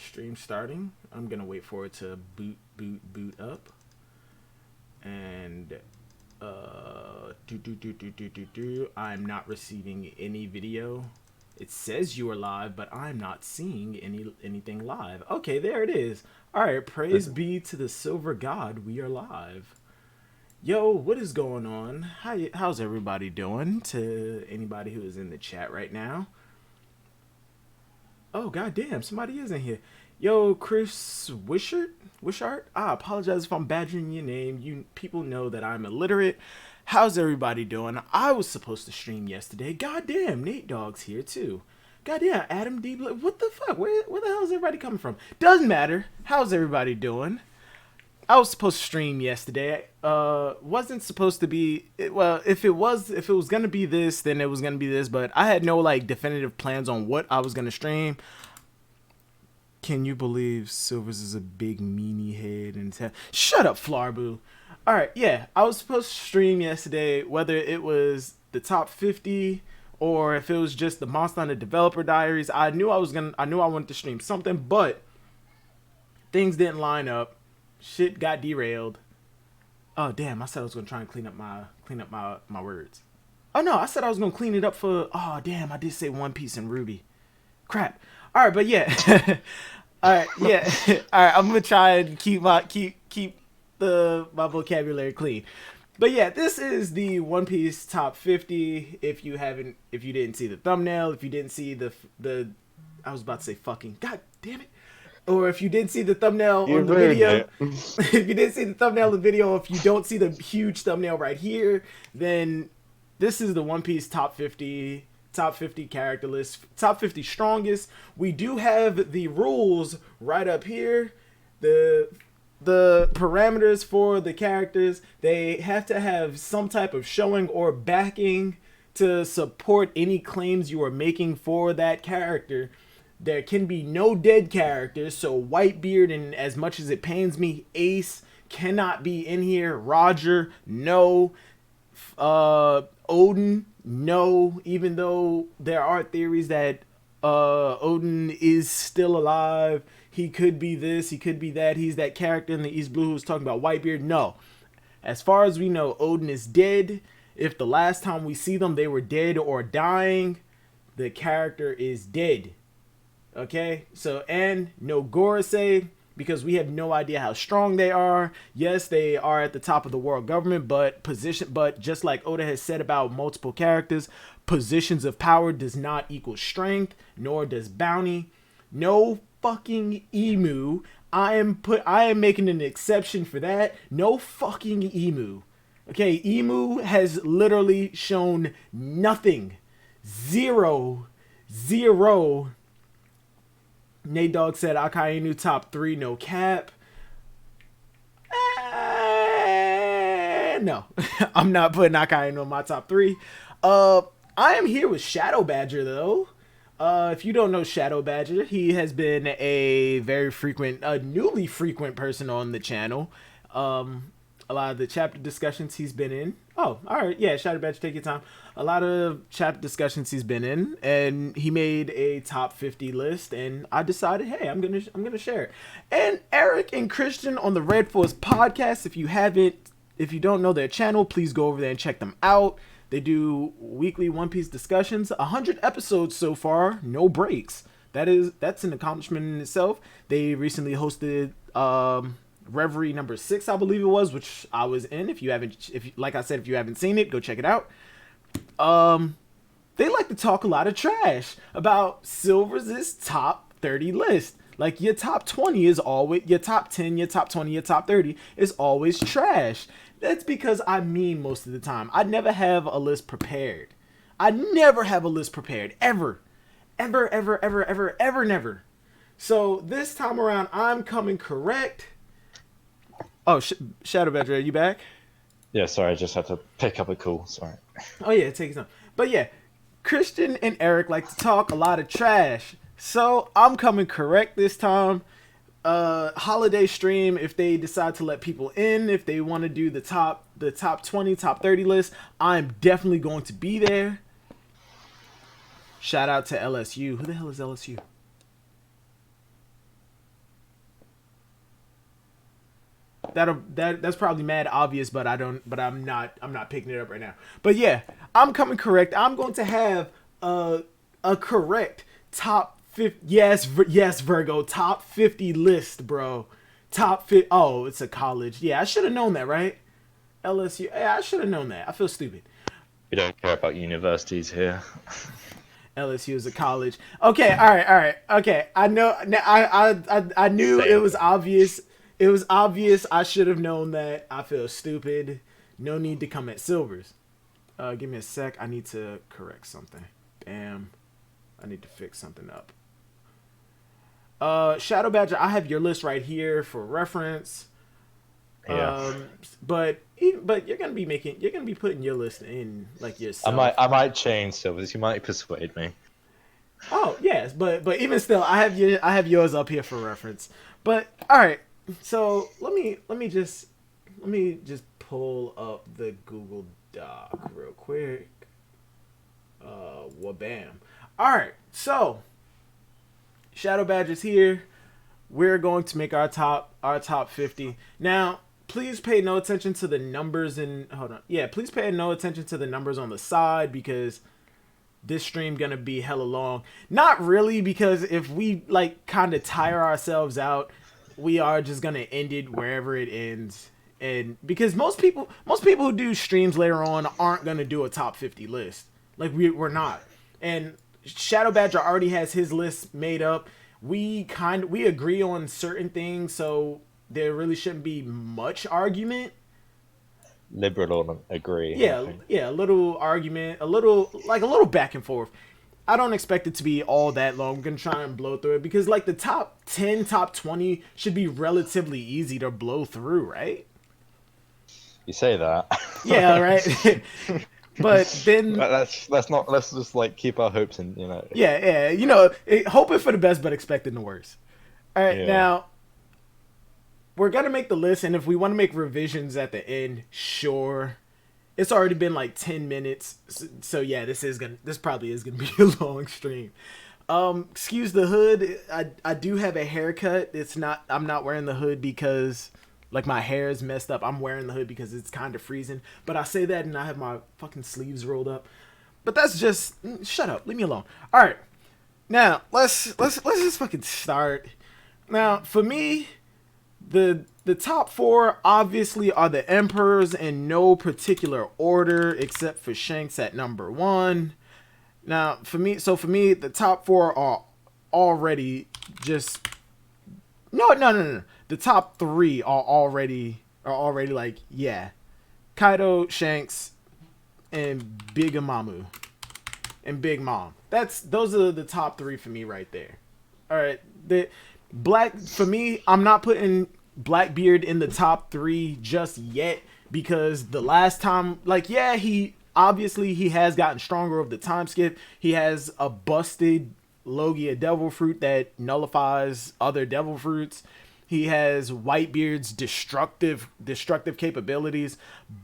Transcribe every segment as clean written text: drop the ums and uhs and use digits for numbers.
Stream starting. I'm gonna wait for it to boot up. And I'm not receiving any video. It says you are live, but I'm not seeing anything live. Okay, there it is. All right, praise be to the silver god. We are live. Yo, what is going on? How's everybody doing? To anybody who is in the chat right now. Oh, goddamn, somebody is in here. Yo, Chris Wishart? I apologize if I'm badgering your name. You people know that I'm illiterate. How's everybody doing? I was supposed to stream yesterday. Goddamn, Nate Dogg's here too. Goddamn, Adam D. What the fuck? Where the hell is everybody coming from? Doesn't matter. How's everybody doing? I was supposed to stream yesterday. Wasn't supposed to be. Well, if it was gonna be this, then it was gonna be this. But I had no like definitive plans on what I was gonna stream. Can you believe Silvers is a big meanie head and shut up, Flarbu. All right, yeah, I was supposed to stream yesterday, whether it was the top 50 or if it was just the Monster Hunter Developer Diaries. I knew I wanted to stream something, but things didn't line up. Shit got derailed. Oh damn! I said I was gonna try and clean up my words. Oh no, I said I was gonna clean it up for. Oh damn! I did say One Piece and Ruby. Crap. All right, but yeah. All right, yeah. All right, I'm gonna try and keep my vocabulary clean. But yeah, this is the One Piece top 50. If you didn't see the thumbnail, if you didn't see the I was about to say fucking. God damn it. Or if you didn't see the thumbnail on the video, if you didn't see the thumbnail of the video, if you don't see the huge thumbnail right here, then this is the One Piece top 50 character list, top 50 strongest. We do have the rules right up here. The parameters for the characters, they have to have some type of showing or backing to support any claims you are making for that character. There can be no dead characters, so Whitebeard, and as much as it pains me, Ace cannot be in here. Roger, no. Odin, no. Even though there are theories that Odin is still alive. He could be this, he could be that. He's that character in the East Blue who's talking about Whitebeard. No. As far as we know, Odin is dead. If the last time we see them, they were dead or dying, the character is dead. Okay, so, and no Gorosei, because we have no idea how strong they are. Yes, they are at the top of the world government, but just like Oda has said about multiple characters, positions of power does not equal strength, nor does bounty. No fucking Emu. I am making an exception for that. No fucking Emu. Okay, Emu has literally shown nothing. Zero. Nate Dogg said Akainu top 3, no cap. No, I'm not putting Akainu on my top 3. I am here with Shadow Badger though. If you don't know Shadow Badger, he has been a very newly frequent person on the channel. A lot of the chapter discussions he's been in. Oh, all right, yeah, Shadow Badger, take your time. A lot of chapter discussions he's been in, and he made a top 50 list, and I decided, hey, I'm gonna share it. And Eric and Christian on the Red Force podcast. If you don't know their channel, please go over there and check them out. They do weekly One Piece discussions. 100 episodes so far, no breaks. That's an accomplishment in itself. They recently hosted Reverie number 6, I believe it was, which I was in. If you haven't seen it, go check it out. They like to talk a lot of trash about Silver's top 30 list. Like, your top 20 is always, your top 10, your top 20, your top 30 is always trash. That's because I mean most of the time. I never have a list prepared. Ever. Never. So this time around, I'm coming correct. Oh, Shadow Badger, are you back? Yeah, sorry, I just had to pick up a call. Sorry. Oh yeah, take your time. But yeah, Christian and Eric like to talk a lot of trash. So I'm coming correct this time. Holiday stream, if they decide to let people in, if they want to do the top 20, top 30 list, I'm definitely going to be there. Shout out to LSU. Who the hell is LSU? That's probably mad obvious, but I'm not picking it up right now. But yeah, I'm coming correct. I'm going to have a correct top 50. Yes, Virgo, top 50 list, bro. Top 50. Oh, it's a college. Yeah, I should have known that, right? LSU. Yeah, I should have known that. I feel stupid. We don't care about universities here. LSU is a college. Okay, all right. Okay, I know. I knew it Same. was obvious. It was obvious. I should have known that. I feel stupid. No need to come at Silvers. Give me a sec. I need to correct something. Bam. I need to fix something up. Shadow Badger, I have your list right here for reference. Yeah. But you're gonna be putting your list in like yourself. I might change Silvers. You might persuade me. Oh yes, but even still, I have yours up here for reference. But all right, so let me just pull up the Google Doc real quick. Wabam. All right, so Shadow Badger's here. We're going to make our top 50 now. Please pay no attention to the numbers and hold on. Yeah, please pay no attention to the numbers on the side because this stream gonna be hella long. Not really, because if we like kind of tire ourselves out, we are just gonna end it wherever it ends. And because most people who do streams later on aren't gonna do a top 50 list. Like we're not. And Shadow Badger already has his list made up. We agree on certain things, so there really shouldn't be much argument. Liberal don't agree. Yeah, a little argument, a little back and forth. I don't expect it to be all that long. I'm gonna try and blow through it because like the top 10, top 20 should be relatively easy to blow through, right? You say that. Yeah, right. But then let's just like keep our hopes in, Yeah, hoping for the best but expecting the worst. All right, Yeah. Now we're gonna make the list, and if we want to make revisions at the end, sure. It's already been like 10 minutes, so yeah, this probably is gonna be a long stream. Excuse the hood. I do have a haircut. I'm not wearing the hood because like my hair is messed up. I'm wearing the hood because it's kind of freezing. But I say that and I have my fucking sleeves rolled up. But that's just shut up. Leave me alone. All right. Now let's just fucking start. Now for me, the top 4 obviously are the Emperors in no particular order except for Shanks at number 1. Now for me, the top 4 are already just no. The top 3 are already like, yeah, Kaido, Shanks, and Big Amamu and Big Mom. Those are the top 3 for me right there. All right, for me, I'm not putting Blackbeard in the top 3 just yet because the last time, like, yeah, he has gotten stronger over the time skip. He has a busted Logia Devil Fruit that nullifies other Devil Fruits. He has Whitebeard's destructive capabilities,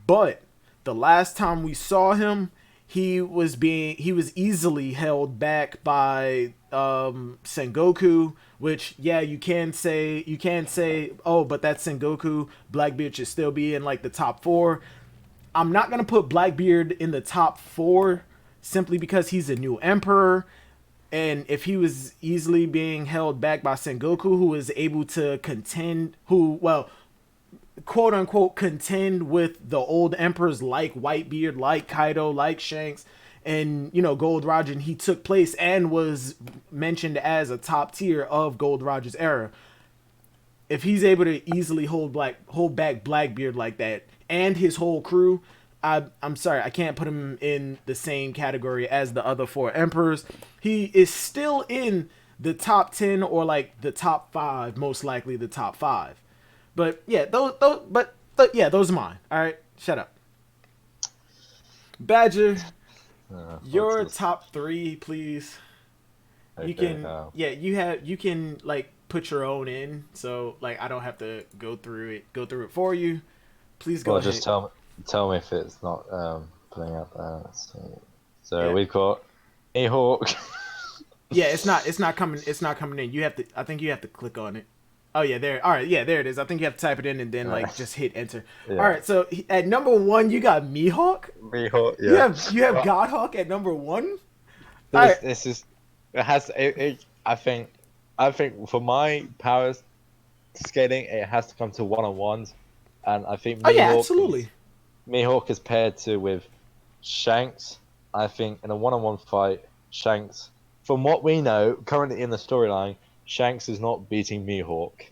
but the last time we saw him, he was easily held back by Sengoku, which yeah, you can say, oh, but that's Sengoku. Blackbeard should still be in like the top 4. I'm not gonna put Blackbeard in the top 4 simply because he's a new emperor. And if he was easily being held back by Sengoku, who was able to quote unquote, contend with the old emperors like Whitebeard, like Kaido, like Shanks, and, Gold Roger, and he took place and was mentioned as a top tier of Gold Roger's era. If he's able to easily hold back Blackbeard like that and his whole crew, I'm sorry, I can't put him in the same category as the other 4 emperors. He is still in the top 10 or like the top 5, most likely the top 5. But yeah, those are mine. All right, shut up. Badger, your top 3, please. Okay, you can you can like put your own in, so like I don't have to go through it for you. Please go ahead. Just tell me if it's not pulling up. So Yeah. we've got a Hawk. Yeah, it's not coming in. I think you have to click on it. Oh yeah, there. All right, yeah, there it is. I think you have to type it in and then like Right. just hit enter. All Yeah. right, so at number one you got Mihawk. Mihawk, You yeah. have Well, Godhawk at number one. All this right. this is it has it, I think for my power scaling it has to come to one-on-ones, and I think Oh yeah, absolutely. Mihawk is paired to with Shanks. I think in a one-on-one fight, Shanks, from what we know currently in the storyline, Shanks is not beating Mihawk.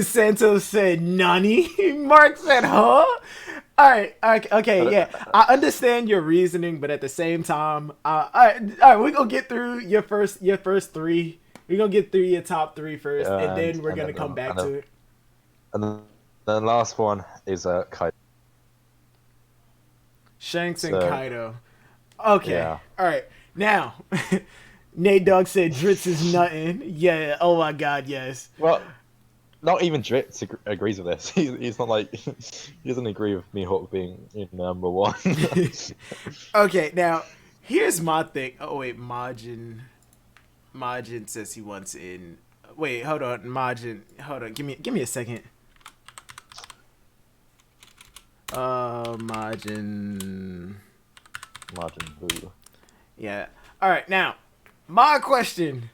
Santos said Nani. Mark said huh. All right, okay, yeah. I understand your reasoning, but at the same time, all right, we're gonna get through your first three. We're gonna get through your top three first, and and then we're and gonna then come back and to then, it. and then the last one is Kaido. Shanks and So Kaido. Okay, yeah, all right. Now, Nate Dogg said Drizzt is nothing. Yeah. Oh my God. Yes. well, not even Dritz agrees with this. He's not like he doesn't agree with Mihawk being number one. Okay. Now, here's my thing. Oh wait, Majin says he wants in. Wait, hold on, Majin. Hold on. Give me a second. Majin. Margin Boo. Yeah. All right. Now, my question.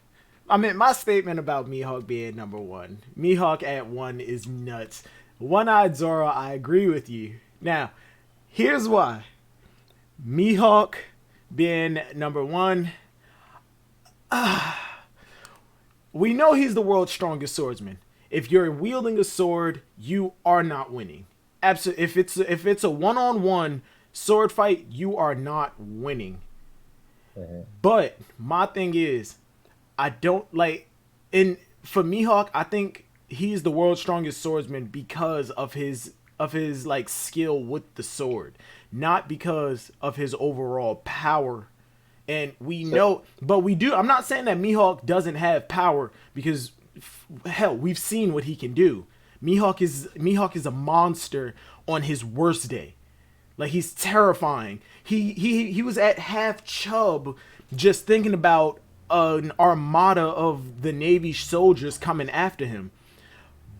I mean, my statement about Mihawk being number one. Mihawk at one is nuts. One-eyed Zoro, I agree with you. Now, here's why. Mihawk being number one. We know he's the world's strongest swordsman. If you're wielding a sword, you are not winning. Absolutely. If it's a one-on-one sword fight, you are not winning. But my thing is, I don't like in for Mihawk, I think he's the world's strongest swordsman because of his like skill with the sword, not because of his overall power. And we So know, but we do. I'm not saying that Mihawk doesn't have power because hell, we've seen what he can do. Mihawk is a monster on his worst day. Like he's terrifying. He was at half chub just thinking about an armada of the Navy soldiers coming after him.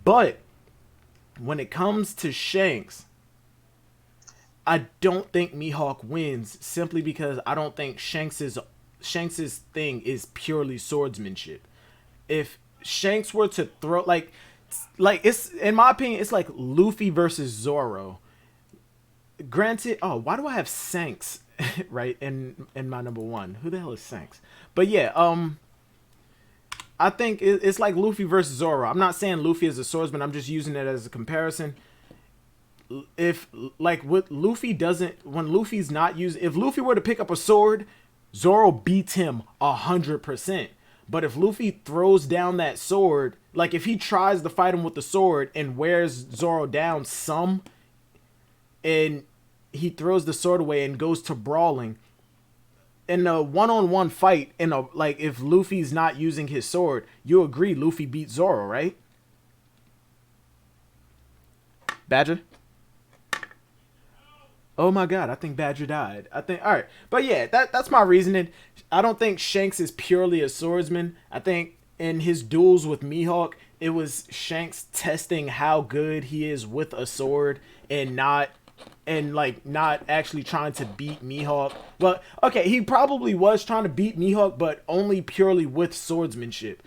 But when it comes to Shanks, I don't think Mihawk wins simply because I don't think Shanks's thing is purely swordsmanship. If Shanks were to throw like it's in my opinion it's like Luffy versus Zoro. Granted, oh, why do I have Sanks right in my number one? Who the hell is Sanks? But yeah, I think it's like Luffy versus Zoro. I'm not saying Luffy is a swordsman. I'm just using it as a comparison. If like what Luffy doesn't when Luffy's not using, if Luffy were to pick up a sword, Zoro beats him 100%. But if Luffy throws down that sword, like if he tries to fight him with the sword and wears Zoro down some, and he throws the sword away and goes to brawling in a one-on-one fight, in a like if Luffy's not using his sword, you agree Luffy beats Zoro, right? Badger? Oh my God, I think Badger died. I think all right, but yeah, that's my reasoning. I don't think Shanks is purely a swordsman. I think in his duels with Mihawk, it was Shanks testing how good he is with a sword and not actually trying to beat Mihawk. Well, okay, he probably was trying to beat Mihawk, but only purely with swordsmanship.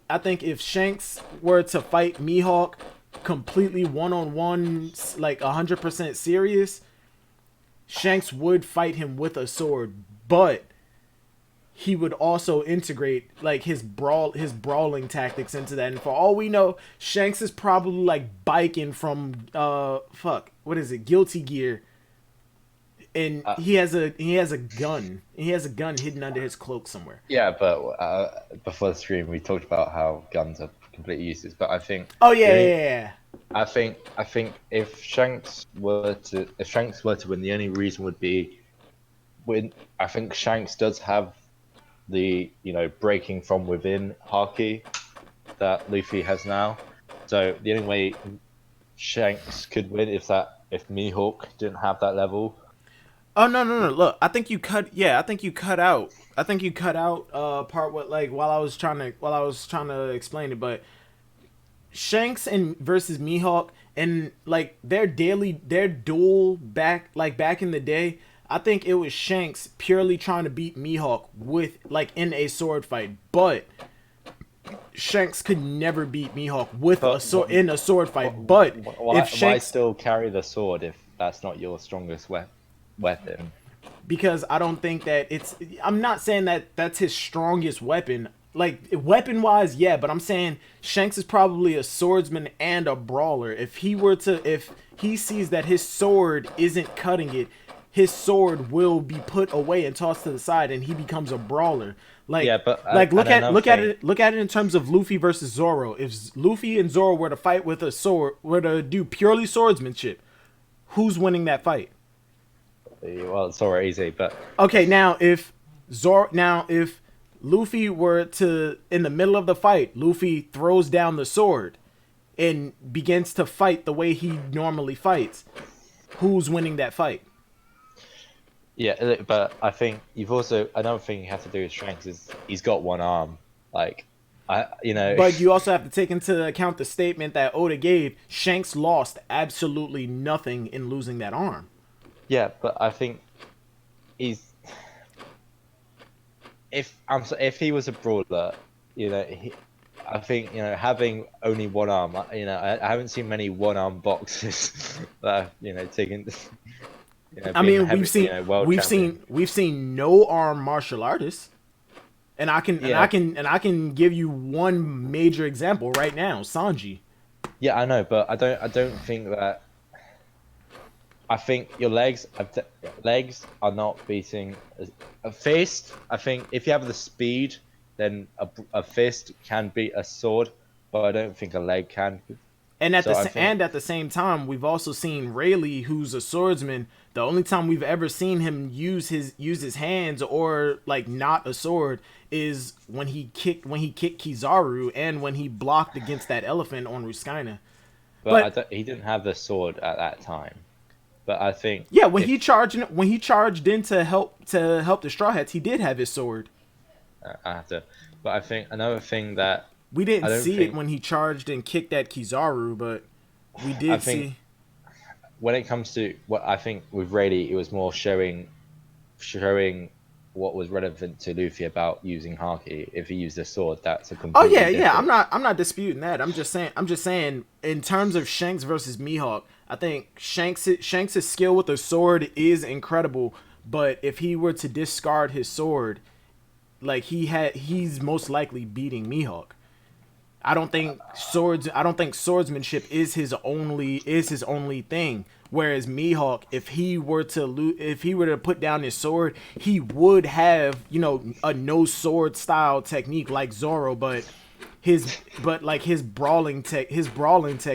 I think if Shanks were to fight Mihawk completely one on one, like 100% serious, Shanks would fight him with a sword, but he would also integrate like his brawling tactics into that. And for all we know, Shanks is probably like biking from what is it, Guilty Gear, and uh, he has a gun. He has a gun hidden under his cloak somewhere. yeah, but before the stream we talked about how guns are completely useless. But I think Oh yeah, the yeah, only yeah, yeah. I think if Shanks were to win, the only reason would be when I think Shanks does have the breaking from within haki that Luffy has now. So the only way Shanks could win is that if Mihawk didn't have that level. Oh no no no! Look, I think you cut. Yeah, I think you cut out. I think you cut out part what like while I was trying to explain it. But Shanks and versus Mihawk and like their duel back in the day. I think it was Shanks purely trying to beat Mihawk with like in a sword fight, but Shanks could never beat Mihawk with a But sword in a sword fight. But if why Shanks, still carry the sword if that's not your strongest weapon? because I don't think that it's. I'm not saying that that's his strongest weapon. Like weapon wise, yeah, but I'm saying Shanks is probably a swordsman and a brawler. If he sees that his sword isn't cutting it, his sword will be put away and tossed to the side, and he becomes a brawler. Yeah, but Look at it in terms of Luffy versus Zoro. If Luffy and Zoro were to fight with a sword, were to do purely swordsmanship, who's winning that fight? well, it's already easy, but Okay, now if Luffy were to in the middle of the fight, Luffy throws down the sword and begins to fight the way he normally fights. Who's winning that fight? yeah, but I think you've also another thing you have to do with Shanks is he's got one arm. Like, But you also have to take into account the statement that Oda gave. Shanks lost absolutely nothing in losing that arm. yeah, but I think he's if he was a brawler, I think having only one arm. I haven't seen many one arm boxes that have, taken. I mean, world champion. we've seen no arm martial artists, and I can give you one major example right now, Sanji. Yeah, I know, but I don't think that. I think your legs are not beating a fist. I think if you have the speed, then a fist can beat a sword, but I don't think a leg can. And So I think at the same time, we've also seen Rayleigh, who's a swordsman. The only time we've ever seen him use his hands or like not a sword is when he kicked Kizaru and when he blocked against that elephant on Ruskaina. But he didn't have the sword at that time. But I think yeah, when he charged in to help the Straw Hats, he did have his sword. I have to. But I think another thing that We I didn't don't see think it when he charged and kicked at Kizaru, but we did I think see. when it comes to what I think with Rayleigh, it was more showing what was relevant to Luffy about using Haki. If he used a sword, that's a Oh completely yeah, yeah. different. I'm not disputing that. I'm just saying in terms of Shanks versus Mihawk, I think Shanks' skill with the sword is incredible, but if he were to discard his sword, like he's most likely beating Mihawk. I don't think swordsmanship is his only thing. Whereas Mihawk, if he were to put down his sword, he would have, a no sword style technique like Zoro, but his brawling techniques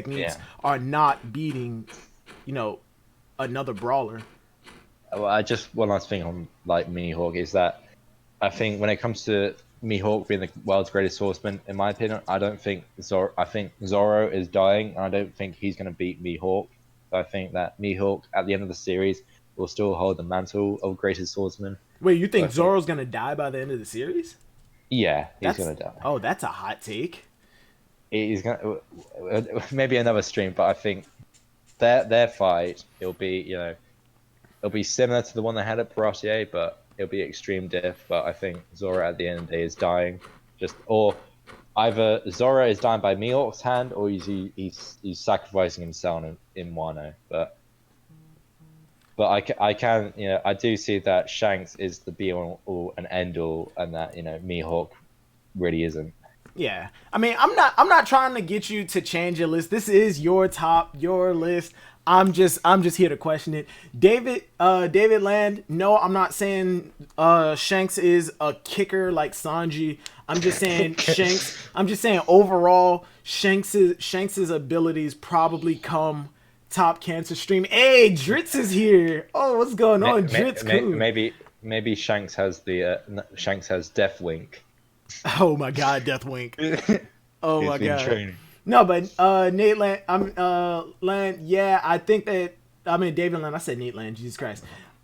Yeah. are not beating, another brawler. Well, I just one last thing on like Mihawk is that I think when it comes to Mihawk being the world's greatest swordsman, in my opinion, I don't think Zoro. I think Zoro is dying, and I don't think he's going to beat Mihawk. So I think that Mihawk at the end of the series will still hold the mantle of greatest swordsman. Wait, you So I think think, Zoro's gonna die by the end of the series? yeah, he's That's going to die. that's a hot take. He's going to maybe another stream, but I think their fight it'll be similar to the one they had at Baratier, but it'll be extreme diff. But I think Zoro at the end of the day is dying, or either Zoro is dying by Mihawk's hand, or he's sacrificing himself in Wano. But I do see that Shanks is the be all and end all, and that Mihawk really isn't. Yeah. I mean, I'm not trying to get you to change your list. This is your list. I'm just here to question it. David Land, no, I'm not saying Shanks is a kicker like Sanji. I'm just saying overall Shanks's abilities probably come top cancer stream. Hey, Drizzt is here. Oh, what's going on, Drizzt-kun? Maybe Shanks has Death Wink. Oh my god, Deathwink. Oh He's my been god. training. No, but Nate Land, Land, yeah, I think that I mean David Land. I said Nate Land. Jesus Christ.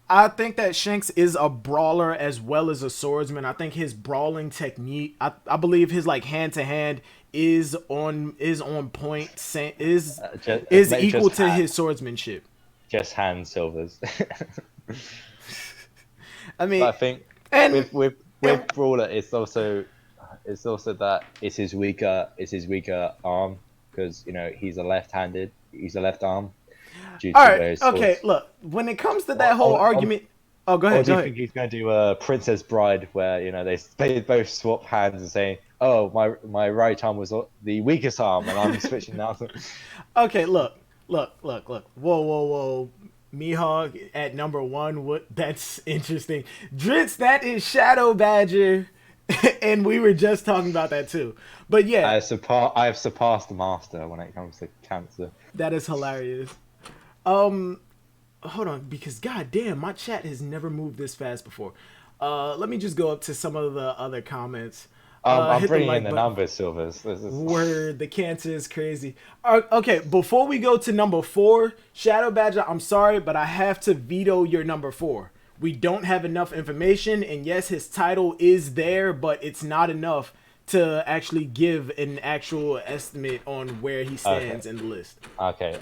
I think that Shanks is a brawler as well as a swordsman. I think his brawling technique, I believe his like hand to hand is on point. Is equal to his swordsmanship. Just hand silvers. I But mean, I think and, with Brawler, it's also that it's his weaker arm because he's he's a left arm due all to right, those okay. swords. Look, when it comes to Or, that whole argument, oh, go or ahead, do go you ahead. think he's going to do a Princess Bride where they both swap hands and say, "Oh, my right arm was the weakest arm, and I'm switching now." Okay, look. Whoa, whoa, whoa. Mihawk at number one. What? That's interesting. Drizzt, that is Shadow Badger, and we were just talking about that too. But yeah, I have surpassed the master when it comes to cancer. that is hilarious. Hold on, because goddamn, my chat has never moved this fast before. Let me just go up to some of the other comments. I'm Hit the bringing like in the button. numbers, Silvers. Word, the cancer is crazy. Okay, before we go to number 4, Shadow Badger, I'm sorry, but I have to veto your number 4. We don't have enough information, and yes, his title is there, but it's not enough to actually give an actual estimate on where he stands in the list. Okay,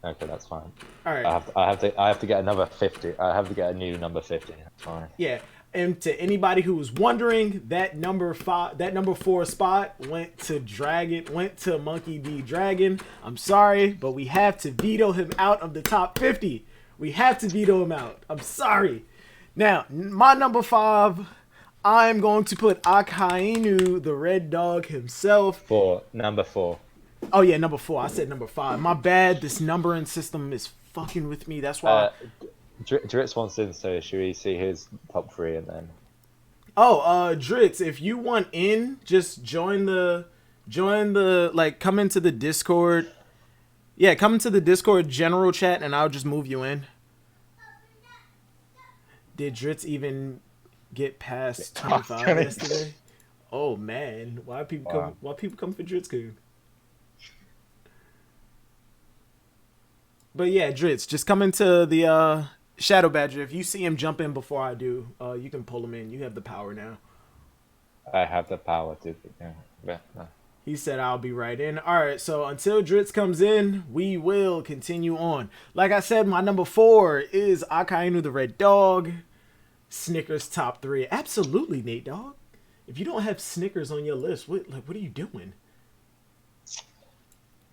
that's fine. All right. I have to get another 50. I have to get a new number 50. That's fine. Yeah. And to anybody who was wondering, that number 4 spot went to Monkey D. Dragon. I'm sorry, but we have to veto him out of the top 50. We have to veto him out. I'm sorry. Now, my number 5, I'm going to put Akainu, the Red Dog himself. Number 4. Oh yeah, number 4. I said number 5. My bad. This numbering system is fucking with me. That's why. Drizzt wants in, so should we see his top 3 and then? Oh, Drizzt, if you want in, just join the like come into the Discord. Yeah, come into the Discord general chat and I'll just move you in. Did Drizzt even get past 25 yesterday? Oh man, why people come for Drizzt-kun? But yeah, Drizzt, just come into the Shadow Badger. If you see him jump in before I do, you can pull him in. You have the power now. I have the power to. Yeah. He said I'll be right in. Alright, so until Drizzt comes in, we will continue on. Like I said, my number 4 is Akainu the Red Dog. Snickers top 3. Absolutely, Nate Dogg. If you don't have Snickers on your list, what are you doing?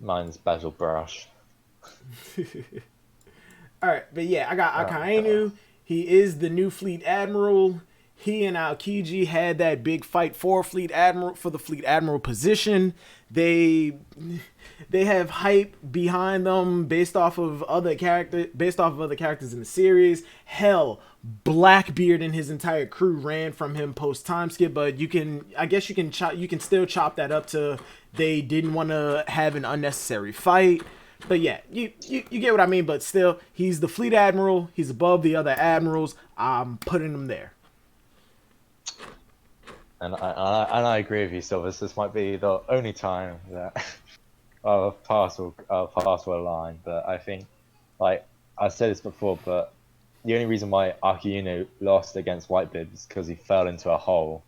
Mine's Basil Brush. Alright, but yeah, I got Akainu. He is the new Fleet Admiral. He and Aokiji had that big fight for the Fleet Admiral position. They have hype behind them based off of other characters in the series. Hell, Blackbeard and his entire crew ran from him post time skip, but you can still chop that up to they didn't want to have an unnecessary fight. But yeah, you get what I mean. But still, he's the Fleet Admiral. He's above the other admirals. I'm putting him there. And I agree with you, Silvers. This might be the only time that I'll pass a line. But I think, like I said this before, but the only reason why Akainu lost against Whitebeard is because he fell into a hole.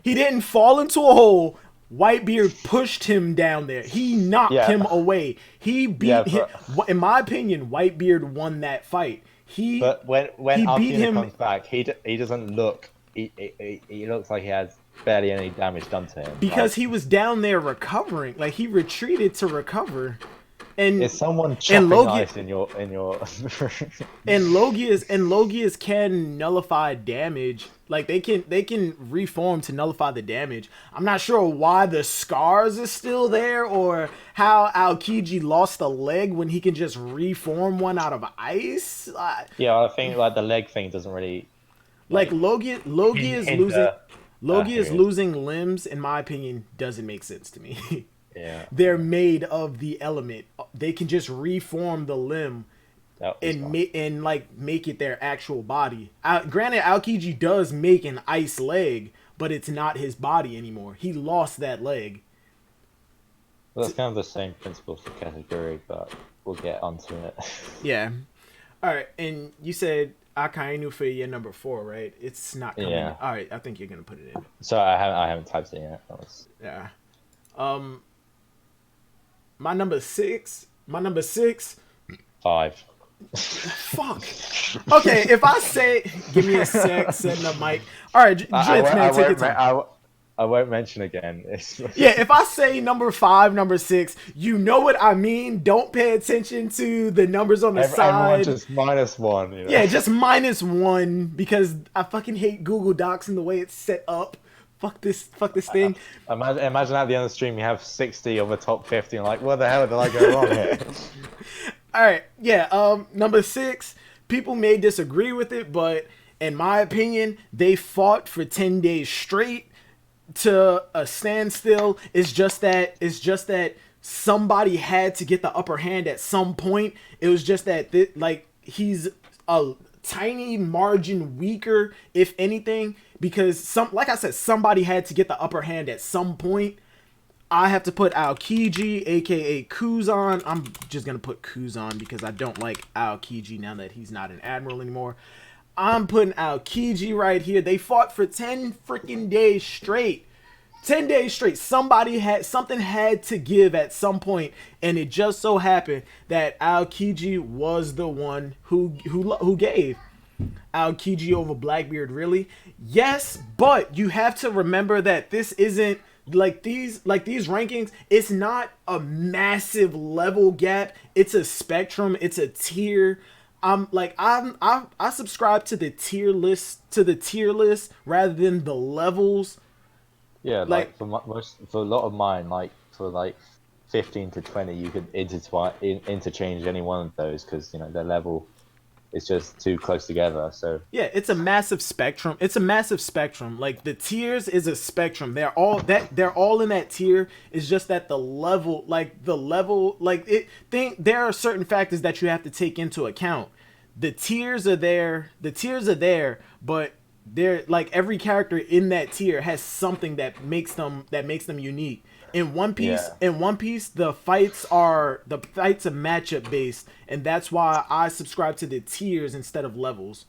He didn't fall into a hole. Whitebeard pushed him down there. He knocked him away. He beat him. In my opinion, Whitebeard won that fight. But when Akainu comes back, he doesn't look. He looks like he has barely any damage done to him. Because he was down there recovering. Like he retreated to recover. And is someone chopping ice in your and Logias can nullify damage. Like they can reform to nullify the damage. I'm not sure why the scars is still there or how Aokiji lost a leg when he can just reform one out of ice. Yeah, I think like the leg thing doesn't really. Like Logia is losing limbs. In my opinion, doesn't make sense to me. Yeah. They're made of the element. They can just reform the limb and make it their actual body. Granted, Aokiji does make an ice leg, but it's not his body anymore. He lost that leg. Well, that's kind of the same principle for category, but we'll get onto it. Yeah. All right, and you said Akainu for your number 4, right? It's not coming in. Yeah. All right, I think you're gonna put it in. So I haven't typed it yet. Yeah. Um, my number 6. My number 6. 5. Fuck. Okay, if I say, give me a sec, setting up mic. All right, Drizzt, man, take your time. I won't mention again. It's Yeah, if I say number 5, number 6, you know what I mean. Don't pay attention to the numbers on the everyone side. just -1. You know? Yeah, just -1 because I fucking hate Google Docs and the way it's set up. Fuck this thing. Imagine at the end of the stream you have 60 of the top 50 and like, what the hell did I go wrong here? All right, yeah. Number 6. People may disagree with it, but in my opinion, they fought for 10 days straight to a standstill. It's just that somebody had to get the upper hand at some point. It was just that he's a tiny margin weaker, if anything, because like I said, somebody had to get the upper hand at some point. I have to put Aokiji, aka Kuzan. I'm just gonna put Kuzan because I don't like Aokiji now that he's not an admiral anymore. I'm putting Aokiji right here. They fought for 10 freaking days straight. 10 days straight. Something had to give at some point, and it just so happened that Aokiji was the one who gave. Aokiji over Blackbeard, really? Yes, but you have to remember that this isn't like these rankings. It's not a massive level gap. It's a spectrum. It's a tier. I subscribe to the tier list rather than the levels. Yeah, like for a lot of mine, like for like 15 to 20, you could interchange any one of those because you know their level is just too close together. So yeah, it's a massive spectrum. Like the tiers is a spectrum. They're all in that tier. It's just that there are certain factors that you have to take into account. The tiers are there, but they're like every character in that tier has something that makes them unique. In One Piece, the fights are matchup based, and that's why I subscribe to the tiers instead of levels.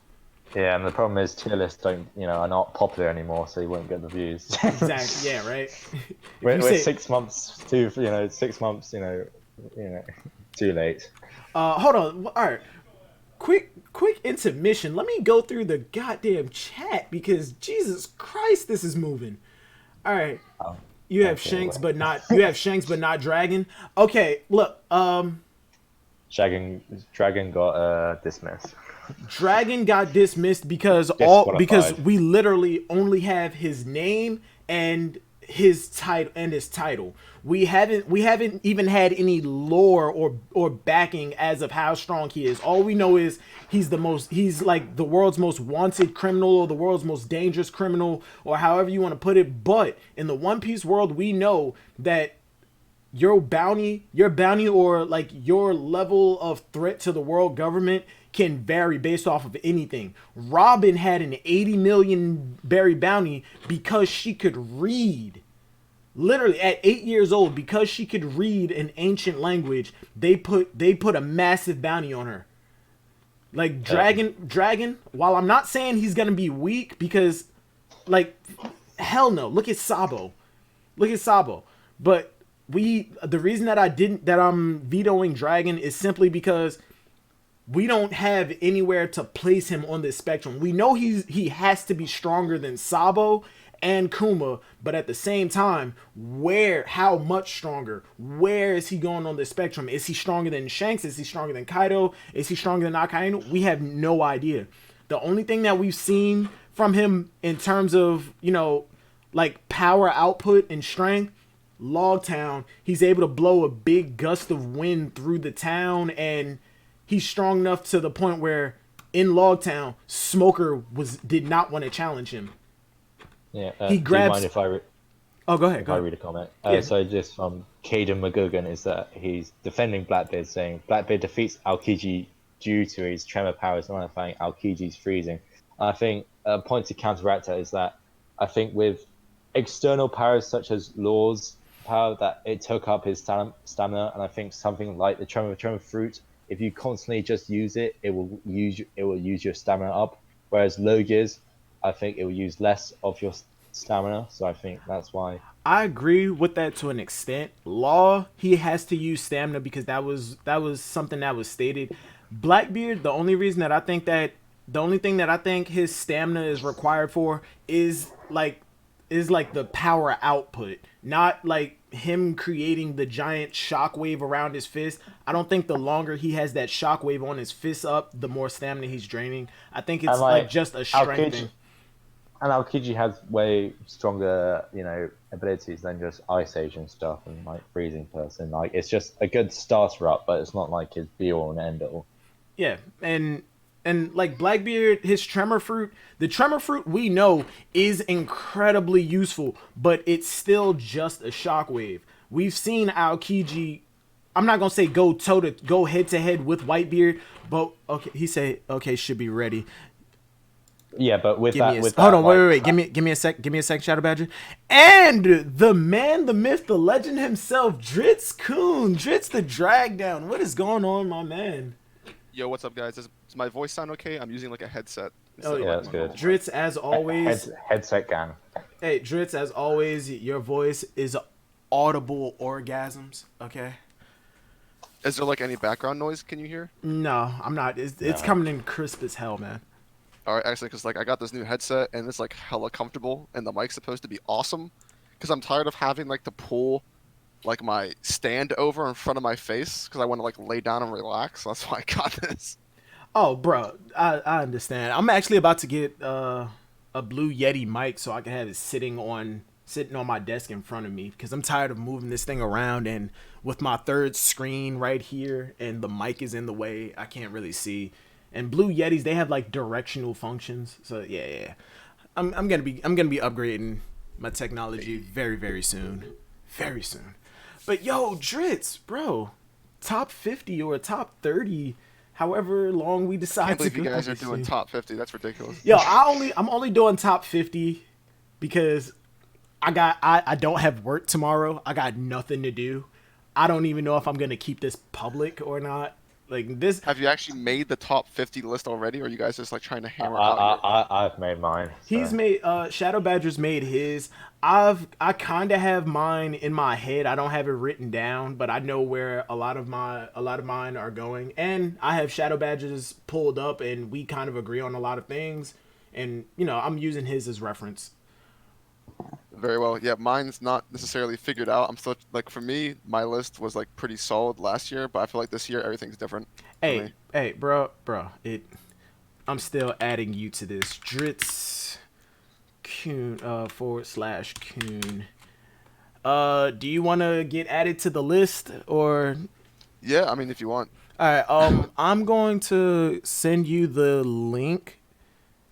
yeah, and the problem is tier lists are not popular anymore, so you won't get the views. Exactly. Yeah. Right. We're 6 months too. 6 months. Too late. Hold on. All right. Quick intermission. Let me go through the goddamn chat because Jesus Christ, this is moving. All right. You have Shanks, but not Dragon. Okay, look. Dragon got dismissed. Dragon got dismissed because we literally only have his name and his title. We haven't even had any lore or backing as of how strong he is. All we know is he's like the world's most wanted criminal or the world's most dangerous criminal or however you want to put it. But in the One Piece world, we know that your bounty or like your level of threat to the world government can vary based off of anything. Robin had an 80 million berry bounty because she could read. Literally at 8 years old, because she could read an ancient language, they put a massive bounty on her. Like Dragon, while I'm not saying he's gonna be weak, because like hell no. Look at Sabo. But the reason that I'm vetoing Dragon is simply because we don't have anywhere to place him on this spectrum. We know he has to be stronger than Sabo and Kuma, but at the same time, how much stronger? Where is he going on the spectrum? Is he stronger than Shanks? Is he stronger than Kaido? Is he stronger than Akainu? We have no idea. The only thing that we've seen from him in terms of, like power output and strength, Logtown, he's able to blow a big gust of wind through the town, and he's strong enough to the point where in Logtown, Smoker did not want to challenge him. Yeah, he grabs. Do you mind if I go ahead. I read a comment? Yeah. So just from Caden McGugan is that he's defending Blackbeard, saying Blackbeard defeats Aokiji due to his tremor powers, nullifying Aokiji's freezing. And I think a point to counteract that is that I think with external powers such as Law's power, that it took up his stamina, and I think something like the tremor fruit if you constantly just use it, it will use your stamina up. Whereas low gears, I think it will use less of your stamina. So I think that's why. I agree with that to an extent. Law, he has to use stamina because that was something that was stated. Blackbeard, the only thing that I think his stamina is required for is like the power output, not like him creating the giant shockwave around his fist. I don't think the longer he has that shockwave on his fist up, the more stamina he's draining. I think it's And like just a strength Aokiji, thing. and Aokiji has way stronger, abilities than just Ice Age and stuff, and like Freezing Person. Like it's just a good starter up, but it's not like his be all and end all. Yeah, and like Blackbeard, his the tremor fruit we know is incredibly useful, but it's still just a shockwave. We've seen Aokiji. I'm not gonna say go head to head with Whitebeard, but okay, he said okay, should be ready. Yeah, but with Hold that, on, wait, like, wait, wait. Give me a sec, Shadow Badger. And the man, the myth, the legend himself, Drizzt-kun, Drizzt the drag down. What is going on, my man? Yo, what's up, guys? Does my voice sound okay? I'm using like a headset. Oh, Instead of, yeah, like, that's my good. normal mic. Drizzt, as always. Headset gang. Hey, Drizzt, as always, your voice is audible orgasms. Okay. Is there like any background noise? Can you hear? No, I'm not. It's No. coming in crisp as hell, man. All right, actually, because like I got this new headset and it's like hella comfortable, and the mic's supposed to be awesome. Because I'm tired of having like to pull like my stand over in front of my face because I want to like lay down and relax. So that's why I got this. Oh, bro, I understand. I'm actually about to get a Blue Yeti mic so I can have it sitting on my desk in front of me because I'm tired of moving this thing around, and with my third screen right here and the mic is in the way, I can't really see. And Blue Yetis, they have like directional functions. So yeah. I'm gonna be upgrading my technology very, very soon. Very soon. But yo, Drizzt, bro, top 50 or top 30, however long we I decide can't to believe you go guys are this doing thing. top 50. That's ridiculous. Yo, I'm only doing top 50 because I don't have work tomorrow. I got nothing to do. I don't even know if I'm gonna keep this public or not. Like this, Have you actually made the top 50 list already, or are you guys just like trying to I, hammer out your... I've made mine. he's So. made Shadow Badger's made his. I kind of have mine in my head. I don't have it written down, but I know where a lot of mine are going. And I have Shadow Badger's pulled up, and we kind of agree on a lot of things. And I'm using his as reference. Very well. Yeah, mine's not necessarily figured out. I'm still like, for me, my list was like pretty solid last year, but I feel like this year everything's different for me. Hey, bro, I'm still adding you to this. Drizzt Kun /Kun. Do you want to get added to the list or? Yeah, I mean, if you want. All right. I'm going to send you the link,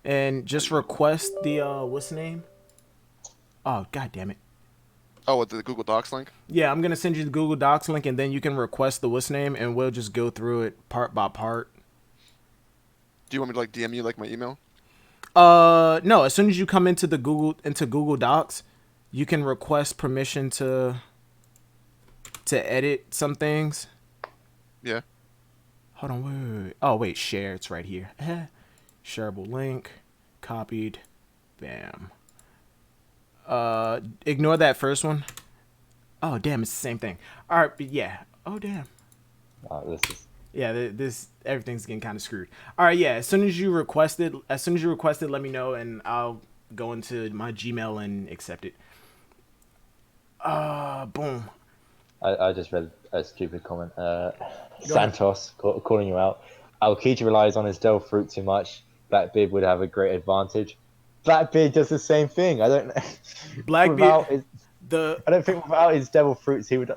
and just request the what's the name? Oh, god damn it. Oh, with the Google Docs link? Yeah, I'm gonna send you the Google Docs link, and then you can request the what's name, and we'll just go through it part by part. Do you want me to like DM you like my email? No. As soon as you come into Google Docs, you can request permission to edit some things. Yeah. Hold on, wait. Oh, wait, share. It's right here. Shareable link, copied, bam. Ignore that first one. Oh, damn, it's the same thing. All right, but yeah. Oh, damn. This is. Yeah, this everything's getting kind of screwed. All right, yeah. As soon as you request it, let me know, and I'll go into my Gmail and accept it. Boom. I just read a stupid comment. Santos calling you out. Aokiji relies on his devil fruit too much. Blackbeard would have a great advantage. Blackbeard does the same thing. I don't. Blackbeard. I don't think without his devil fruits he would,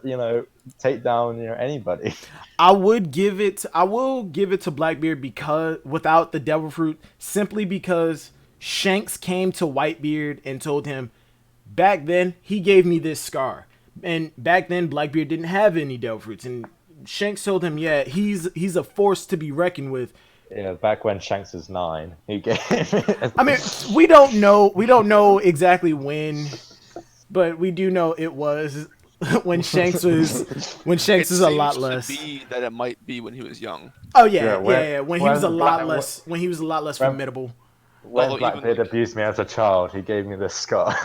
take down anybody. I will give it to Blackbeard because without the devil fruit, simply because Shanks came to Whitebeard and told him, back then he gave me this scar, and back then Blackbeard didn't have any devil fruits, and Shanks told him, yeah, he's a force to be reckoned with. Yeah, back when Shanks was 9, he gave. I mean, we don't know exactly when, but we do know it was when Shanks was It a seems lot to less. be that it might be when he was young. Oh yeah, Yeah, yeah, yeah. When he was a lot Black, less, when he was a lot less when, formidable. when Although even Blackbeard like, abused me as a child, he gave me this scar.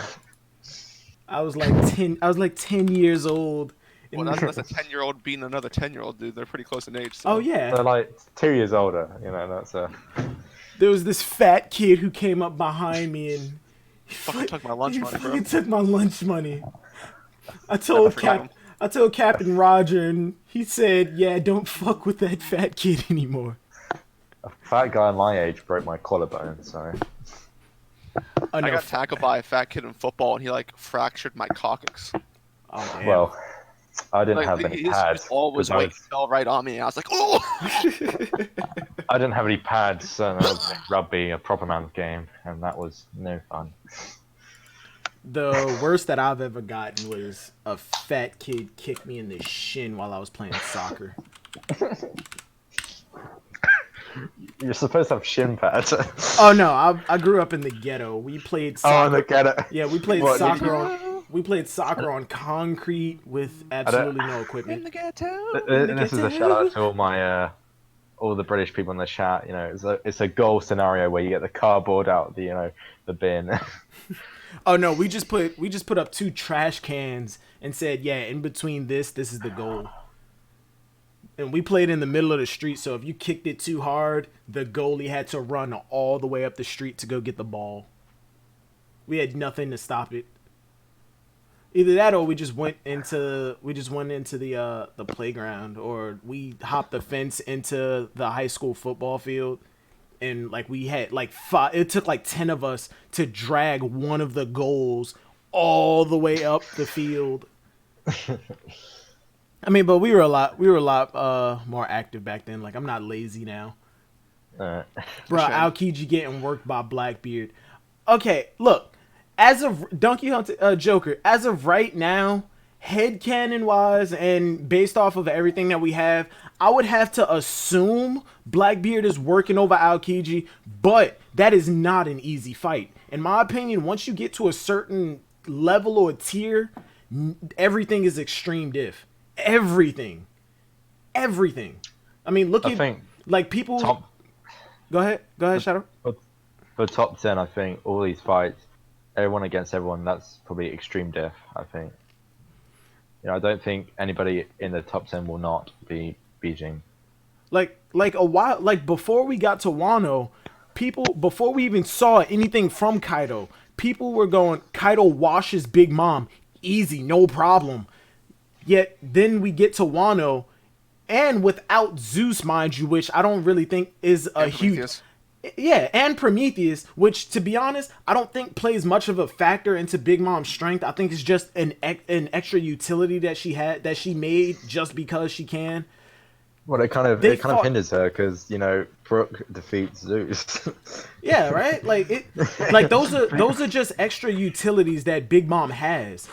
I was like 10. I was like 10 years old. well, And that's a 10-year-old being another 10-year-old dude. They're pretty close in age. oh So yeah, They're like 2 years older, you know. That's a. there was this fat kid who came up behind me and fucking took my lunch he money, bro. fucking took my lunch money. I Never told forget him. I told Captain Roger, and he said, "Yeah, don't fuck with that fat kid anymore." A fat guy my age broke my collarbone, so. Oh I no! got tackled by a fat kid in football, and he like fractured my coccyx. Oh damn! Well, I didn't Like have any his pads. ball was 'cause I weight fell right on me. And I was like, oh. I didn't have any pads, and I was playing rugby, a proper man's game, and that was no fun. The worst that I've ever gotten was a fat kid kicked me in the shin while I was playing soccer. You're supposed to have shin pads. Oh no, I grew up in the ghetto. We played soccer. Oh, look at it. Yeah, we played What, did soccer you- on we played soccer on concrete with absolutely no equipment. the ghetto. And this is a shout out to all my all the British people in the chat. You know, it's a goal scenario where you get the cardboard out the bin. Oh no, we just put up 2 trash cans and said, yeah, in between this is the goal. And we played in the middle of the street, so if you kicked it too hard, the goalie had to run all the way up the street to go get the ball. We had nothing to stop it. Either that or we just went into the playground, or we hopped the fence into the high school football field, and like we had like 5, it took like 10 of us to drag one of the goals all the way up the field. I mean, but we were a lot more active back then. Like, I'm not lazy now. Bro, Aokiji getting worked by Blackbeard. Okay, look. As of Donkey Hunter Joker, as of right now, headcanon wise and based off of everything that we have, I would have to assume Blackbeard is working over Aokiji, but that is not an easy fight. In my opinion, once you get to a certain level or tier, everything is extreme diff. Everything. I mean, look I at think like people. Go ahead, Shadow. For top 10, I think all these fights, everyone against everyone, that's probably extreme diff. I think. You know, I don't think anybody in the top 10 will not be beating. Like a while, like before we got to Wano, before we even saw anything from Kaido, people were going, Kaido washes Big Mom easy, no problem. Yet then we get to Wano, and without Zeus, mind you, which I don't really think is a huge. Yeah, and Prometheus, which, to be honest, I don't think plays much of a factor into Big Mom's strength. I think it's just an extra utility that she made just because she can. Well, it kind of hinders her because Brooke defeats Zeus. Yeah, right. Like those are just extra utilities that Big Mom has.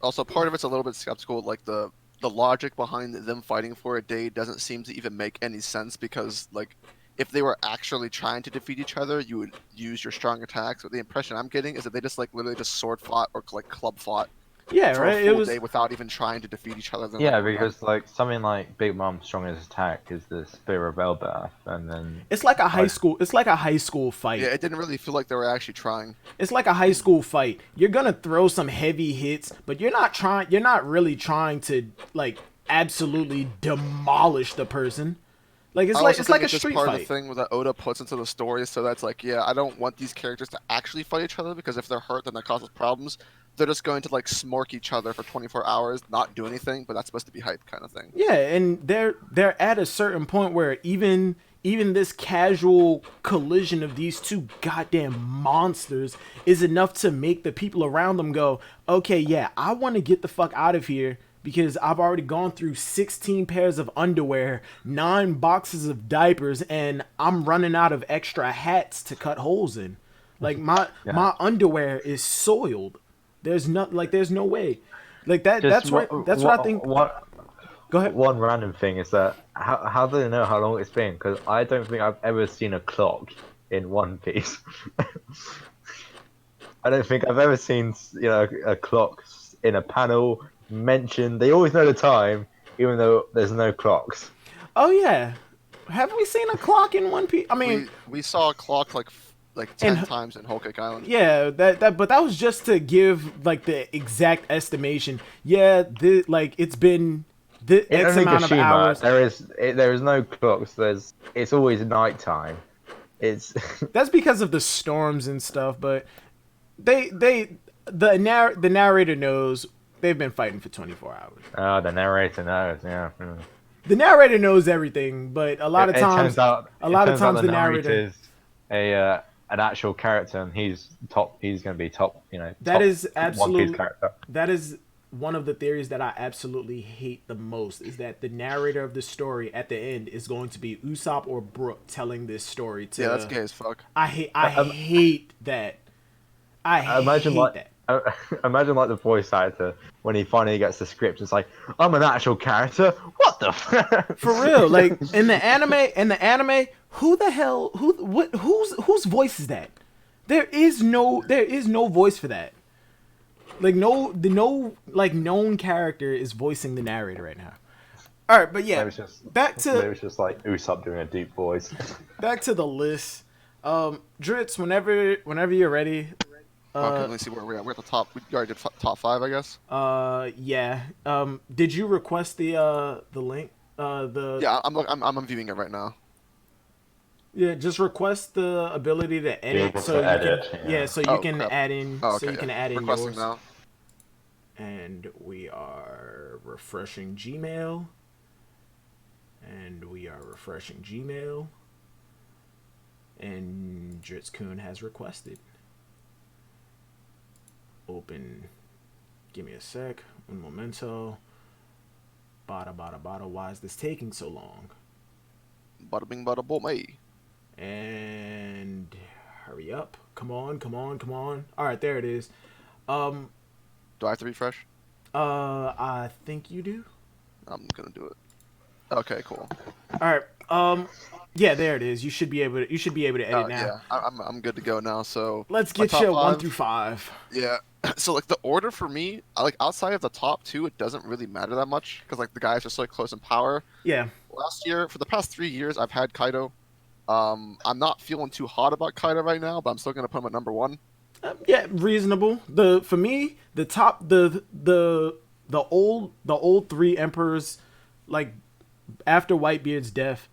Also, part of it's a little bit skeptical. Like the logic behind them fighting for a day doesn't seem to even make any sense because like. If they were actually trying to defeat each other, you would use your strong attacks. But the impression I'm getting is that they just like literally just sword fought or like club fought. Yeah, for right. A full It was day without even trying to defeat each other. Yeah, because like something like Big Mom's strongest attack is the Spear of Elbath, and then it's like a high school. It's like a high school fight. Yeah, it didn't really feel like they were actually trying. It's like a high school fight. You're gonna throw some heavy hits, but you're not really trying to like absolutely demolish the person. Like it's like a street part fight. Of the thing that Oda puts into the story, so that's like, yeah, I don't want these characters to actually fight each other because if they're hurt, then that causes problems. They're just going to like smork each other for 24 hours, not do anything, but that's supposed to be hype kind of thing. Yeah, and they're at a certain point where even this casual collision of these two goddamn monsters is enough to make the people around them go, okay, yeah, I want to get the fuck out of here. Because I've already gone through 16 pairs of underwear, 9 boxes of diapers, and I'm running out of extra hats to cut holes in. Like my underwear is soiled. There's no way. Like that. That's what I think. Go ahead. One random thing is that how do they know how long it's been? Because I don't think I've ever seen a clock in One Piece. I don't think I've ever seen a clock in a panel mention. They always know the time, even though there's no clocks. Oh yeah, have we seen a clock in One Piece? I mean, We saw a clock like And- 10 times in Whole Cake Island. yeah, but that was just to give like the exact estimation. Yeah, like it's been In X amount of Onigashima, hours. there is no clocks. It's always nighttime. It's That's because of the storms and stuff. But the narrator knows they've been fighting for 24 hours. the narrator knows. Yeah. The narrator knows everything, but a lot of times the the narrator is an actual character, and he's top. He's going to be top. That top is One Piece absolutely character. that is one of the theories that I absolutely hate the most is that the narrator of the story at the end is going to be Usopp or Brook telling this story to. Yeah, that's gay as fuck. I hate that. Imagine hate like that. imagine like the voice actor when he finally gets the script. It's like, I'm an actual character. What the? For real, like in the anime, who the hell, whose voice is that? There is no voice for that. Like no known character is voicing the narrator right now. All right, but yeah, back to It was just like Usopp doing a deep voice. back to the list. Drizzt, whenever you're ready. Okay, let me see where we're at. We're at the top. We already did top 5, I guess. Yeah. Did you request the link? Yeah, I'm viewing it right now. Yeah, just request the ability to edit, able so to edit, yeah. so you Oh, can crap. add in, Oh, so okay, you can yeah. add in Requesting yours. now. And we are refreshing Gmail. And Drizzt-kun has requested. Open. Give me a sec. Un momento. Bada bada bada. Why is this taking so long? Bada bing, bada boom, hey. And hurry up. Come on. Alright, there it is. Do I have to refresh? I think you do. I'm gonna do it. Okay, cool. Alright, yeah, there it is. You should be able to edit now. Yeah, I'm good to go now. So Let's my get top you 1 5. through 5. Yeah. So like the order for me, like outside of the top 2, it doesn't really matter that much because like the guys are so close in power. Yeah. Last year, for the past 3 years, I've had Kaido. I'm not feeling too hot about Kaido right now, but I'm still gonna put him at number 1. Yeah, reasonable. For me, the top the old 3 emperors, like after Whitebeard's death,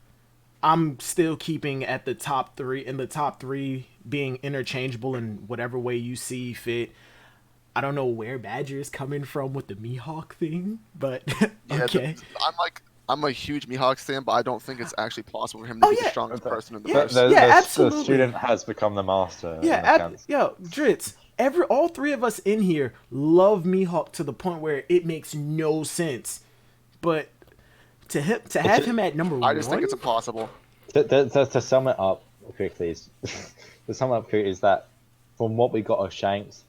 I'm still keeping at the top 3, and the top 3 being interchangeable in whatever way you see fit. I don't know where Badger is coming from with the Mihawk thing, but Yeah, okay. I'm a huge Mihawk fan, but I don't think it's actually possible for him to be the yeah. strongest person in the Yeah, verse. absolutely. The student has become the master. Yeah, yo, Drizzt, all 3 of us in here love Mihawk to the point where it makes no sense. But to have him at number 1, I just think it's impossible. To sum it up quickly, is that from what we got of Shanks,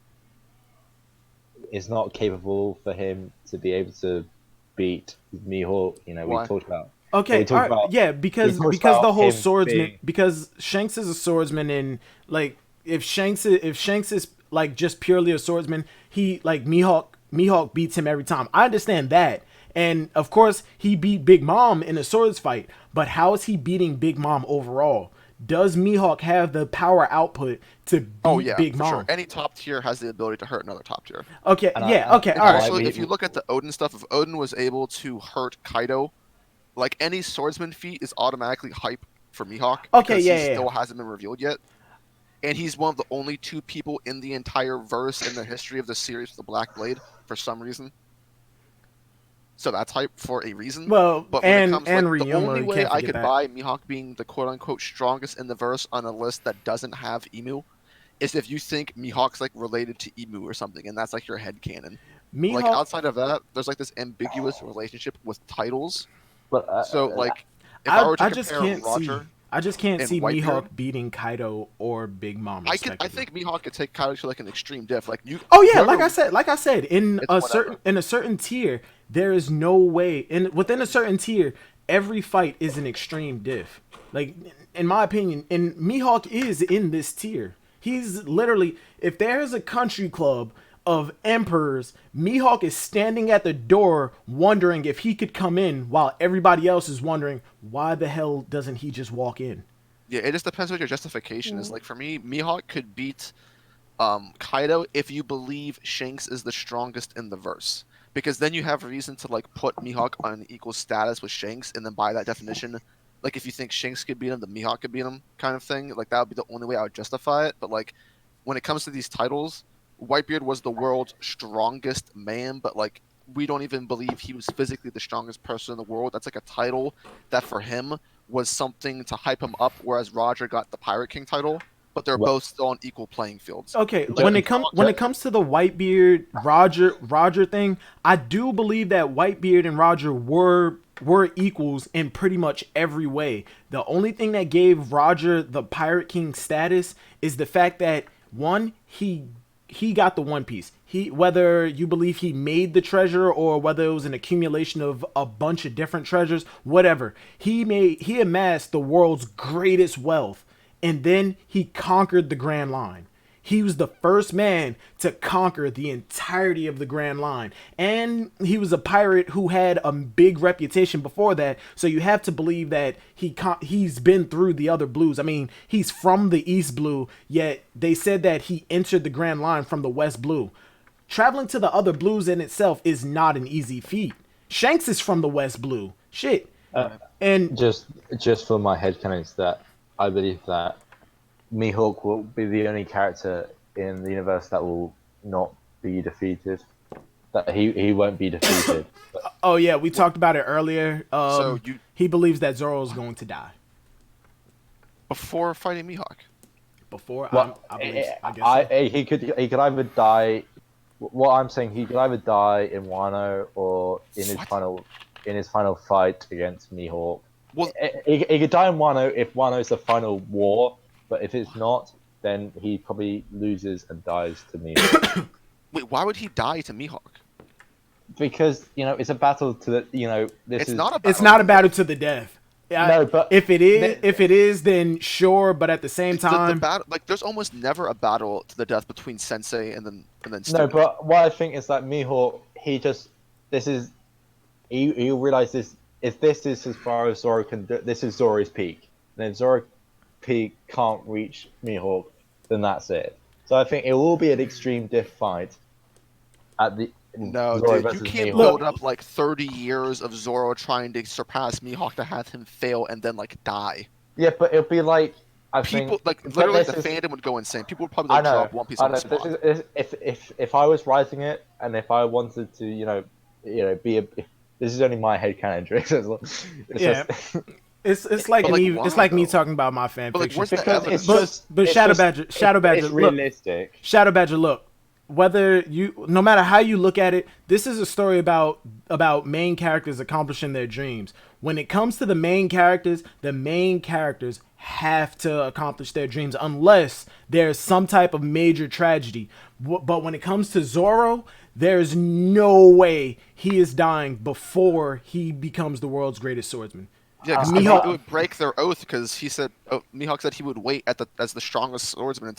it's not capable for him to be able to beat Mihawk. Why? We talked about. Okay, all right, yeah, because talked the about whole him swordsman, being- because Shanks is a swordsman, and like if Shanks is like just purely a swordsman, he like Mihawk beats him every time. I understand that, and of course he beat Big Mom in a swords fight, but how is he beating Big Mom overall? Does Mihawk have the power output to beat Big Mom? Sure. Any top tier has the ability to hurt another top tier. Okay, And okay, all right. Also, if you look at the Odin stuff, if Odin was able to hurt Kaido, like any swordsman feat is automatically hype for Mihawk. Okay, because yeah, he yeah. still hasn't been revealed yet. And he's one of the only 2 people in the entire verse in the history of the series with the Black Blade for some reason. So that's hype for a reason. Well, but when it comes, and like, Ryuma, the only you way can't I forget could that. buy Mihawk being the quote-unquote strongest in the verse on a list that doesn't have Emu is if you think Mihawk's like related to Emu or something, and that's like your headcanon. Mihawk, Like outside of that, there's like this ambiguous relationship with titles. But So like, if I were to I just compare can't Roger, see. I just can't and see Whitebeard, Mihawk beating Kaido or Big Mom. I Respectively. think Mihawk could take Kaido to like an extreme diff. Like you. Oh yeah, whoever- like I said, in It's a whatever. certain tier, there is no way within a certain tier, every fight is an extreme diff. Like in my opinion, and Mihawk is in this tier. He's literally, if there is a country club of emperors, Mihawk is standing at the door wondering if he could come in, while everybody else is wondering why the hell doesn't he just walk in. Yeah, it just depends what your justification is. Like for me, Mihawk could beat Kaido if you believe Shanks is the strongest in the verse, because then you have reason to like put Mihawk on an equal status with Shanks, and then by that definition, like if you think Shanks could beat him, then Mihawk could beat him, kind of thing. Like that would be the only way I would justify it. But like when it comes to these titles, Whitebeard was the world's strongest man, but like we don't even believe he was physically the strongest person in the world. That's like a title that for him was something to hype him up, whereas Roger got the Pirate King title, but they're both still on equal playing fields. Okay, when it comes to the Whitebeard Roger thing, I do believe that Whitebeard and Roger were equals in pretty much every way. The only thing that gave Roger the Pirate King status is the fact that one, he got the One Piece. Whether you believe he made the treasure or whether it was an accumulation of a bunch of different treasures, whatever. He amassed the world's greatest wealth, and then he conquered the Grand Line. He was the first man to conquer the entirety of the Grand Line. And he was a pirate who had a big reputation before that. So you have to believe that he's been through the other blues. I mean, he's from the East Blue, yet they said that he entered the Grand Line from the West Blue. Traveling to the other blues in itself is not an easy feat. Shanks is from the West Blue. Shit. And just for my headcanons, that I believe that Mihawk will be the only character in the universe that will not be defeated. That he won't be defeated. Oh yeah, we talked about it earlier. He believes that Zoro is going to die before fighting Mihawk. Before, well, I guess so. He could either die. What I'm saying, he could either die in Wano or in his final fight against Mihawk. Well, he could die in Wano if Wano is the final war. But if it's not, then he probably loses and dies to Mihawk. Wait, why would he die to Mihawk? Because, it's a battle to the, It's not a battle to the death. No, but if it is, then sure. But at the same time, the battle, like there's almost never a battle to the death between Sensei and then. No, but what I think is that Mihawk, he realized this. If this is as far as Zoro can do, this is Zoro's peak. And if Zoro peak can't reach Mihawk, then that's it. So I think it will be an extreme diff fight. No, Zoro dude, you can't Mihawk. build up like 30 years of Zoro trying to surpass Mihawk to have him fail and then like die. Yeah, but it'll be like people literally the fandom would go insane. People would probably drop One Piece on the spot. If I was writing it and if I wanted to, be a, this is only my headcanon, Drizzt. It's like me talking about my fan fiction. But Shadow Badger, it's realistic. Shadow Badger, look. No matter how you look at it, this is a story about main characters accomplishing their dreams. When it comes to the main characters have to accomplish their dreams unless there's some type of major tragedy. But when it comes to Zoro, there's no way he is dying before he becomes the world's greatest swordsman. Yeah, because Mihawk would break their oath because Mihawk said he would wait as the strongest swordsman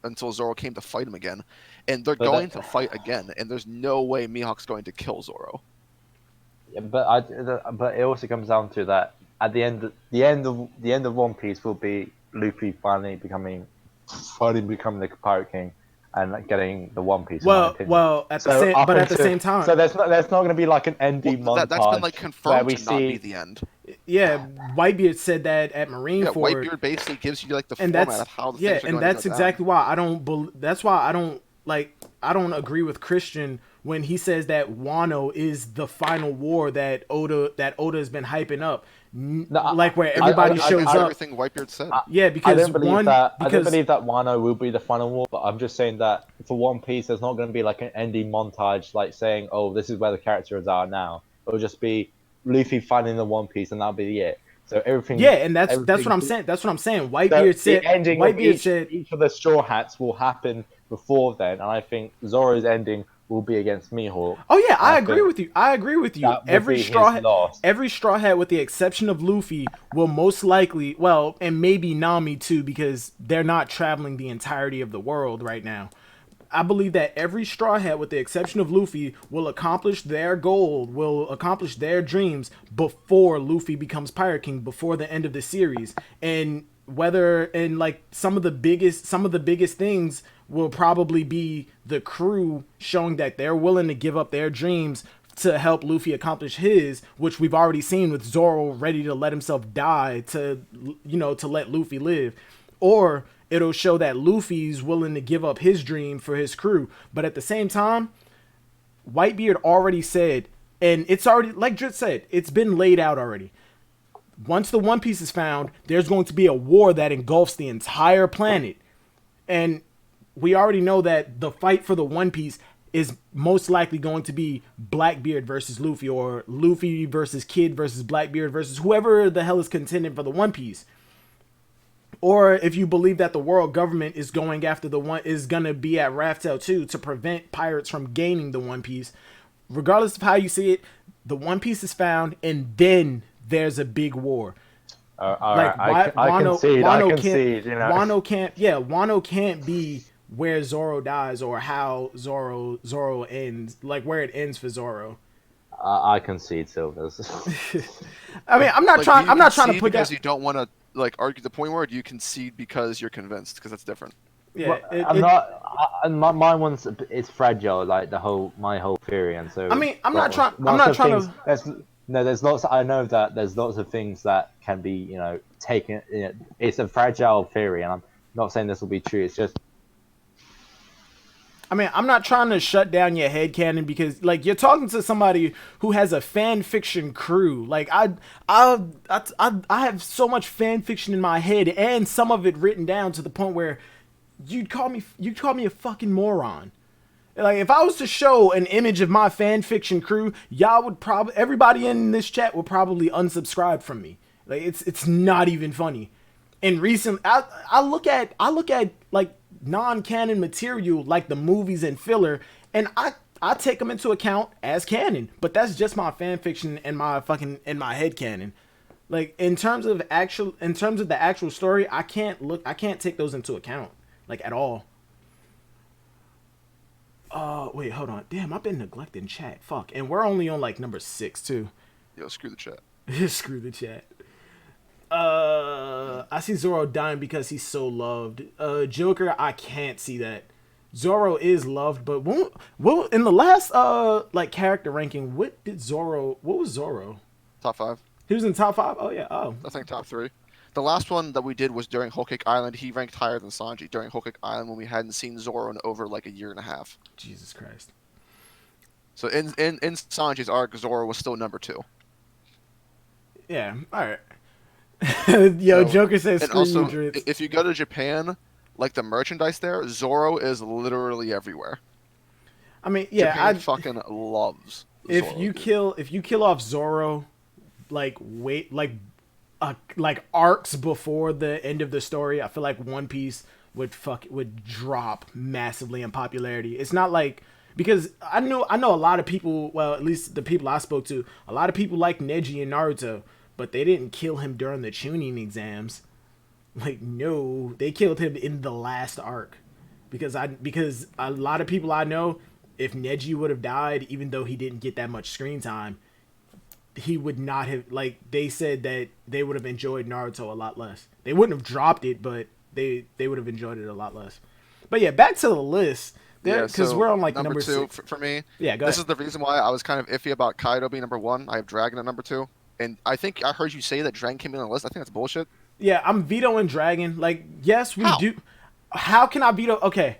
until Zoro came to fight him again, and they're going to fight again, and there's no way Mihawk's going to kill Zoro. Yeah, but it also comes down to that at the end of One Piece will be Luffy finally becoming the Pirate King and getting the One Piece. At the same time, so there's not going to be like an ending montage. That's been like confirmed to not be the end. Yeah, Whitebeard said that at Marineford. Whitebeard basically gives you like the format of how the things are going to go down. And that's exactly why I don't agree with Christian when he says that Wano is the final war that Oda has been hyping up. Where everybody shows up. Everything Whitebeard said. I don't believe that Wano will be the final war, but I'm just saying that for One Piece, there's not going to be like an ending montage, like saying, "Oh, this is where the characters are now." It'll just be Luffy finding the One Piece, and that'll be it. So everything. Yeah, and that's what I'm saying. That's what I'm saying. Whitebeard said each of the Straw Hats will happen before then, and I think Zoro's ending will be against Mihawk. Oh yeah, I agree with you. Every straw hat, with the exception of Luffy, will most likely, and maybe Nami too, because they're not traveling the entirety of the world right now. I believe that every Straw Hat, with the exception of Luffy, will accomplish their goal, will accomplish their dreams before Luffy becomes Pirate King, before the end of the series. And like some of the biggest things will probably be the crew showing that they're willing to give up their dreams to help Luffy accomplish his, which we've already seen with Zoro ready to let himself die to let Luffy live. Or it'll show that Luffy's willing to give up his dream for his crew. But at the same time, Whitebeard already said, and it's already, like Drizzt said, it's been laid out already. Once the One Piece is found, there's going to be a war that engulfs the entire planet. And we already know that the fight for the One Piece is most likely going to be Blackbeard versus Luffy, or Luffy versus Kid versus Blackbeard versus whoever the hell is contending for the One Piece. Or if you believe that the world government is going after is gonna be at Raftel too to prevent pirates from gaining the One Piece. Regardless of how you see it, the One Piece is found, and then there's a big war. I concede. Wano can't be where Zoro dies, or how Zoro ends, like where it ends for Zoro. I concede, Silvers. I mean, I'm not trying to put because you don't want to like argue the point, where you concede because you're convinced, because that's different. Yeah, my one's it's fragile, like my whole theory, and so. I mean, I'm not trying to. There's lots. I know that there's lots of things that can be, taken. It's a fragile theory, and I'm not saying this will be true. It's just. I mean, I'm not trying to shut down your headcanon, because, like, you're talking to somebody who has a fan fiction crew. Like, I have so much fan fiction in my head, and some of it written down to the point where you'd call me a fucking moron. Like, if I was to show an image of my fan fiction crew, everybody in this chat would probably unsubscribe from me. Like, it's not even funny. And recently, I look at like non-canon material, like the movies and filler, and I take them into account as canon, but that's just my fan fiction and my head canon. Like, in terms of the actual story, I can't take those into account, like, at all. Wait, hold on. Damn, I've been neglecting chat. Fuck. And we're only on like number 6 too. Yo, screw the chat. Screw the chat. I see Zoro dying because he's so loved. Joker, I can't see that. Zoro is loved, but what in the last character ranking, what was Zoro? Top 5. He was in top 5? Oh yeah. Oh. I think top 3. The last one that we did was during Whole Cake Island. He ranked higher than Sanji during Whole Cake Island, when we hadn't seen Zoro in over like a year and a half. Jesus Christ. So in Sanji's arc, Zoro was still number 2. Yeah. All right. Yo, so, Joker says screw also, you, Drizzt. If you go to Japan, like the merchandise there, Zoro is literally everywhere. I mean, yeah, Japan fucking loves Zoro. If you kill off Zoro, like arcs before the end of the story, I feel like One Piece would drop massively in popularity. It's not like, because I know a lot of people, well, at least the people I spoke to, a lot of people like Neji and Naruto, but they didn't kill him during the Chunin exams. Like, no, they killed him in the last arc. Because a lot of people I know, if Neji would have died, even though he didn't get that much screen time, he would not have, like, they said that they would have enjoyed Naruto a lot less. They wouldn't have dropped it, but they would have enjoyed it a lot less. But yeah, back to the list. Because we're on like number 2 6. For me. Yeah, go This ahead. is the reason why I was kind of iffy about Kaido being number 1. I have Dragon at number 2. And I think I heard you say that Dragon came in on the list. I think that's bullshit. Yeah, I'm vetoing Dragon. Like, yes, we do. How can I veto? Okay.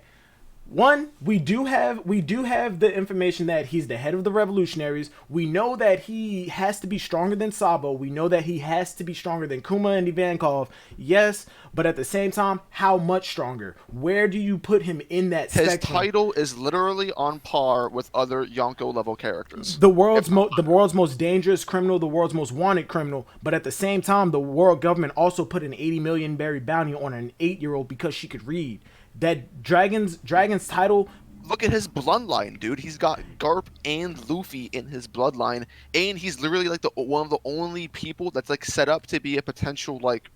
One, we do have the information that he's the head of the revolutionaries. We know that he has to be stronger than Sabo. We know that he has to be stronger than Kuma and Ivankov. Yes, but at the same time, how much stronger? Where do you put him in that spectrum? His title is literally on par with other Yonko level characters. The world's most dangerous criminal, the world's most wanted criminal. But at the same time, the world government also put an 80 million berry bounty on an 8-year-old because she could read. That Dragon's title. Look at his bloodline, dude. He's got Garp and Luffy in his bloodline, and he's literally like one of the only people that's like set up to be a potential like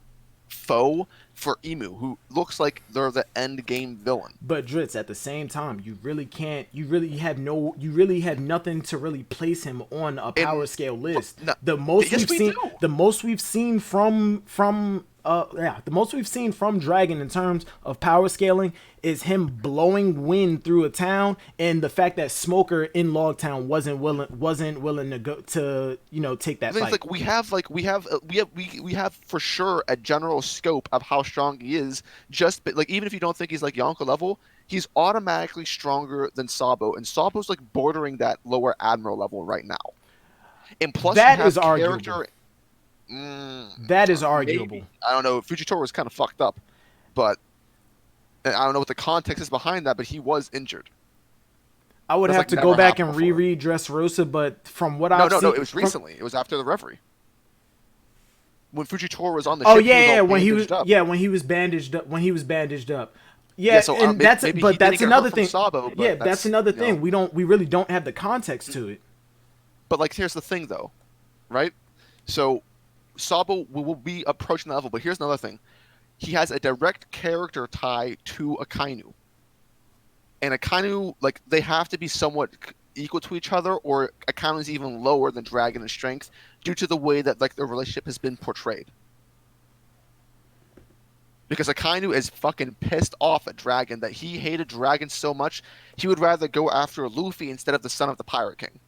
foe for Emu, who looks like they're the end game villain. But Drizzt, at the same time, you really can't. You really have no. You really have nothing to really place him on a power And scale but, list. no, The most yes, we've we seen. do. The most we've seen the most we've seen from Dragon in terms of power scaling is him blowing wind through a town, and the fact that Smoker in Logtown wasn't willing to go to take that The thing is, fight. we have for sure a general scope of how strong he is. Just but, like even if you don't think he's like Yonko level, he's automatically stronger than Sabo, and Sabo's like bordering that lower admiral level right now. And plus, you That is have arguable. character. Mm, That is arguable. maybe I don't know. Fujitoro was kind of fucked up, but and I don't know what the context is behind that. But he was injured. I would That's have like to go never back happened and before. reread Dressrosa, but from what No, I've no, seen, no. It was recently. It was after the Reverie when Fujitoro was on the oh ship. yeah, He was yeah, all when he was bandaged up. when he was bandaged up, Yeah, Yeah, so and maybe he didn't that's get hurt another from thing. Sabo, Yeah, but that's that's another you know. thing. We really don't have the context to it. But like, here's the thing, though, right? So Sabo will be approaching the level, but here's another thing: he has a direct character tie to Akainu, and Akainu like they have to be somewhat equal to each other, or Akainu is even lower than Dragon in strength due to the way that like their relationship has been portrayed. Because Akainu is fucking pissed off at Dragon that he hated Dragon so much he would rather go after Luffy instead of the son of the Pirate King.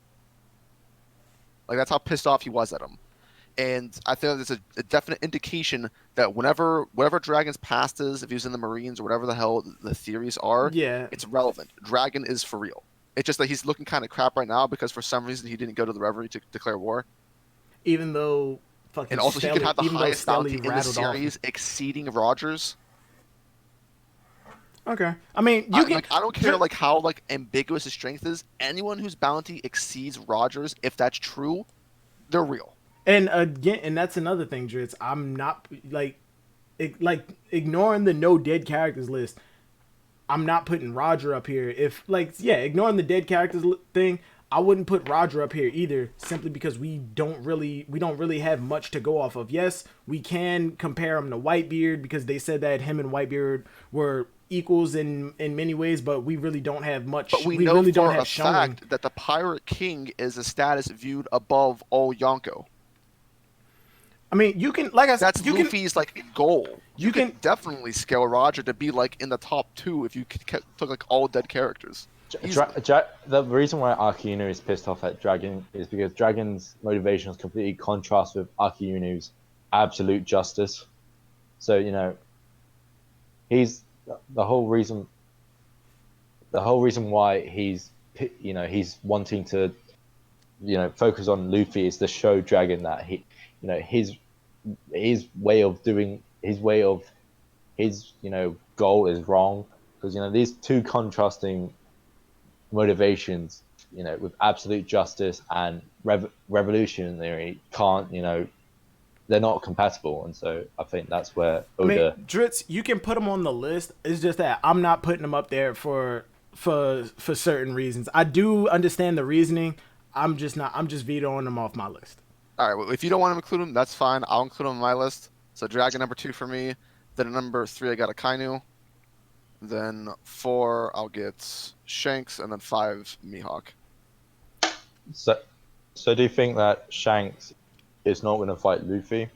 Like that's how pissed off he was at him. And I think there's a definite indication that whatever Dragon's past is, if he was in the Marines or whatever the hell the theories are, Yeah, it's relevant. Dragon is for real. It's just that he's looking kind of crap right now because for some reason he didn't go to the Reverie to declare war. even though fucking And also he could Stelly, have the even though highest bounty Stelly in the rattled off. series, exceeding Rogers. Okay, I mean you can. I don't care like how like ambiguous his strength is. Anyone whose bounty exceeds Rogers, if that's true, they're real. And again, and that's another thing, Dritz. I'm not like ignoring the no dead characters list. I'm not putting Roger up here. If like yeah, ignoring the dead characters thing, I wouldn't put Roger up here either, simply because we don't really have much to go off of. Yes, we can compare him to Whitebeard because they said that him and Whitebeard were equals in many ways, but we really don't have much. But we know really don't for have a shown. fact that the Pirate King is a status viewed above all Yonko. I mean, you can like I said, That's you can Luffy's like goal. you You can could definitely scale Roger to be like in the top 2 if you took like all dead characters. Easily. The reason why Akinu is pissed off at Dragon is because Dragon's motivations completely contrast with Akinu's absolute justice. So he's the whole reason. The whole reason why he's wanting to focus on Luffy is to show Dragon that his way of doing his goal is wrong, because these two contrasting motivations, with absolute justice and revolutionary can't, they're not compatible. And so I think that's where I mean, Oda. Dritz, you can put him on the list. It's just that I'm not putting him up there for certain reasons. I do understand the reasoning. I'm just not. I'm just vetoing him off my list. All right, well, if you don't want to include him, that's fine. I'll include him on my list. So Dragon number 2 for me. Then at number 3 I got Akainu. Then 4 I'll get Shanks, and then 5 Mihawk. So do you think that Shanks is not going to fight Luffy?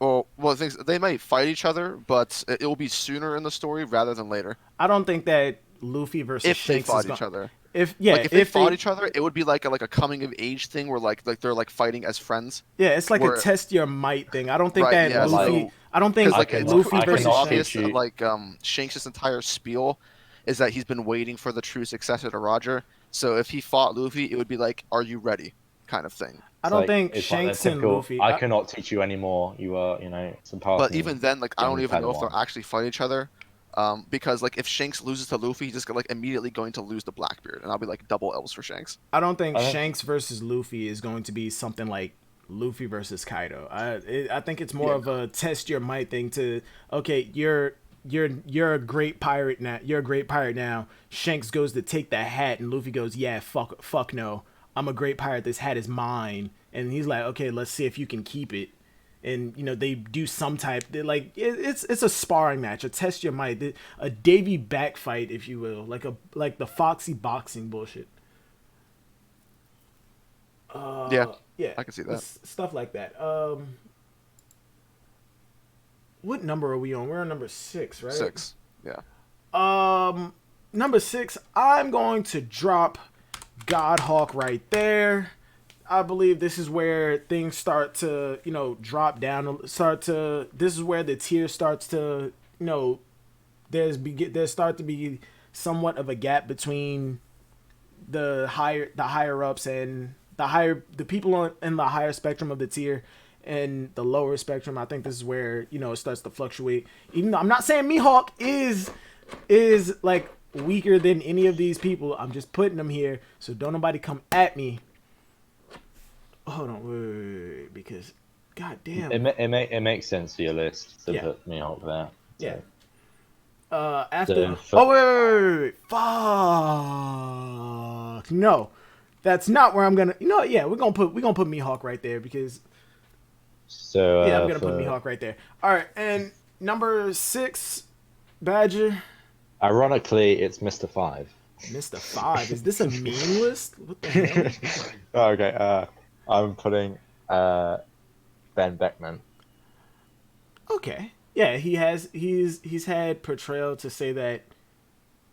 Well, things they might fight each other, but it will be sooner in the story rather than later. I don't think that Luffy versus If they Shanks fought is each other. If yeah, Like if they fought each other, it would be like a coming of age thing where like they're like fighting as friends. yeah, it's like where- a test your might thing. I don't think Right, that yeah, Luffy. so- I don't think Because like I it's cannot- Luffy I pretty versus cannot Shanks. obvious teach that you- like Shanks' entire spiel is that he's been waiting for the true successor to Roger. So if he fought Luffy, it would be like, "Are you ready?" kind of thing. I don't Like, think it's like the Shanks and typical, Luffy. I cannot teach you anymore. You are, some part. But even then, like I don't Getting even know if they'll Padawan. actually fight each other, because like if Shanks loses to Luffy, he's just like immediately going to lose to Blackbeard, and I'll be like double L's for Shanks. I don't think I think- Shanks versus Luffy is going to be something like Luffy versus Kaido. I think it's more Yeah. of a test your might thing. To okay, you're a great pirate now. You're a great pirate now. Shanks goes to take the hat, and Luffy goes, "Yeah, fuck no. I'm a great pirate. This hat is mine." And he's like, "Okay, let's see if you can keep it." and they do some type. They it's a sparring match, a test your might, a Davy back fight, if you will, like the Foxy boxing bullshit. Yeah, Yeah, I can see that. stuff like that. What number are we on? We're on number 6, right? 6. Yeah. Number 6. I'm going to drop Godhawk right there. I believe this is where things start to, drop down. This is where the tier starts to, there start to be somewhat of a gap between the higher ups and the people in the higher spectrum of the tier and the lower spectrum. I think this is where it starts to fluctuate. Even though I'm not saying Mihawk is like weaker than any of these people, I'm just putting them here so don't nobody come at me. Hold on, wait, because god damn, it makes sense for your list to Yeah. put Mihawk there. yeah. So. After So, wait. Fuck. No. That's not where I'm gonna. Yeah, we're gonna put Mihawk right there because yeah, I'm gonna put Mihawk right there. All right, and number 6, Badger. Ironically, it's Mr. 5. Mr. 5. Is this a meme list? What the hell? Okay, I'm putting Ben Beckman. Okay. Yeah, he's had portrayal to say that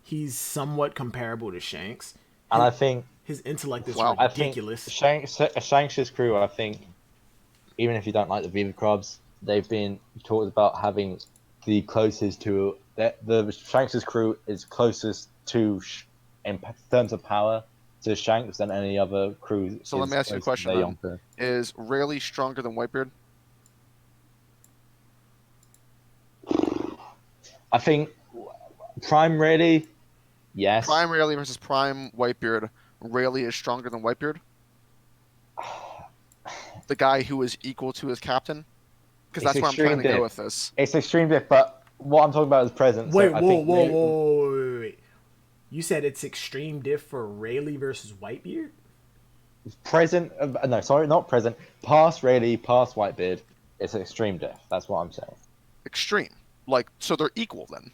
he's somewhat comparable to Shanks. And I think His intellect is Wow. ridiculous. I think Shanks' crew, I think, even if you don't like the Viva Crabs, they've been talked about having the closest to the Shanks' crew is closest to in terms of power to Shanks than any other crew. So let me ask you a question then. Is Rayleigh stronger than Whitebeard? I think Prime Rayleigh, yes. Prime Rayleigh versus Prime Whitebeard. Rayleigh is stronger than Whitebeard? The guy who is equal to his captain? Because that's where I'm trying to go with this. It's extreme diff, but what I'm talking about is present. Wait, whoa. You said it's extreme diff for Rayleigh versus Whitebeard? Present, no, sorry, not present. Past Rayleigh, past Whitebeard. It's an extreme diff. That's what I'm saying. Extreme. So they're equal then.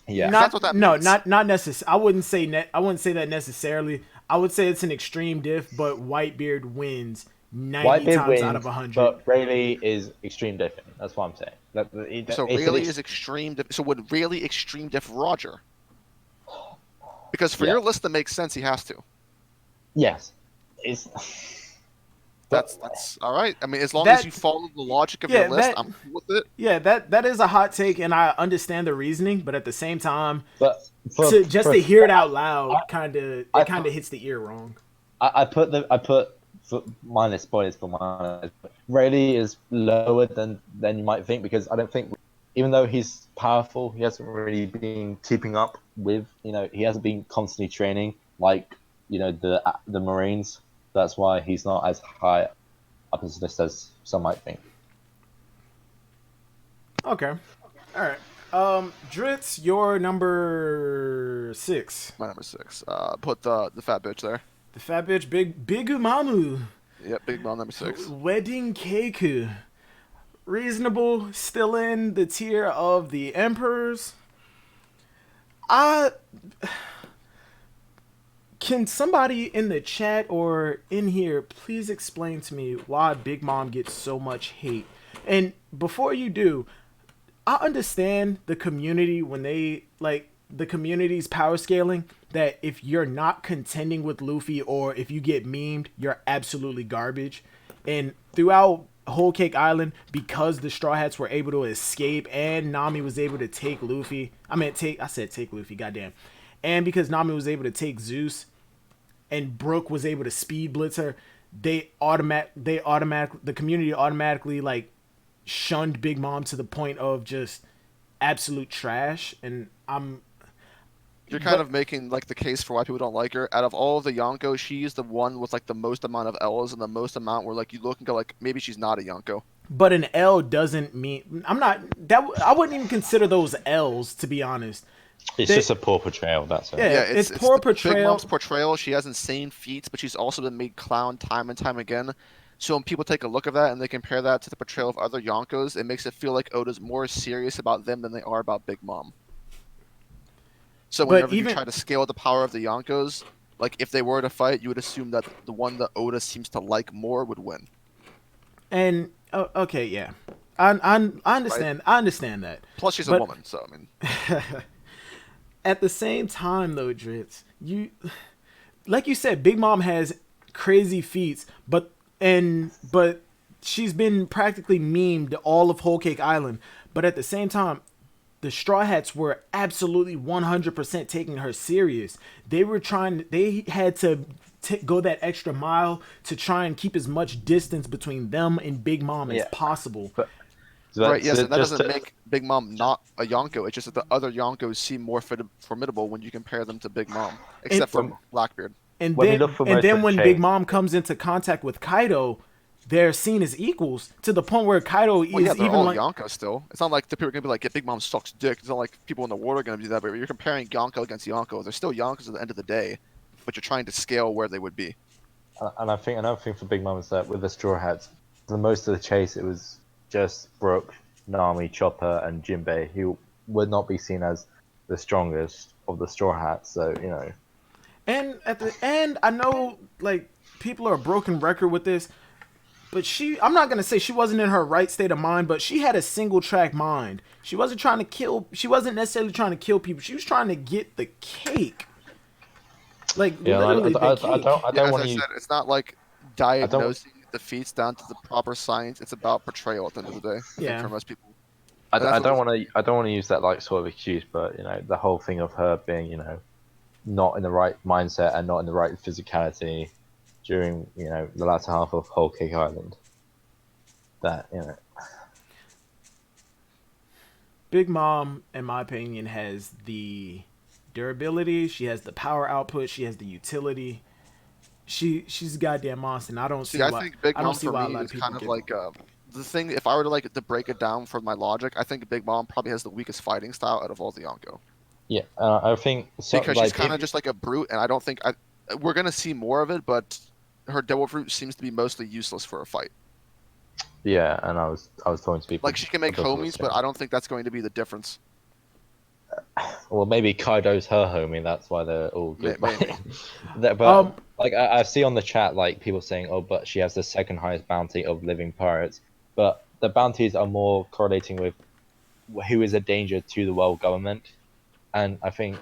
Yeah. That's what that means. Not necessarily. I wouldn't say that necessarily. I would say it's an extreme diff, but Whitebeard wins 90 times out of 100. But Rayleigh is extreme diffing. That's what I'm saying. So Rayleigh is extreme diff. So would Rayleigh extreme diff Roger? Because for your list that makes sense, he has to. Yes. That's all right. I mean, as long as you follow the logic of your list, I'm cool with it. Yeah, that is a hot take, and I understand the reasoning, but at the same time, to hear it out loud, kind of hits the ear wrong. I put for minus spoilers for minus. Rayleigh is lower than you might think because I don't think, even though he's powerful, he hasn't really been keeping up with. He hasn't been constantly training like the Marines. That's why he's not as high up his list as some might think. Okay. All right. Drizzt, your number 6. My number 6. Put the fat bitch there. The fat bitch, Big Umamu. Yep, Big Mom number 6. Wedding Keiku. Reasonable, still in the tier of the Emperors. Can somebody in the chat or in here please explain to me why Big Mom gets so much hate? And before you do, I understand the community when they the community's power scaling, that if you're not contending with Luffy or if you get memed, you're absolutely garbage. And throughout Whole Cake Island, because the Straw Hats were able to escape and Nami was able to take Luffy, I said take Luffy, goddamn. And because Nami was able to take Zeus and Brook was able to speed blitz her, the community automatically shunned Big Mom to the point of just absolute trash. And you're kind of making the case for why people don't like her. Out of all of the Yonko, she's the one with the most amount of L's and the most amount where you look and go maybe she's not a Yonko. But an L doesn't mean I wouldn't even consider those L's, to be honest. It's They, just a poor portrayal. That's it. yeah, Yeah, it's it's poor the Big Mom's portrayal. portrayal. She has insane feats, but she's also been made clown time and time again. So when people take a look at that and they compare that to the portrayal of other Yonkos, it makes it feel like Oda's more serious about them than they are about Big Mom. So But whenever you even try to scale the power of the Yonkos, like if they were to fight, you would assume that the one that Oda seems to like more would win, and okay, yeah, I right? understand. I understand that. Plus, she's a But woman, so I mean, at the same time, though, Dritz, you like you said, Big Mom has crazy feats, but she's been practically memed all of Whole Cake Island. But at the same time, the Straw Hats were absolutely 100% taking her serious. They were trying. They had to go that extra mile to try and keep as much distance between them and Big Mom as Yeah, possible. but right? Yes, so and that just doesn't to, make Big Mom not a Yonko. It's just that the other Yonkos seem more formidable when you compare them to Big Mom, And except for when Blackbeard. and when we then look for and most then of the when Big change, Mom comes into contact with Kaido, they're seen as equals to the point where Kaido Well, yeah, is they're even all like, Yonko still. It's not like the people are gonna be like, "Get Big Mom sucks dick." It's not like people in the world are gonna do that. But you're comparing Yonko against Yonko. They're still Yonkos at the end of the day, but you're trying to scale where they would be. and I think another thing for Big Mom is that with the Straw Hats, for most of the chase, it was just Brook, Nami, Chopper, and Jinbei who would not be seen as the strongest of the Straw Hats. So and at the end, I know like people are a broken record with this, but I'm not gonna say she wasn't in her right state of mind, but she had a single track mind. She wasn't trying to kill. She wasn't necessarily trying to kill people. She was trying to get the cake, like yeah, literally the cake. I Yeah, don't as want I to use said, it's not like I don't diagnosing the feats down to the proper science. It's about portrayal at the end of the day. I think Yeah. for most people, and that's I what don't this. want to use that like sort of excuse, but the whole thing of her being not in the right mindset and not in the right physicality during the latter half of Whole Cake Island. That Big Mom, in my opinion, has the durability. She has the power output. She has the utility. She's a goddamn monster. And See, I think Big I don't Mom see for why a me lot of is people kind of give. like the thing. If I were to to break it down for my logic, I think Big Mom probably has the weakest fighting style out of all the Yonko yeah. I think so. because she's Like kind if of just like a brute, and I don't think we're gonna see more of it, but her Devil Fruit seems to be mostly useless for a fight. yeah, and I was talking to people Like she can make about this homies, but change. I don't think that's going to be the difference. Well, maybe Kaido's her homie. That's why they're all good. Maybe. But Um, like I see on the chat, like people saying, "Oh, but she has the second highest bounty of living pirates." But the bounties are more correlating with who is a danger to the world government, and I think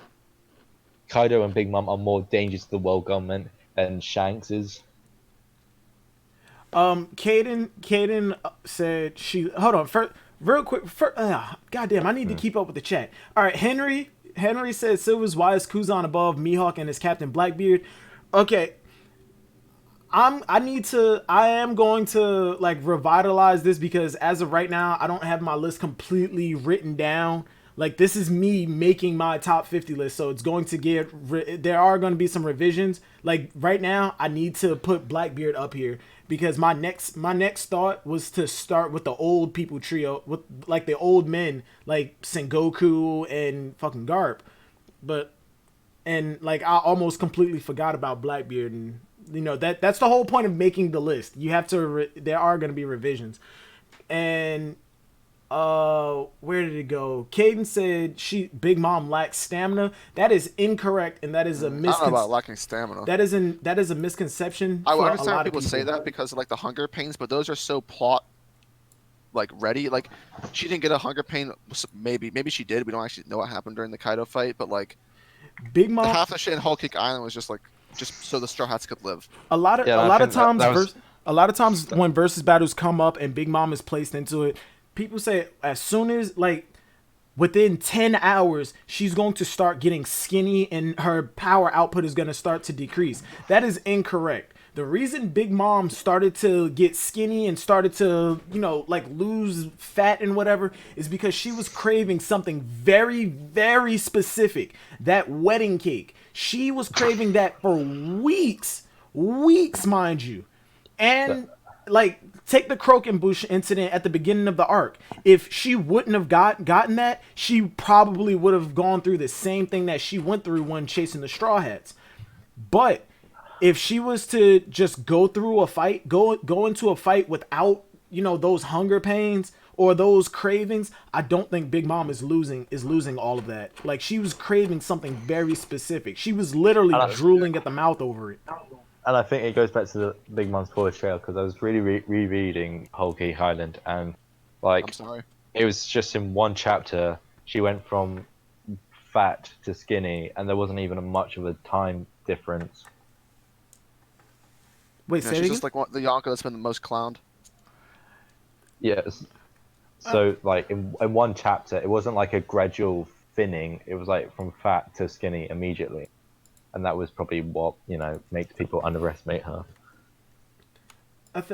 Kaido and Big Mom are more dangerous to the world government than Shanks is. Kaden said she. Hold on, real quick. Goddamn, I need to keep up with the chat. All right, Henry said Silver's wise Kuzan above Mihawk and his Captain Blackbeard. Okay, I am going to like revitalize this because as of right now, I don't have my list completely written down. Like this is me making my top 50 list, so it's going to there are going to be some revisions. Like right now, I need to put Blackbeard up here because my next thought was to start with the old people trio with like the old men like Sengoku and fucking Garp. But and like I almost completely forgot about Blackbeard, and that's the whole point of making the list. You have to there are going to be revisions. And where did it go? Caden said Big Mom lacks stamina. That is incorrect, and that is a I don't know about lacking stamina. that is a misconception I for a understand lot when of people people. say that because of like the hunger pains, but those are so plot like ready. Like she didn't get a hunger pain. Maybe she did. We don't actually know what happened during the Kaido fight, but like Big Mom half the shit in Whole Cake Island was just so the Straw Hats could live. Yeah, a and I lot of think that times that was a lot of times when versus battles come up and Big Mom is placed into it, people say as soon as like within 10 hours she's going to start getting skinny and her power output is going to start to decrease. That is incorrect. The reason Big Mom started to get skinny and started to, like lose fat and whatever is because she was craving something very, very specific. That wedding cake. She was craving that for weeks, mind you. And like take the Crokenbush incident at the beginning of the arc. If she wouldn't have gotten that, she probably would have gone through the same thing that she went through when chasing the Straw Hats. But if she was to just go through a fight, go into a fight without, those hunger pains or those cravings, I don't think Big Mom is losing all of that. Like, she was craving something very specific. She was literally drooling at the mouth over it. And I think it goes back to the Big Mom's portrayal, because I was really rereading Whole Cake Island, and I'm sorry. it was just in one chapter she went from fat to skinny, and there wasn't even much of a time difference. Wait, Yeah, say it she's again? just like the Yonko that's been the most clowned. Yes. So like in one chapter, it wasn't like a gradual thinning. It was like from fat to skinny immediately, and that was probably what makes people underestimate her.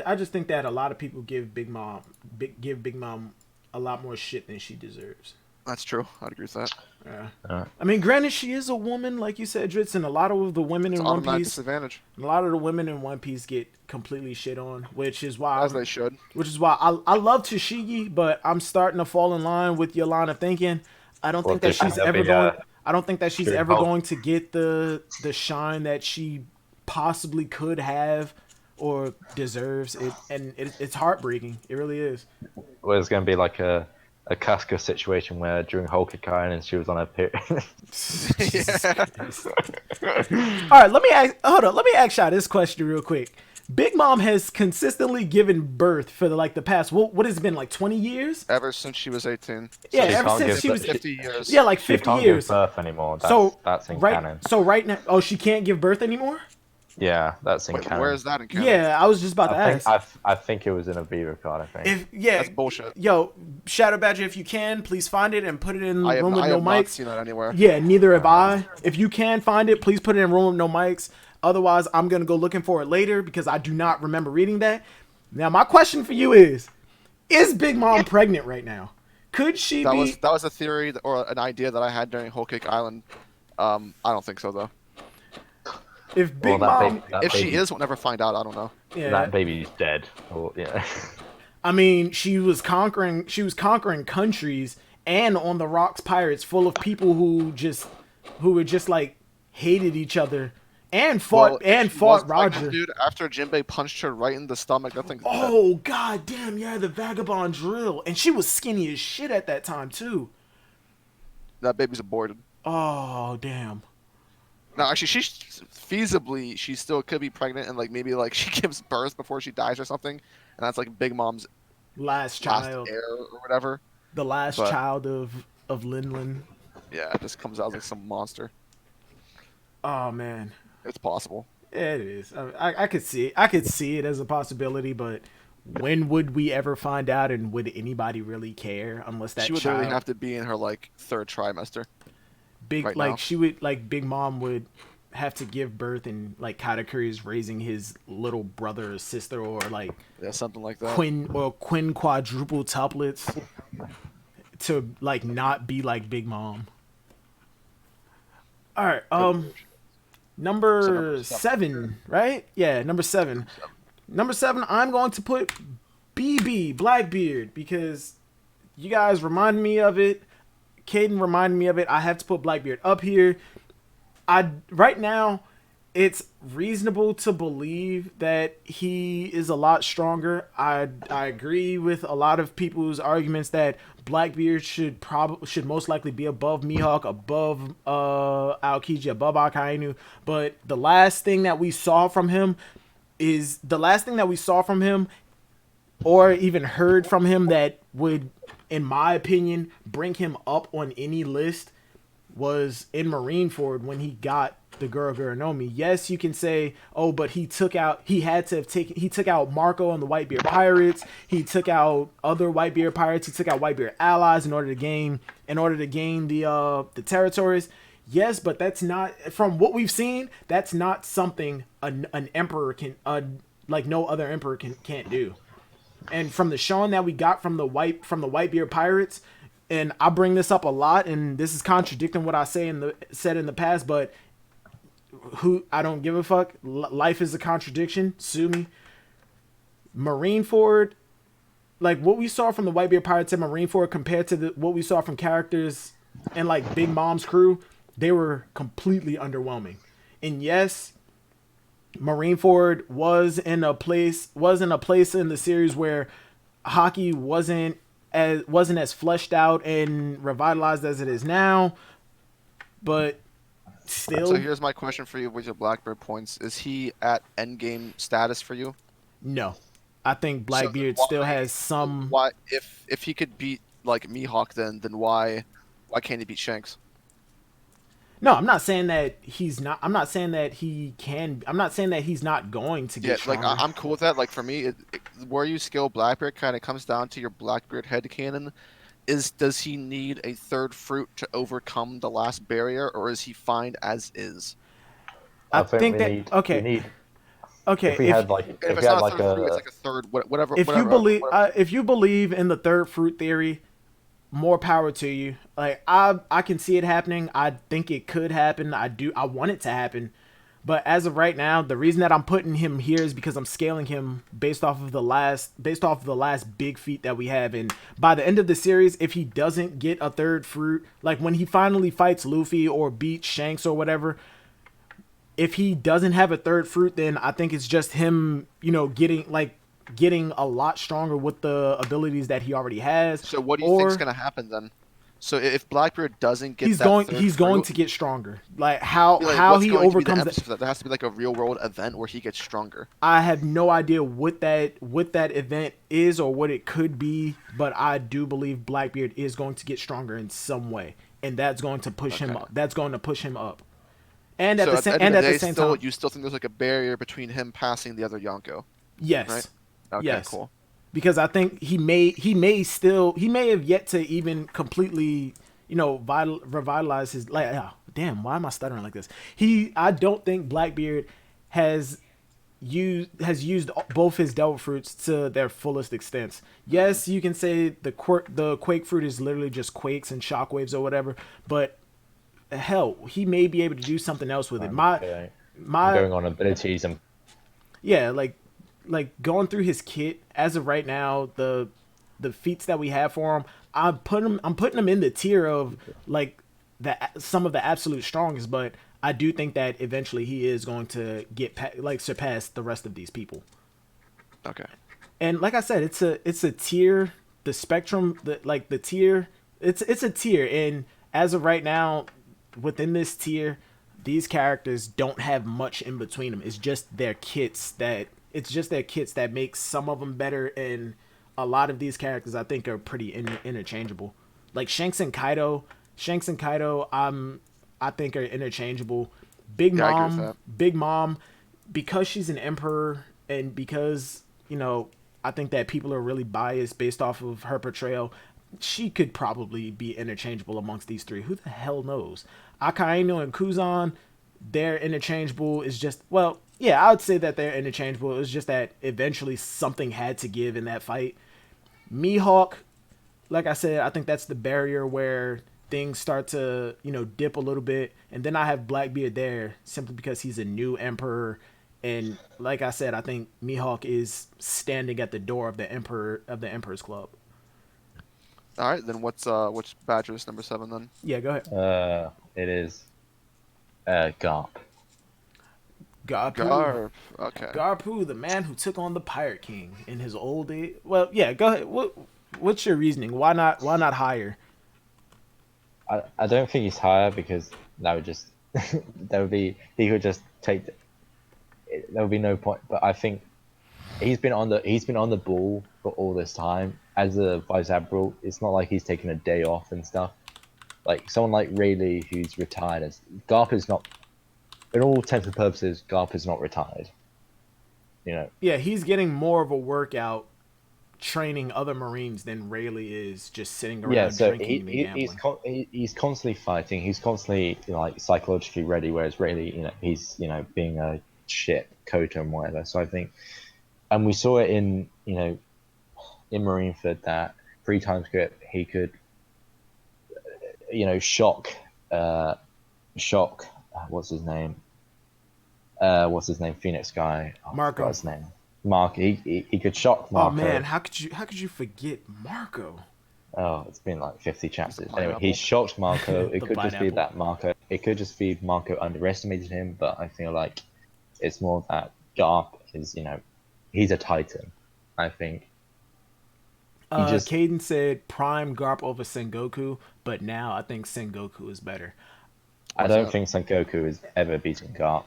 I just think that a lot of people give Big Mom a lot more shit than she deserves. That's true. I'd agree with that. Yeah. I mean, granted, she is a woman, like you said, Drizzt, and a lot of the women in One Piece, disadvantage. a lot of the women in One Piece get completely shit on, which is why they should. Which is why I love Tashigi, but I'm starting to fall in line with Yolanda thinking I don't think that she's ever going. I don't think that she's ever going to get the shine that she possibly could have or deserves. It's heartbreaking. It really is. Well, it's going to be like a Casca situation where during Whole Cake Island she was on her period. All right, let me ask y'all this question real quick. Big Mom has consistently given birth for the past what has it been, like 20 years? Ever since she was 18. Yeah, ever since she was 50 years. Yeah, like 50 she can't years. Give birth anymore. That's in right, canon. So right now, she can't give birth anymore? Yeah, that's in canon. Where is that in canon? Yeah, I was just about to ask. I think it was in a Viva card, I think. That's bullshit. Yo, Shadow Badger, if you can, please find it and put it in Room with No I have Mics. not seen that anywhere. Yeah, neither have I. If you can find it, please put it in Room with No Mics. Otherwise, I'm going to go looking for it later because I do not remember reading that. Now, my question for you is Big Mom pregnant right now? Could she be... That was a theory or an idea that I had during Whole Cake Island. I don't think so, though. If Big Mom... If she is, we'll never find out. I don't know. Yeah. That baby's dead. I mean, she was conquering countries and on the Rocks Pirates full of people who were just like hated each other and fought Roger. Dude, after Jinbei punched her right in the stomach, that thing. Oh god damn, yeah, the vagabond drill. And she was skinny as shit at that time too. That baby's aborted. Oh damn. No, actually, she still could be pregnant, and maybe she gives birth before she dies or something, and that's Big Mom's last child, heir or whatever. The last child of Linlin. Yeah, it just comes out like some monster. Oh man, it's possible. It is. I could see it. I could see it as a possibility, but when would we ever find out, and would anybody really care unless that she would literally have to be in her third trimester. Big now. She would Big Mom would have to give birth, and Katakuri is raising his little brother or sister, or something like that. Quinn quadruple tuplets to not be like Big Mom. All right, number 7, right? Yeah, number 7. Number 7, I'm going to put BB Blackbeard because you guys remind me of it. Caden reminded me of it. I have to put Blackbeard up here. Right now, it's reasonable to believe that he is a lot stronger. I agree with a lot of people's arguments that Blackbeard should most likely be above Mihawk, above Aokiji, above Akainu. But the last thing that we saw from him, or even heard from him, that would, in my opinion, bring him up on any list, was in Marineford when he got the Guruguranomi. Yes, you can say, oh, but he took out Marco and the Whitebeard Pirates. He took out other Whitebeard Pirates. He took out Whitebeard allies in order to gain the territories. Yes, but that's not, from what we've seen, that's not something an emperor can, no other emperor can't do. And from the showing that we got from the Whitebeard Pirates, and I bring this up a lot, and this is contradicting what I said in the past, but I don't give a fuck. Life is a contradiction. Sue me. Marineford, like what we saw from the Whitebeard Pirates and Marineford compared to what we saw from characters and like Big Mom's crew, they were completely underwhelming. And yes, Marineford was in a place in the series where hockey wasn't as fleshed out and revitalized as it is now, but So still, here's my question for you with your Blackbeard points. Is he at endgame status for you? no. I think So then Blackbeard why still has some. why if he could beat like Mihawk then why can't he beat Shanks? No, I'm not saying that he's not. I'm not saying that he can. I'm not saying that he's not going to Yeah, get like stronger. I'm cool with that. Like for me, where you scale Blackbeard kind of comes down to your Blackbeard headcanon. Does he need a third fruit to overcome the last barrier, or is he fine as is? I I think think we that need we okay, need okay. if we If had like And if if we it's had not a like third fruit, it's a like a third whatever if you whatever believe whatever. if you believe in the third fruit theory, more power to you. Like I can see it happening. I think it could happen. I want it to happen. But as of right now, the reason that I'm putting him here is because I'm scaling him based off of the last big feat that we have. And by the end of the series, if he doesn't get a third fruit, like when he finally fights Luffy or beats Shanks or whatever, if he doesn't have a third fruit, then I think it's just him, getting a lot stronger with the abilities that he already has, So what do you think's or gonna happen then? So if Blackbeard doesn't get he's that going third he's going fruit, to get stronger. Like how like how what's he going to be the overcomes that, emphasis for that? There has to be like a real world event where he gets stronger. I have no idea what that event is or what it could be, but I do believe Blackbeard is going to get stronger in some way, and that's going to push him Okay. up. That's going to push him up. And at So the at the same end of and the at the day, same still time, you still think there's like a barrier between him passing the other Yonko, right? yes. Okay, Yes. cool. Because I think he may have yet to even completely revitalize his, like, oh, damn, why am I stuttering like this? I don't think Blackbeard has used both his devil fruits to their fullest extent. Yes, you can say the quake fruit is literally just quakes and shockwaves or whatever, but hell, he may be able to do something else with it. My okay, I'm my going on abilities and yeah, like going through his kit as of right now, the feats that we have for him, I'm putting him in the tier of like some of the absolute strongest, but I do think that eventually he is going to surpass the rest of these people. Okay. And like I said, it's a tier, the spectrum, the tier, it's a tier, and as of right now, within this tier, these characters don't have much in between them. It's just their kits that make some of them better, and a lot of these characters I think are pretty interchangeable. Like Shanks and Kaido, I think are interchangeable. Big Yeah, I agree with Mom, that. Big Mom, because she's an emperor, and because I think that people are really biased based off of her portrayal. She could probably be interchangeable amongst these three. Who the hell knows? Akainu and Kuzan, they're interchangeable. It's just, well, yeah, I would say that they're interchangeable. It was just that eventually something had to give in that fight. Mihawk, like I said, I think that's the barrier where things start to, dip a little bit. And then I have Blackbeard there simply because he's a new emperor. And like I said, I think Mihawk is standing at the door of the Emperor's Club. All right, then what's Badger's number 7 then? Yeah, go ahead. it is Garp. Garpu. Garp. Okay. Garpu, the man who took on the Pirate King in his old age. Well, yeah, go ahead. What's your reasoning? Why not higher? I don't think he's higher because that would just that would be he could just take there would be no point. But I think he's been on the ball for all this time as a vice admiral. It's not like he's taken a day off and stuff. Like someone like Rayleigh who's retired, as Garp is not. In all intents and purposes, Garp is not retired. You know. Yeah, he's getting more of a workout training other Marines than Rayleigh is just sitting Yeah, around so drinking and gambling. he's constantly fighting. He's constantly like psychologically ready. Whereas Rayleigh, he's being a shit Kota and whatever. So I think, and we saw it in Marineford that 3 times grip he could shock what's his name Phoenix guy. Oh, I forgot Marco. his name. Marco. He could shock Oh man, Marco. how could you forget Marco? Oh, it's been like 50 He's a chapters. Anyway, he pineapple. shocked Marco. It The could just be pineapple. that Marco. It could just be Marco underestimated him, but I feel like it's more that Garp is, he's a titan. I think he just. Caden said Prime Garp over Sengoku, but now I think Sengoku is better. I Why's don't that? think Sengoku is ever beaten Garp.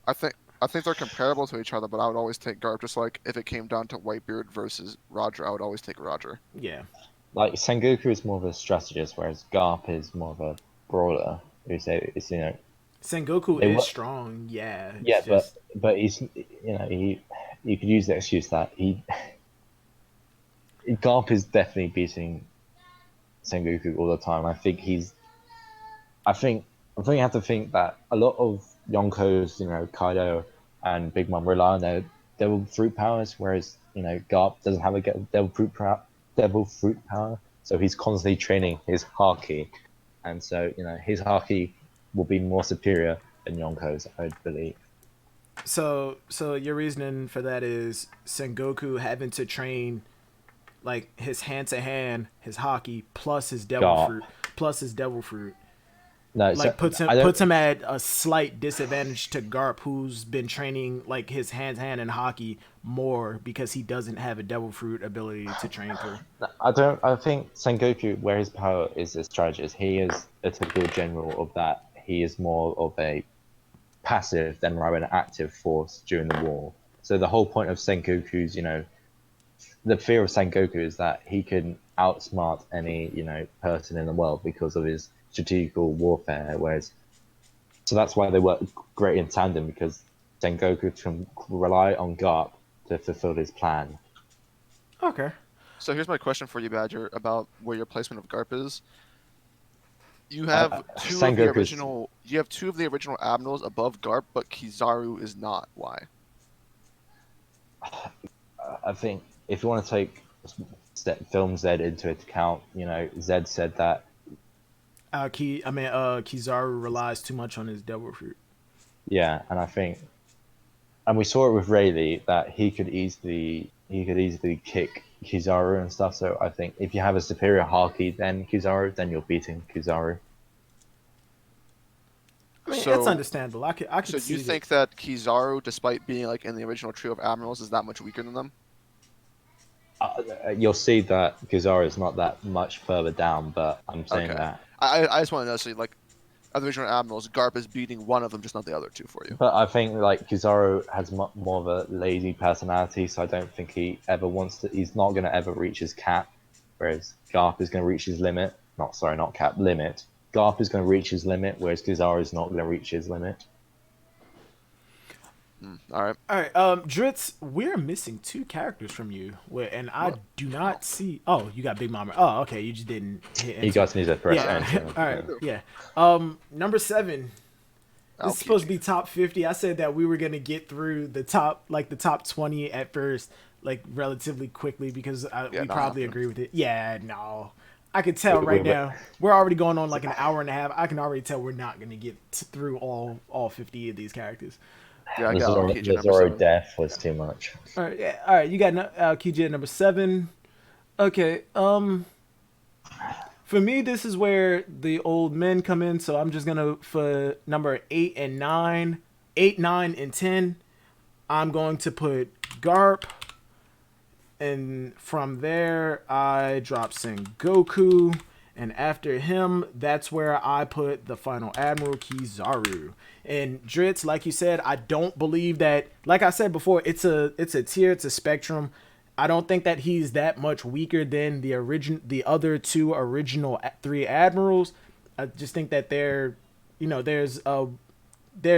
I think I think they're comparable to each other, but I would always take Garp. Just like if it came down to Whitebeard versus Roger, I would always take Roger. Yeah. Like Sengoku is more of a strategist, whereas Garp is more of a brawler. Who say it's Sengoku they is were strong, yeah. It's yeah, but just he's he you could use the excuse that he Garp is definitely beating Sengoku all the time. I think you have to think that a lot of Yonkos, Kaido and Big Mom rely on their devil fruit powers, whereas Garp doesn't have a devil fruit power, so he's constantly training his haki, and so his haki will be more superior than Yonko's, I believe. so your reasoning for that is Sengoku having to train like his hand to hand, his hockey plus his devil Garp, fruit, plus his devil fruit. no, so Like I don't. puts him at a slight disadvantage to Garp, who's been training like his hand to hand and hockey more because he doesn't have a devil fruit ability to train through. I don't. I think Sengoku, where his power is a strategist, he is a typical general of that. He is more of a passive than rather an active force during the war. So the whole point of Sengoku's, the fear of Sengoku is that he can outsmart any, person in the world because of his strategical warfare. Whereas, so that's why they work great in tandem because Sengoku can rely on Garp to fulfill his plan. Okay. So here's my question for you, Badger, about where your placement of Garp is. You Uh, have two of the Sengoku's original. You have two of the original admirals above Garp, but Kizaru is not. Why? I think if you want to take film Zed into account, Zed said that. Kizaru relies too much on his devil fruit. Yeah, and I think, and we saw it with Rayleigh that he could easily kick Kizaru and stuff. So I think if you have a superior Haki than Kizaru, then you're beating Kizaru. I mean, it's So, understandable. I so could you see that. think that Kizaru, despite being like in the original trio of admirals, is that much weaker than them? You'll see that Kizaru is not that much further down, but I'm saying Okay. that. I just want to know. So like, of the original admirals, Garp is beating one of them, just not the other two for you. But I think like Kizaru has more of a lazy personality, so I don't think he ever wants to. He's not going to ever reach his cap, whereas Garp is going to reach his limit. Not sorry, not cap, limit. Garp is going to reach his limit, whereas Kizaru is not going to reach his limit. All right. All right, Dritz, we're missing two characters from you, and I What? do How? not see. Oh, you got Big Mama. Oh, okay, you just didn't hit You enter. guys need to press Yeah. enter. All Yeah. right. Yeah. Number 7. This is supposed to Aokiji. be top 50. I said that we were gonna get through the top 20 at first, like relatively quickly because Yeah, we not probably happening. agree with it. Yeah, no. I could tell right We, now. We're already going on like an hour and a half. I can already tell we're not gonna get through all 50 of these characters. Yeah, I got The Aokiji number Zoro 7. death was too much. All right, yeah, all right. You got KJ at number 7. Okay. For me, this is where the old men come in. So I'm just gonna for number 8, 9, and 10. I'm going to put Garp, and from there I drop Sengoku, and after him, that's where I put the final Admiral Kizaru. And Dritz, like you said, I don't believe that. Like I said before, it's a tier, it's a spectrum. I don't think that he's that much weaker than the other two original three admirals. I just think that there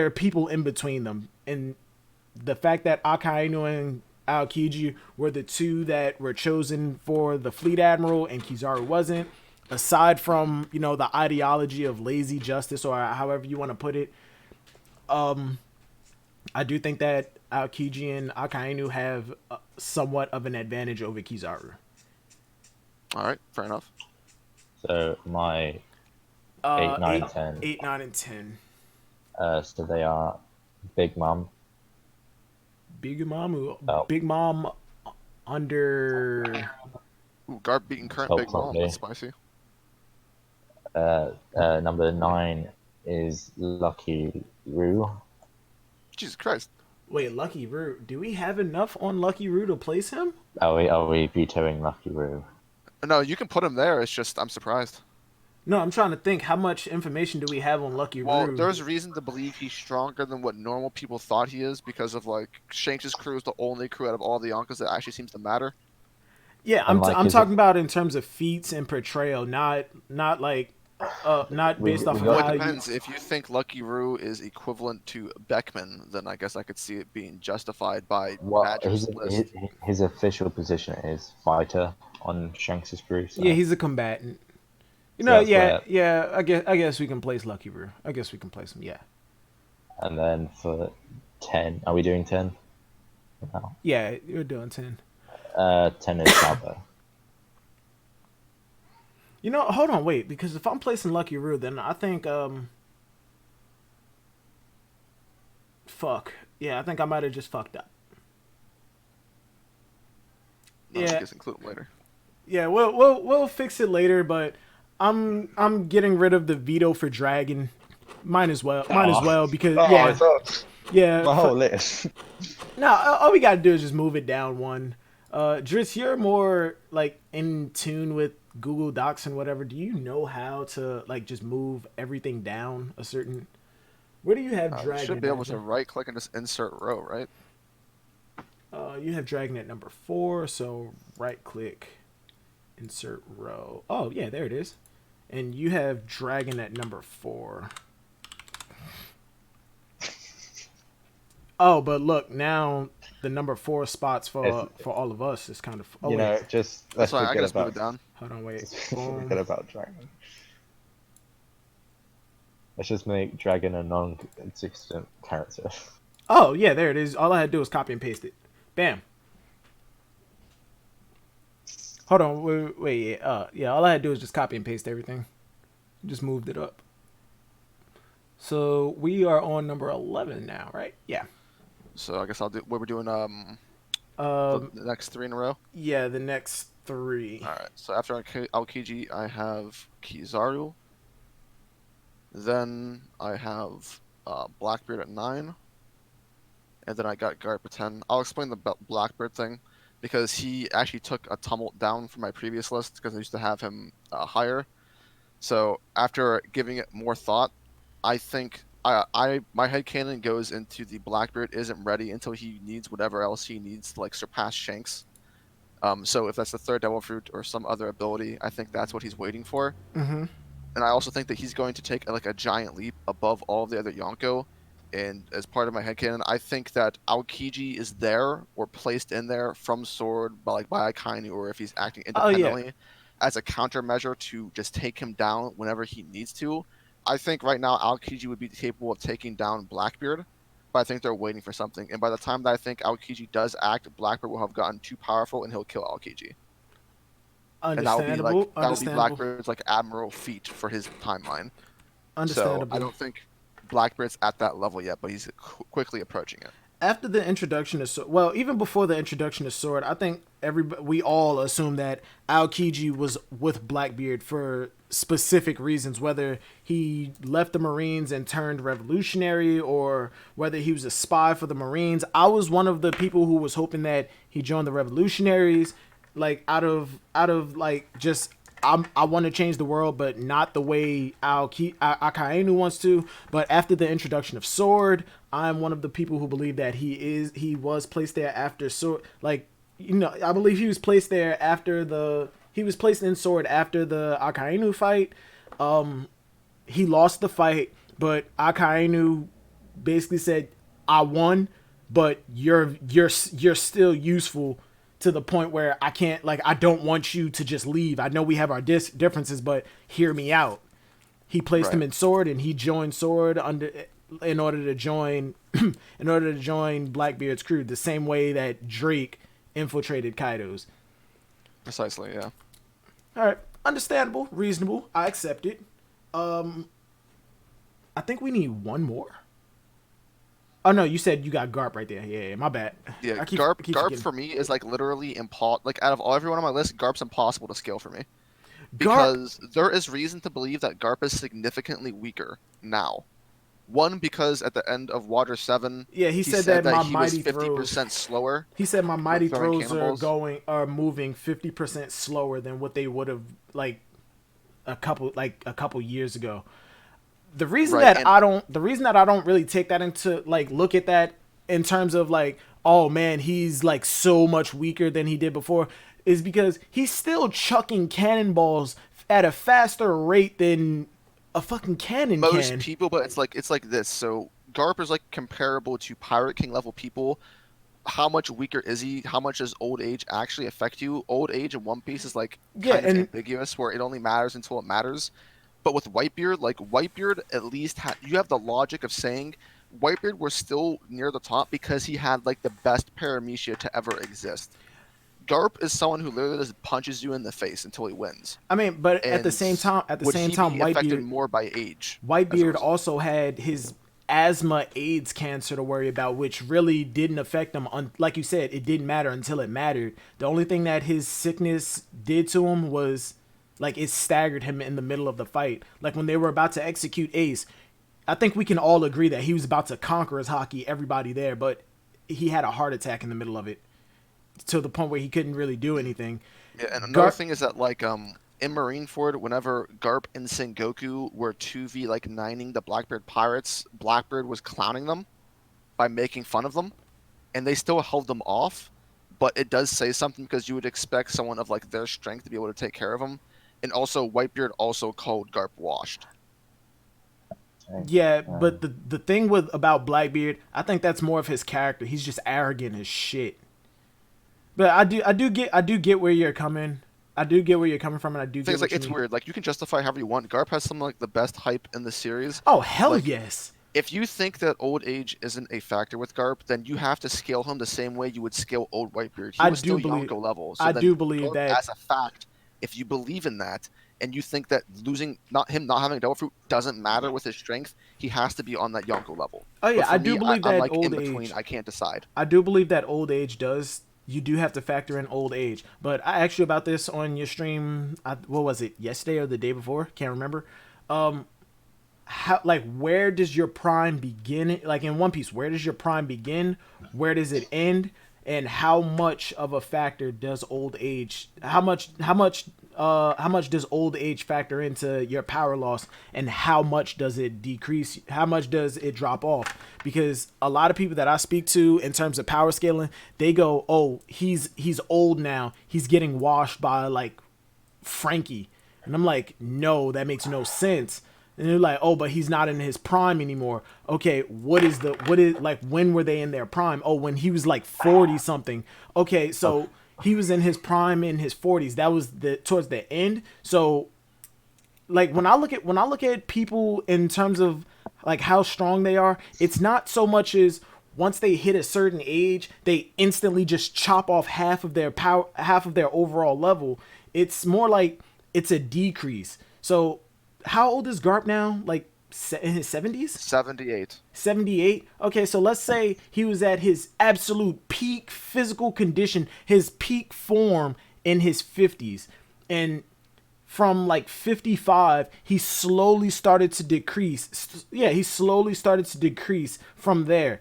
are people in between them, and the fact that Akainu and Aokiji were the two that were chosen for the fleet admiral and Kizaru wasn't, aside from the ideology of lazy justice or however you want to put it, I do think that Aokiji and Akainu have somewhat of an advantage over Kizaru. All right, fair enough. So my eight, Uh, nine, eight, 10. 9, and 10. So they are Big Mum, Big Mom, Oh, Big Mom under. Ooh, Garp beating current spelled Big Mom. That's properly. spicy. Number 9 is Lucky Roo. Jesus Christ. Wait, Lucky Roo. Do we have enough on Lucky Roo to place him? Are we vetoing Lucky Roo? No, you can put him there. It's just I'm surprised. No, I'm trying to think. How much information do we have on Lucky Well, Roo? there's reason to believe he's stronger than what normal people thought he is because of like Shanks' crew is the only crew out of all the Yonkers that actually seems to matter. Yeah, And like, I'm is it? talking about in terms of feats and portrayal, not like not We based off we of Well, it got. how you. depends. If you think Lucky Roo is equivalent to Beckman, then I guess I could see it being justified by What Badger's list. his official position is fighter on Shanks' crew. Yeah, So he's a combatant. You so know, that's yeah, where. yeah. I guess we can place Lucky Roo. I guess we can place him. Yeah, And then for 10, are we doing 10? No. yeah. You're doing 10. 10 is Sabo. You know, hold on, wait, because if I'm placing Lucky Roo, then I think fuck. Yeah, I think I might have just fucked up. No, you Yeah, guys include him later. yeah. We'll fix it later, but I'm getting rid of the veto for Dragon. Mine as well. Mine as well because yeah, yeah. My whole list. No, all we gotta do is just move it down one. Drizzt, you're more like in tune with Google Docs and whatever. Do you know how to like just move everything down a certain? Where do you have You should Dragon? be able to right click and just insert row, right? You have Dragon at number 4, so right click, insert row. Oh yeah, there it is. And you have Dragon at number 4. Oh, but look now. The number 4 spots for all of us is kind of. Oh wait, Just That's let's why I forget can just move about it down. hold on, wait. let's Boom. forget about Dragon. Let's just make Dragon a non-existent character. Oh yeah, there it is. All I had to do was copy and paste it. Bam. Hold on, wait, yeah, yeah. All I had to do was just copy and paste everything. Just moved it up. So we are on number 11 now, right? Yeah. So I guess I'll do what we're doing. Um, The next 3 in a row. yeah, the next 3. All right. So after Aokiji, I have Kizaru. Then I have Blackbeard at 9, and then I got Garp at 10. I'll explain the Blackbeard thing because he actually took a tumult down from my previous list because I used to have him higher. So after giving it more thought, I think my headcanon goes into the Blackbeard isn't ready until he needs whatever else he needs to like surpass Shanks. So if that's the third Devil Fruit or some other ability, I think that's what he's waiting for. Mm-hmm. And I also think that he's going to take like a giant leap above all the other Yonko. And as part of my headcanon, I think that Aokiji is there or placed in there from Sword by Akainu, or if he's acting Oh yeah. independently as a countermeasure to just take him down whenever he needs to. I think right now Aokiji would be capable of taking down Blackbeard, but I think they're waiting for something. And by the time that I think Aokiji does act, Blackbeard will have gotten too powerful and he'll kill Aokiji. And that Understandable. would be Understandable. Blackbeard's like admiral feat for his timeline. So I Understandable. don't think Blackbeard's at that level yet, but he's quickly approaching it. After the introduction of well, even before the introduction of Sword, I think we all assumed that Aokiji was with Blackbeard for specific reasons, whether he left the Marines and turned revolutionary or whether he was a spy for the Marines. I was one of the people who was hoping that he joined the revolutionaries, like out of like just I want to change the world, but not the way Akainu wants to. But after the introduction of Sword, I'm one of the people who believe that he was placed there after Sword. Like, you know, I believe he was placed there after he was placed in Sword after the Akainu fight. He lost the fight, but Akainu basically said, "I won, but you're still useful." To the point where I can't, like, I don't want you to just leave. I know we have our differences, but hear me out. He placed him in Sword, and he joined Sword in order to join Blackbeard's crew, the same way that Drake infiltrated Kaido's. Precisely, yeah. All right, understandable, reasonable. I accept it. I think we need one more. Oh no, you said you got Garp right there. Yeah, my bad. Yeah, I keep Garp forgetting. for me is like literally like out of all everyone on my list, Garp's impossible to scale for me Garp. because there is reason to believe that Garp is significantly weaker now. One, because at the end of Water 7, Yeah, he he said said that that my he was mighty throws. 50% slower He said my when mighty throwing throws cannonballs. are moving 50% slower than what they would have like a couple years ago. Right, and The reason that I don't really take that into like look at that in terms of like, oh man, he's like so much weaker than he did before is because he's still chucking cannonballs at a faster rate than a fucking cannon most can. people, but it's like this. So Garp is like comparable to Pirate King level people. How much weaker is he? How much does old age actually affect you? Old age in One Piece is like Yeah, kind of and ambiguous, where it only matters until it matters. But with Whitebeard, like Whitebeard, at least you have the logic of saying Whitebeard was still near the top because he had like the best paramecia to ever exist. Garp is someone who literally just punches you in the face until he wins, I mean, but and at the would same he time, be affected more by age as a Whitebeard result? also had his asthma, AIDS, cancer to worry about, which really didn't affect him. Like you said, it didn't matter until it mattered. The only thing that his sickness did to him was like it staggered him in the middle of the fight. Like when they were about to execute Ace, I think we can all agree that he was about to conquer his hockey, everybody there, but he had a heart attack in the middle of it to the point where he couldn't really do anything. Yeah, and another Gar- thing is that like in Marineford, whenever Garp and Sengoku were 2v like nining the Blackbeard pirates, Blackbeard was clowning them by making fun of them, and they still held them off. But it does say something because you would expect someone of like their strength to be able to take care of them. And also, Whitebeard also called Garp washed. Okay. Yeah, but Um, the thing with about Blackbeard, I think that's more of his character. He's just arrogant as shit. But I do get where you're coming. I do get where you're coming from, and I do get Things like what you it's mean. weird. Like you can justify however you want. Garp has some like the best hype in the series. Oh hell Like yes, if you think that old age isn't a factor with Garp, then you have to scale him the same way you would scale old Whitebeard. He I was do still believe Yonko level. So I then do believe Garp, that. as a fact, if you believe in that and you think that losing not having Devil Fruit doesn't matter with his strength, he has to be on that Yonko level. Oh But yeah, I for do me, believe I'm that like old in between. age. I can't decide. I do believe that old age does. You do have to factor in old age. But I asked you about this on your stream. What was it? Yesterday or the day before? Can't remember. How like where does your prime begin? Like in One Piece, where does your prime begin? Where does it end? And how much of a factor does old age? How much does old age factor into your power loss? And how much does it decrease? How much does it drop off? Because a lot of people that I speak to in terms of power scaling, they go, "Oh, he's old now. He's getting washed by like Frankie." And I'm like, no, that makes no sense. And they're like, oh, but he's not in his prime anymore. Okay, what is like when were they in their prime? Oh, when he was like 40 something. Okay, okay. so he was in his prime in his 40s. That was the towards the end. So like when I look at people in terms of like how strong they are, it's not so much as once they hit a certain age, they instantly just chop off half of their power, half of their overall level. It's more like it's a decrease. So, how old is Garp now? Like in his 70s? 78. 78? Okay, so let's say he was at his absolute peak physical condition, his peak form in his 50s. And from like 55 he slowly started to decrease. Yeah, he slowly started to decrease from there.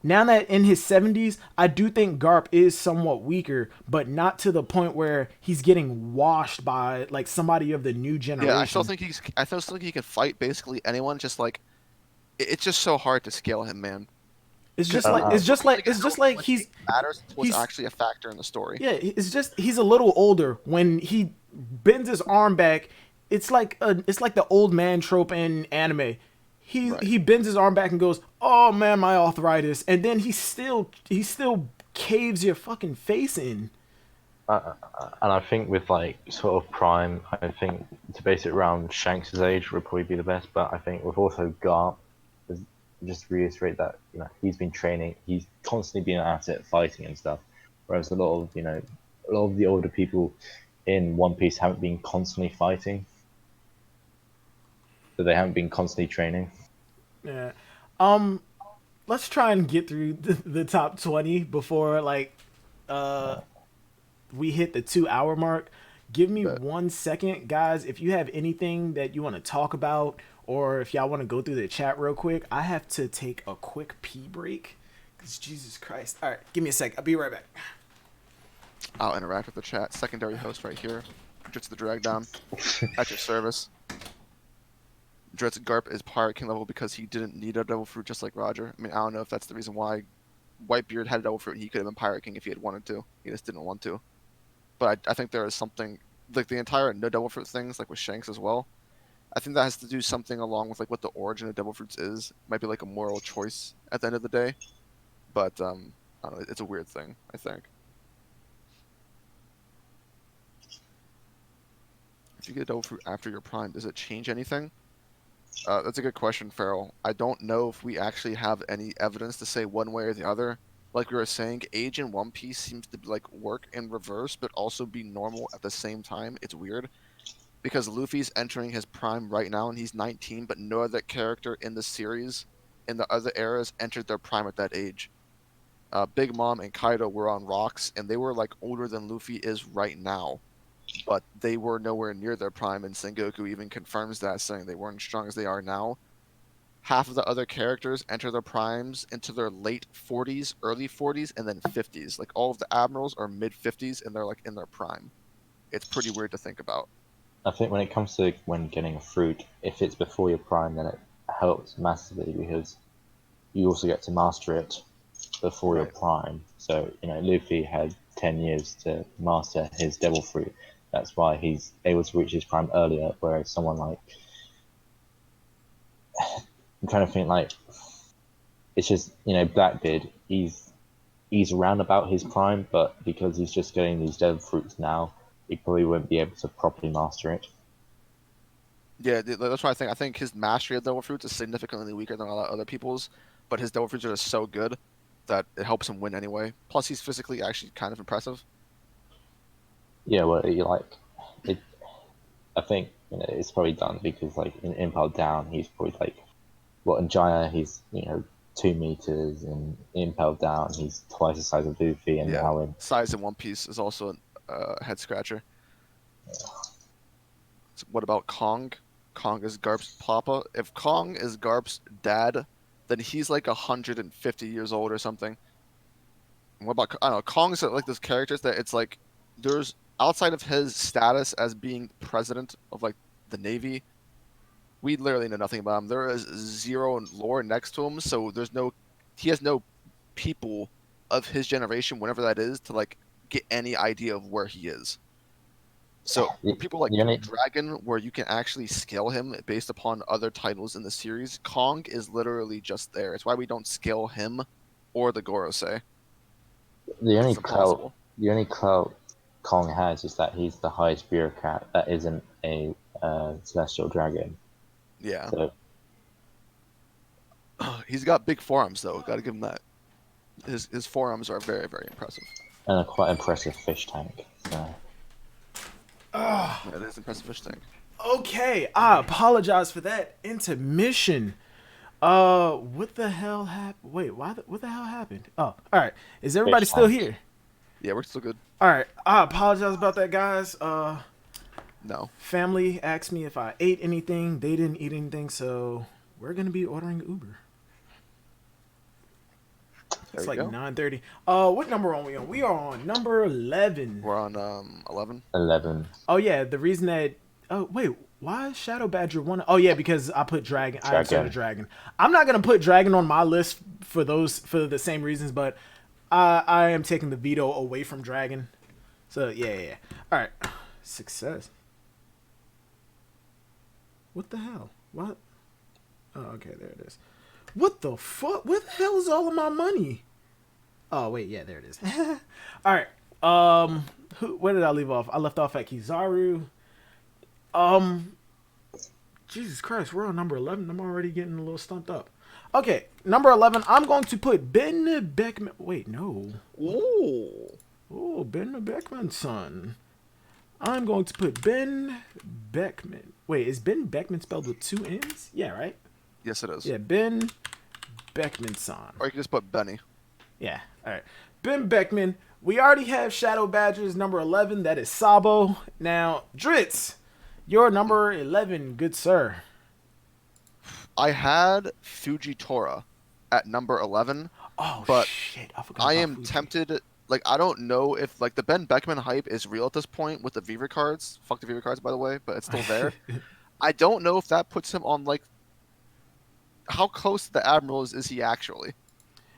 Now that in his 70s, I do think Garp is somewhat weaker, but not to the point where he's getting washed by like somebody of the new Yeah, I still generation. think he's. I still think he can fight basically anyone. Just like it's just so hard to scale him, man. It's Because just like for me, like it's how just like much age matters until it's he's actually a factor in the story. yeah, it's just he's a little older when he bends his arm back. It's like the old man trope in anime. Right. He bends his arm back and goes, "Oh man, my arthritis," and then he still caves your fucking face in. And I think with like sort of prime, I think to base it around Shanks' age would probably be the best. But I think with also Garp, just reiterate that he's been training, he's constantly been at it, fighting and stuff. Whereas a lot of the older people in One Piece haven't been constantly fighting, so they haven't been constantly training. Yeah. Um, let's try and get through the top 20 before like uh we hit the 2 hour mark. Give me But 1 second, guys. If you have anything that you want to talk about, or if y'all want to go through the chat real quick, I have to take a quick pee break. Cause Jesus Christ. All right, give me a sec. I'll be right back. I'll interact with the chat. Secondary host right here. Drizzt the drag down at your service. Drizzt Garp is Pirate King level because he didn't need a Devil Fruit just like Roger. I mean, I don't know if that's the reason why Whitebeard had a Devil Fruit and he could have been Pirate King if he had wanted to. He just didn't want to. But I think there is something, like the entire no Devil Fruit things, like with Shanks as well. I think that has to do something along with like what the origin of Devil Fruits is. It might be like a moral choice at the end of the day. But I don't know, it's a weird thing, I think. If you get a Devil Fruit after your prime, does it change anything? That's a good question, Farrell. I don't know if we actually have any evidence to say one way or the other. Like we were saying, age in One Piece seems to like work in reverse, but also be normal at the same time. It's weird because Luffy's entering his prime right now, and he's 19, but no other character in the series, in the other eras, entered their prime at that age. Big Mom and Kaido were on rocks, and they were like older than Luffy is right now. But they were nowhere near their prime, and Sengoku even confirms that, saying they weren't as strong as they are now. Half of the other characters enter their primes into their late 40s, early 40s, and then 50s. Like all of the admirals are mid 50s, and they're like in their prime. It's pretty weird to think about. I think when it comes to when getting a fruit, if it's before your prime, then it helps massively because you also get to master it before your Right. prime. So, Luffy had 10 years to master his Devil Fruit. That's why he's able to reach his prime earlier, whereas someone like... I'm trying to think, like... It's just, Blackbeard, he's around about his prime, but because he's just getting these Devil Fruits now, he probably won't be able to properly master it. Yeah, that's what I think. I think his mastery of Devil Fruits is significantly weaker than a lot of other people's, but his Devil Fruits are just so good that it helps him win anyway. Plus, he's physically actually kind of impressive. Yeah, well, it, I think it's probably done because like in Impel Down, he's probably like, well, in Jaya he's 2 meters, and in Impel Down he's twice the size of Luffy, and Yeah, now in size in One Piece is also a head scratcher. So what about Kong? Kong is Garp's papa. If Kong is Garp's dad, then he's like 150 years old or something. And what about, I don't know, Kong's like those characters that it's like there's outside of his status as being president of like the Navy, we literally know nothing about him. There is zero lore next to him, so he has no people of his generation, whenever that is, to like get any idea of where he is. So the, for people like the only Dragon, where you can actually scale him based upon other titles in the series, Kong is literally just there. It's why we don't scale him or the Gorosei. the only It's clout impossible. the only clout Kong has is that he's the highest bureaucrat that isn't a celestial dragon. Yeah. So He's got big forearms though. Got to give him that. His forearms are very, very impressive. and a quite impressive fish tank. So Yeah, it is impressive fish tank. Okay, I apologize for that intermission. What the hell happened? Wait, what the hell happened? Oh, all right. Is everybody fish still tank. here? Yeah, we're still good. All right. I apologize about that, guys. No. Family asked me if I ate anything. They didn't eat anything, so we're gonna be ordering Uber. There It's you like go. 9:30. What number are we on? We are on number 11. We're on 11. 11. Oh yeah, the reason that wait, why is Shadow Badger one? Oh yeah, because I put Dragon. I inserted Dragon. I'm not gonna put Dragon on my list for the same reasons, but I am taking the veto away from Dragon. So yeah. All right, success. What the hell? What? Oh okay, there it is. What the fuck? Where the hell is all of my money? Oh wait, yeah, there it is. All right. Where did I leave off? I left off at Kizaru. Jesus Christ, we're on number 11. I'm already getting a little stumped up. Okay, number 11. I'm going to put Ben Beckman. Wait, no. Ooh. Oh, Ben Beckman's son. I'm going to put Ben Beckman. Wait, is Ben Beckman spelled with 2 N's? Yeah, right? Yes, it is. Yeah, Ben Beckman-san. Or you can just put Benny. Yeah, all right. Ben Beckman. We already have Shadow Badgers number 11. That is Sabo. Now, Drizzt, your number 11, good sir. I had Fujitora at number 11, Oh, but shit. I forgot I about am Fuji. tempted. Like, I don't know if like the Ben Beckman hype is real at this point with the Viva cards. Fuck the Viva cards, by the way, but it's still there. I don't know if that puts him on like how close to the Admiral is he actually?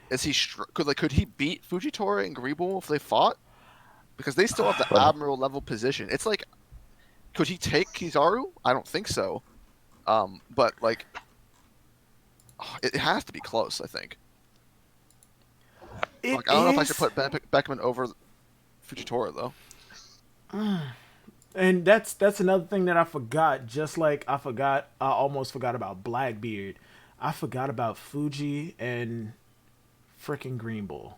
Is he could he beat Fujitora and Greeble if they fought? Because they still have the Well, Admiral level position. It's like, could he take Kizaru? I don't think so. But like, it has to be close. I think. It Like, I don't know if I should is- put Ben Beckman over Fujitora though. And that's another thing that I forgot. Just like I almost forgot about Blackbeard. I forgot about Fuji and freaking Green Bull.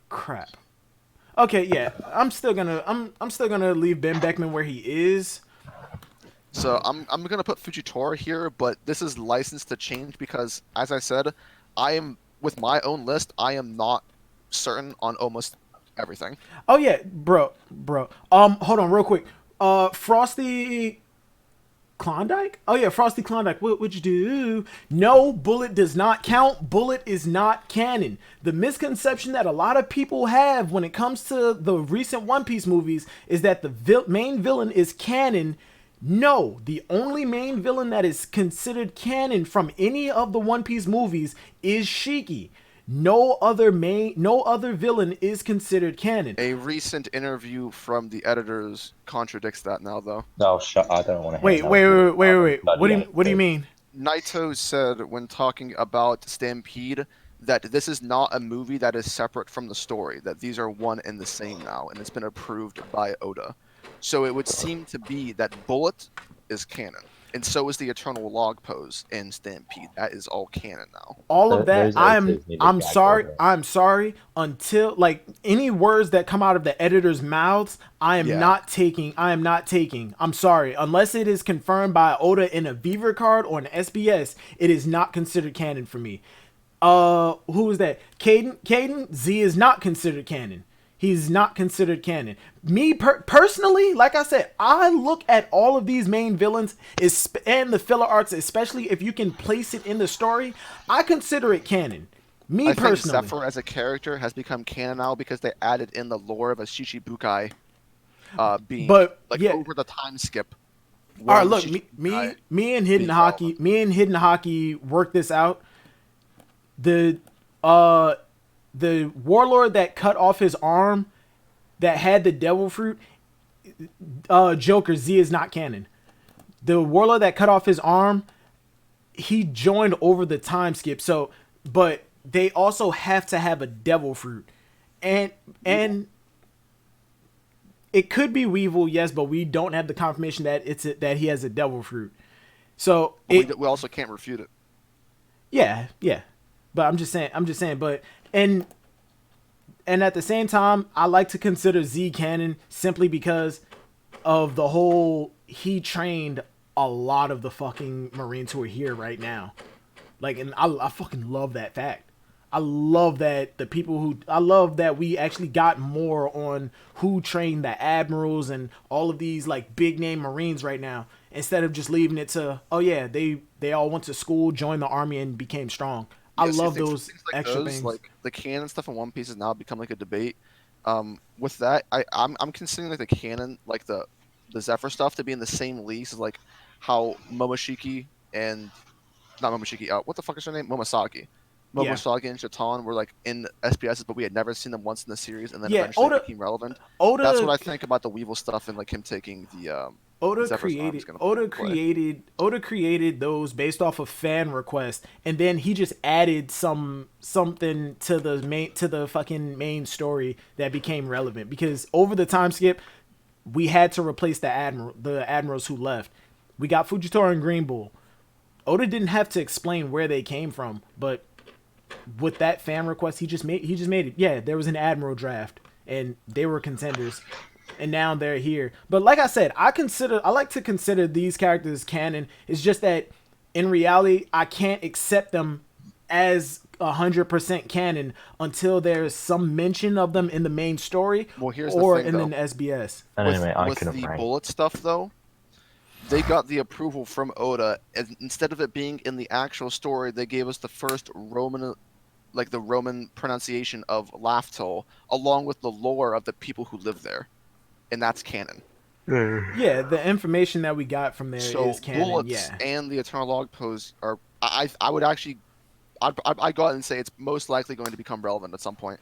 Crap. Okay, yeah, I'm still gonna leave Ben Beckman where he is. So I'm gonna put Fujitora here, but this is licensed to change because, as I said, I am with my own list. I am not certain on almost everything. Oh yeah, bro. Hold on, real quick. Frosty Klondike? Oh yeah, Frosty Klondike. What would you do? No, Bullet does not count. Bullet is not canon. The misconception that a lot of people have when it comes to the recent One Piece movies is that the main villain is canon. No, the only main villain that is considered canon from any of the One Piece movies is Shiki. No other villain is considered canon. A recent interview from the editors contradicts that now, though. no, shut. I don't want to. Wait. What do you mean? Naito said when talking about Stampede that this is not a movie that is separate from the story, that these are one and the same now, and it's been approved by Oda. So it would seem to be that Bullet is canon, and so is the Eternal Log pose in Stampede. That is all canon now. All of that, Those editors need to I'm gag sorry. order. I'm sorry. Until like any words that come out of the editor's mouths, I am Yeah. not taking. I'm sorry. Unless it is confirmed by Oda in a Viva card or an SBS, it is not considered canon for me. Who is that? Caden Z is not considered canon. He's not considered canon. Me personally, like I said, I look at all of these main villains and the filler arts, especially if you can place it in the story. I consider it canon. Me I think personally. Zephyr as a character has become canon now because they added in the lore of a Shichibukai being But, like yeah. over the time skip. All right, when look, Shichibukai- me and Hidden Hockey worked this out. The warlord that cut off his arm that had the devil fruit, Joker Z is not canon. The warlord that cut off his arm, he joined over the time skip. So, but they also have to have a devil fruit, and it could be Weevil, yes, but we don't have the confirmation that that he has a devil fruit. So we also can't refute it. yeah. But I'm just saying, but and at the same time, I like to consider Z canon simply because of the whole he trained a lot of the fucking Marines who are here right now. Like, and I fucking love that fact. I love that I love that we actually got more on who trained the admirals and all of these like big name Marines right now, instead of just leaving it to, oh yeah, they all went to school, joined the army, and became strong. I Yeah, see, love things those like extra those, things. like the canon stuff in One Piece has now become like a debate. With that, I'm considering like the canon, like the Zephyr stuff, to be in the same leagues as like how Momoshiki and not Momoshiki. What the fuck is her name? Momosaki. Yeah. Momosaki and Shaitan were like in SPSs, but we had never seen them once in the series, and then Yeah, eventually Oda- became relevant. Oda, That's what I think about the Weevil stuff and like him taking the Oda Zephyr's arm created is gonna play. Oda created those based off of fan request, and then he just added something to the fucking main story that became relevant, because over the time skip we had to replace the admirals who left. We got Fujitora and Green Bull. Oda didn't have to explain where they came from, but with that fan request, he just made it. Yeah, there was an admiral draft, and they were contenders, and now they're here. But like I said, I like to consider these characters canon. It's just that in reality, I can't accept them as 100% canon until there's some mention of them in the main story Well, here's the or thing in though. the SBS. And With anyway, I with couldn't the rank. bullet stuff though, they got the approval from Oda, and instead of it being in the actual story, they gave us the first Roman, like the Roman pronunciation of Laftel, along with the lore of the people who live there, and that's canon. Yeah, the information that we got from there is So canon. bullets Yeah. and the Eternal Log pose are. I would actually. I'd go out and say it's most likely going to become relevant at some point,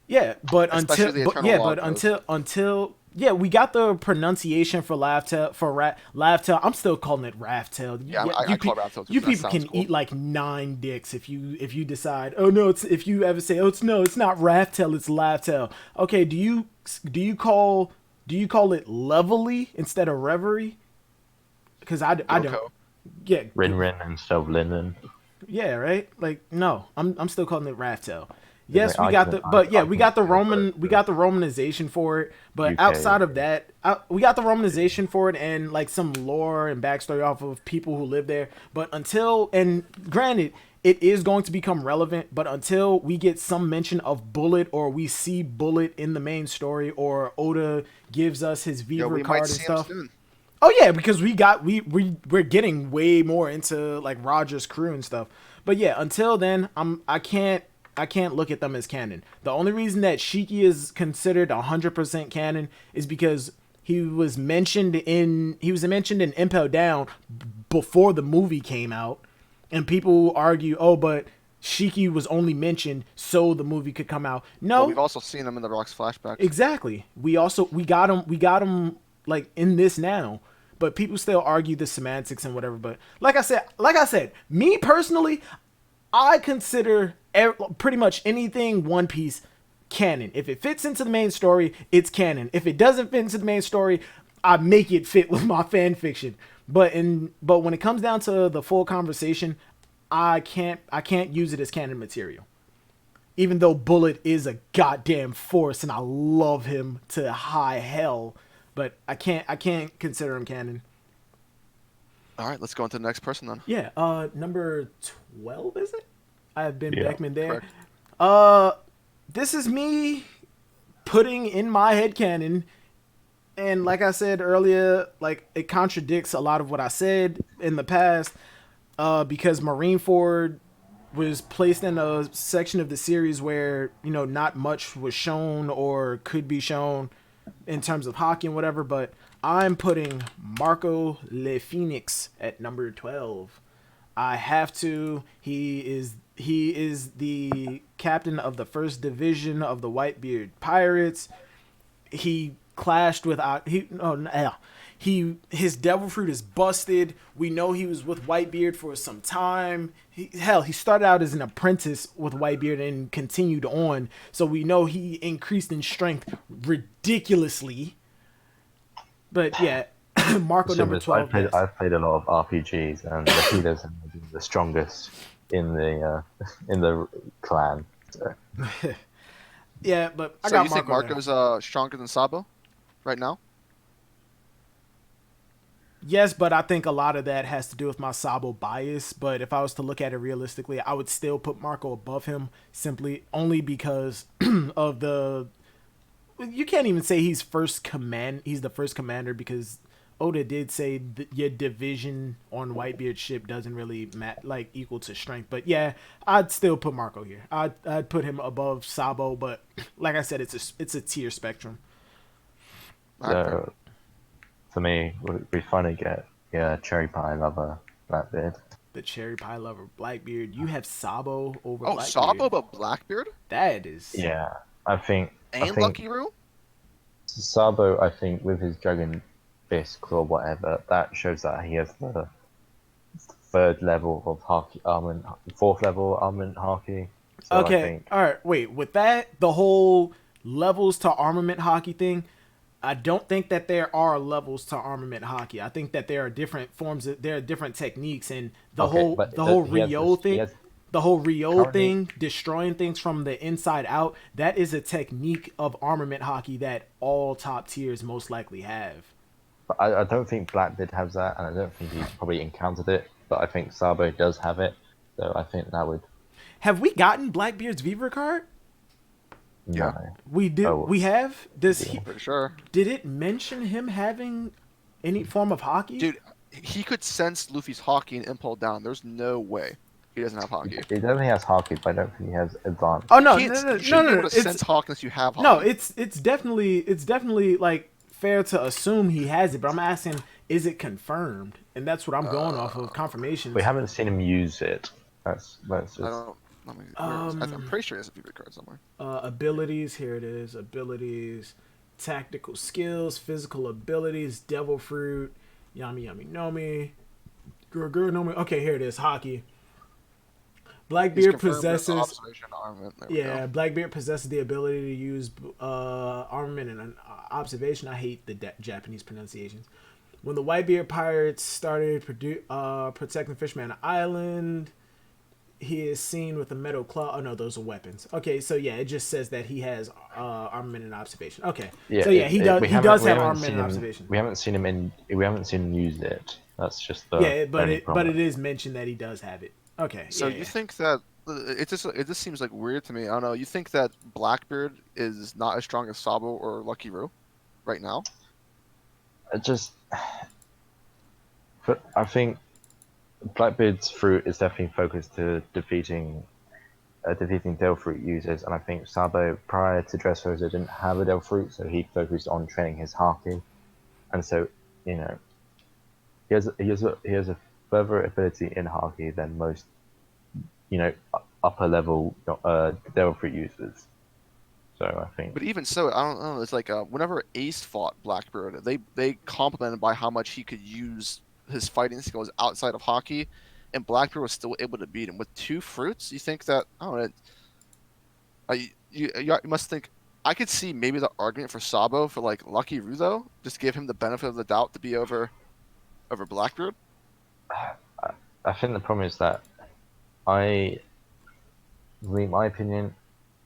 Yeah, but especially until the but Eternal yeah, Log but pose. until yeah, we got the pronunciation for Laftel. I'm still calling it Raftel. Yeah, Yeah, I call it Raptor too you because that people sounds can cool. eat like 9 dicks if you decide. Oh no, it's if you ever say oh it's no, it's not Raftel, it's Laftel. Okay, do you call it Levelly instead of Reverie? Because I don't. Goko. Yeah, Rin Rin instead of Linen. yeah, right. Like no, I'm still calling it Raftel. Anyway, Yes, we got the, but yeah, I couldn't feel that We got the Romanization for it. But UK. outside of that, we got the Romanization for it and like some lore and backstory off of people who live there. But until, and granted, it is going to become relevant. But until we get some mention of Bullet or we see Bullet in the main story or Oda gives us his Yeah, Vivre we might card and see him stuff. soon. Oh yeah, because we're getting way more into like Roger's crew and stuff. But yeah, until then, I can't look at them as canon. The only reason that Shiki is considered 100% canon is because he was mentioned in Impel Down before the movie came out, and people argue, oh, but Shiki was only mentioned so the movie could come out. Well, we've No, also seen him in the Rocks flashbacks. exactly. We got him like in this now, but people still argue the semantics and whatever. But like I said, me personally, I consider pretty much anything One Piece canon. If it fits into the main story, it's canon. If it doesn't fit into the main story, I make it fit with my fan fiction. But when it comes down to the full conversation, I can't use it as canon material. Even though Bullet is a goddamn force and I love him to high hell, but I can't consider him canon. All right, let's go on to the next person then. Yeah, number 12 is it? I have been Yeah, Beckman there. Correct. Uh, this is me putting in my head canon, and like I said earlier, like it contradicts a lot of what I said in the past. Because Marineford was placed in a section of the series where not much was shown or could be shown in terms of hockey and whatever. But I'm putting Marco Le Phoenix at number 12. I have to. He is the captain of the first division of the Whitebeard Pirates. He clashed with his devil fruit is busted. We know he was with Whitebeard for some time. He started out as an apprentice with Whitebeard and continued on. So we know he increased in strength ridiculously. But yeah, Marco number 12. Yes. I've played a lot of RPGs, and the healers are the strongest in the clan. So. Yeah, but I So got you think Marco there. Marco's stronger than Sabo right now? Yes, but I think a lot of that has to do with my Sabo bias. But if I was to look at it realistically, I would still put Marco above him simply only because of the. You can't even say he's first command. He's the first commander because Oda did say your division on Whitebeard's ship doesn't really equal to strength. But yeah, I'd still put Marco here. I'd put him above Sabo, but like I said, it's a tier spectrum. All right, fair. So for me, we finally get cherry pie lover Blackbeard. The cherry pie lover Blackbeard. You have Sabo over Oh, Blackbeard. Sabo but Blackbeard That is. Yeah, I think Lucky Roo? Sabo. I think with his dragon fist claw, whatever, that shows that he has the third level of Haki armament, fourth level armament Haki. So Okay. I think, All right. Wait. With that, the whole levels to armament hockey thing, I don't think that there are levels to armament hockey. I think that there are different forms. There are different techniques, and the whole Rio thing. The whole Rio thing, destroying things from the inside out, that is a technique of armament hockey that all top tiers most likely have. But I don't think Blackbeard has that, and I don't think he's probably encountered it. But I think Sabo does have it, so I think that would. Have we gotten Blackbeard's Viva card? Yeah. No. We did. Oh, We have. Does yeah. he? Pretty sure. Did it mention him having any form of hockey? Dude, he could sense Luffy's hockey and impel down. There's no way he doesn't have hockey. He definitely has hockey, but I don't think he has advanced. Oh no, You no, can't- no, you no, shouldn't no, be no. able to It's sense hockey unless you have hockey. no. It's definitely like fair to assume he has it, but I'm asking, is it confirmed? And that's what I'm going off of confirmation. We haven't seen him use it. That's just. I don't. I mean, where is it? I'm pretty sure he has a Viva card somewhere. Abilities. Here it is. Abilities, tactical skills, physical abilities, devil fruit, yummy yummy nomi, guru nomi. Okay, here it is. Hockey. Blackbeard possesses. Observation armament. There we Yeah, go. Blackbeard possesses the ability to use armament and observation. I hate the Japanese pronunciations. When the Whitebeard pirates started protecting Fishman Island, he is seen with a metal claw. Oh no, those are weapons. Okay, so yeah, it just says that he has armament and observation. Okay, Yeah, so yeah, he does. we He haven't- does we have haven't armament seen and him- observation. We haven't seen him in. We haven't seen him use it. That's just the. Yeah, but only it problem. is mentioned that he does have it. Okay. So yeah, you think that it just seems like weird to me. I don't know. You think that Blackbeard is not as strong as Sabo or Lucky Roo right now? It just. But I think Blackbeard's fruit is definitely focused to defeating Devil Fruit users, and I think Sabo prior to Dressrosa didn't have a Devil Fruit, so he focused on training his Haki, and so he has a further ability in Haki than most upper level Devil Fruit users. So I think. But even so, I don't know. It's like whenever Ace fought Blackbeard, they complimented by how much he could use his fighting skills outside of hockey, and Blackbeard was still able to beat him with 2 fruits. You think that? I don't know. You must think. I could see maybe the argument for Sabo for like Lucky Roo though, just give him the benefit of the doubt to be over Blackbeard. I think the problem is that in my opinion,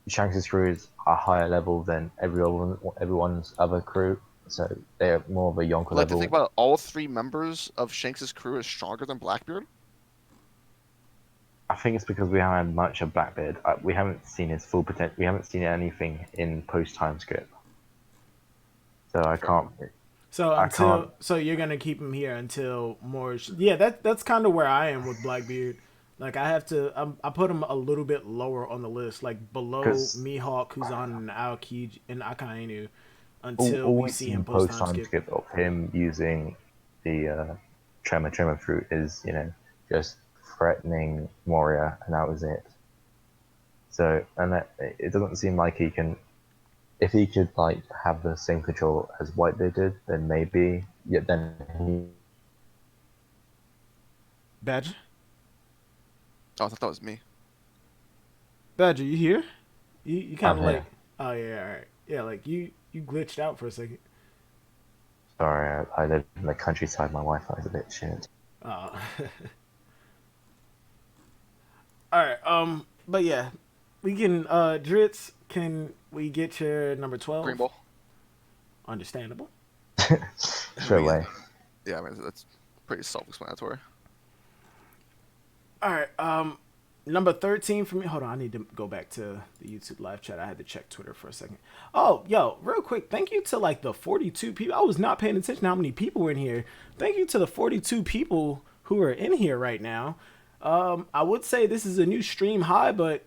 Shanks' crew is a higher level than everyone's other crew, so they're more of a Yonko Like to level. think about it, all 3 members of Shanks' crew is stronger than Blackbeard. I think it's because we haven't had much of Blackbeard. We haven't seen his full potential. We haven't seen anything in post-time script, so I can't. So you're gonna keep him here until more. Yeah, that's kind of where I am with Blackbeard. Like I have to, I put him a little bit lower on the list, like below Mihawk, Kuzan, and Aokiji and Akainu, until we see him post-time skip. Skip of him using the Tremor fruit is just threatening Moria, and that was it. So, and it doesn't seem like he can. If he could like have the same control as Whitebeard did, then maybe. Yet then he. Badger, Oh, I thought that was me. Badger, you here? You kind of I'm like. here. Oh yeah, all right. Yeah, like you glitched out for a second. Sorry, I live in the countryside. My Wi-Fi is a bit shit. Oh. All right. But yeah, we can. Drizzt, can we get your number 12? Green Bull. Understandable. Straight away. Yeah, I mean that's pretty self-explanatory. All right. Number 13 for me. Hold on, I need to go back to the YouTube live chat. I had to check Twitter for a second. Oh, yo, real quick, thank you to like the 42 people. I was not paying attention to how many people were in here. Thank you to the 42 people who are in here right now. I would say this is a new stream high, but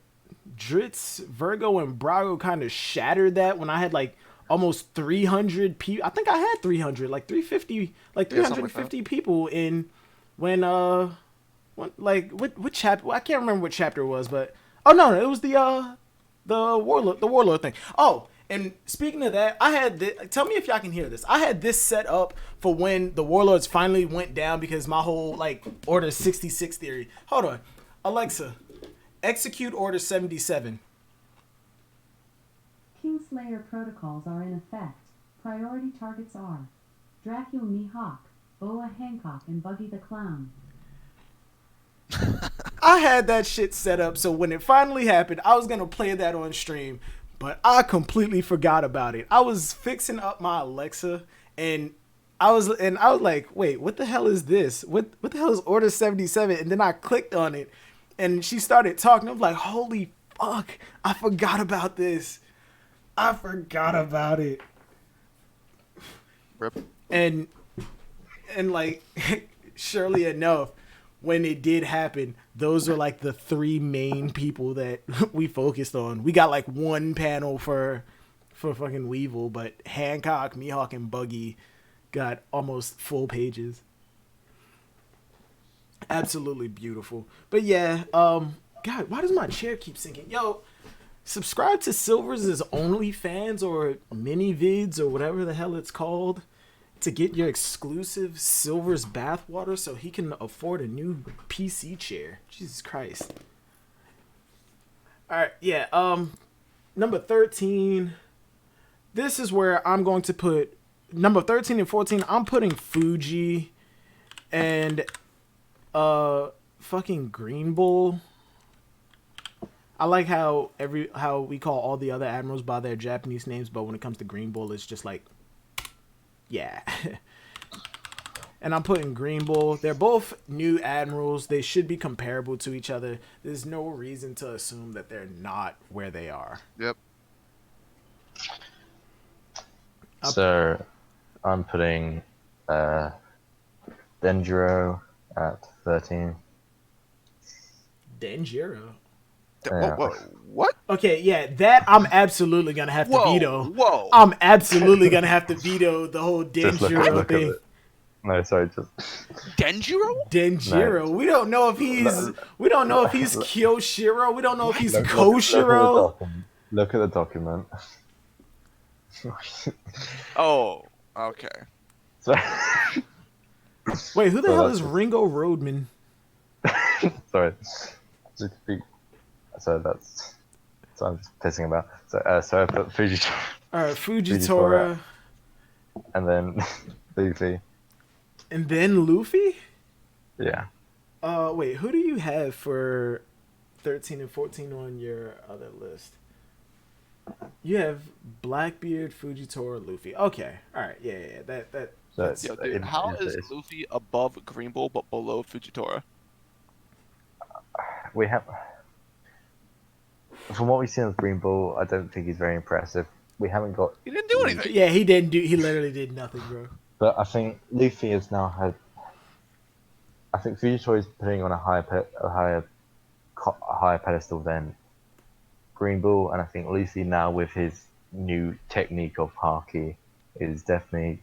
Drizzt, Virgo, and Brago kind of shattered that when I had like almost 300 people. I think I had 300, like 350, like 350 people in when what chapter? I can't remember what chapter it was, but oh no, it was the warlord thing. Oh, and speaking of that, I had tell me if y'all can hear this. I had this set up for when the warlords finally went down because my whole like Order 66 theory. Hold on, Alexa, execute Order 77. Kingslayer protocols are in effect. Priority targets are Dracula Mihawk, Boa Hancock, and Buggy the Clown. I had that shit set up so when it finally happened, I was gonna play that on stream, but I completely forgot about it. I was fixing up my Alexa and I was like, wait, what the hell is this? What the hell is Order 77? And then I clicked on it And she started talking. I'm like, holy fuck, I forgot about this. I forgot about it. Rip. And like, surely enough, when it did happen, those were like the three main people that we focused on. We got like one panel for fucking Weevil, but Hancock, Mihawk, and Buggy got almost full pages. Absolutely beautiful. But yeah, God, why does my chair keep sinking? Yo, subscribe to Silver's OnlyFans or mini vids or whatever the hell it's called to get your exclusive Silver's bathwater so he can afford a new PC chair. Jesus Christ. All right, yeah. Number 13. This is where I'm going to put number 13 and 14. I'm putting Fuji and fucking Green Bull. I like how we call all the other admirals by their Japanese names, but when it comes to Green Bull, it's just like, yeah. And I'm putting Green Bull. They're both new admirals. They should be comparable to each other. There's no reason to assume that they're not where they are. Yep. So, I'm putting Denjiro at 13. Denjiro. Yeah. Whoa, what? Okay, yeah, that I'm absolutely gonna have to veto. Whoa. I'm absolutely gonna have to veto the whole Just Denjiro look at thing. it. No, sorry, just Denjiro? Denjiro. No. We don't know if he's Kyoshiro. We don't know if he's Koshiro. Look at the document. Oh, okay. So, Wait, who the So hell that's is just- Ringo Roadman? sorry. So that's so I'm just pissing about. So I put Fujitora All right, Fujitora, and then Luffy. and then Luffy. Yeah. Wait, who do you have for 13 and 14 on your other list? You have Blackbeard, Fujitora, Luffy. Okay, all right, yeah. That's Yo, dude, how is Luffy above Green Bull but below Fujitora? We have. From what we've seen of Green Bull, I don't think he's very impressive. We haven't got. He didn't do anything. Yeah, he didn't do. He literally did nothing, bro. But I think Luffy has now had. I think Fujitora is putting on a higher pedestal than Green Bull, and I think Luffy now with his new technique of Haki is definitely.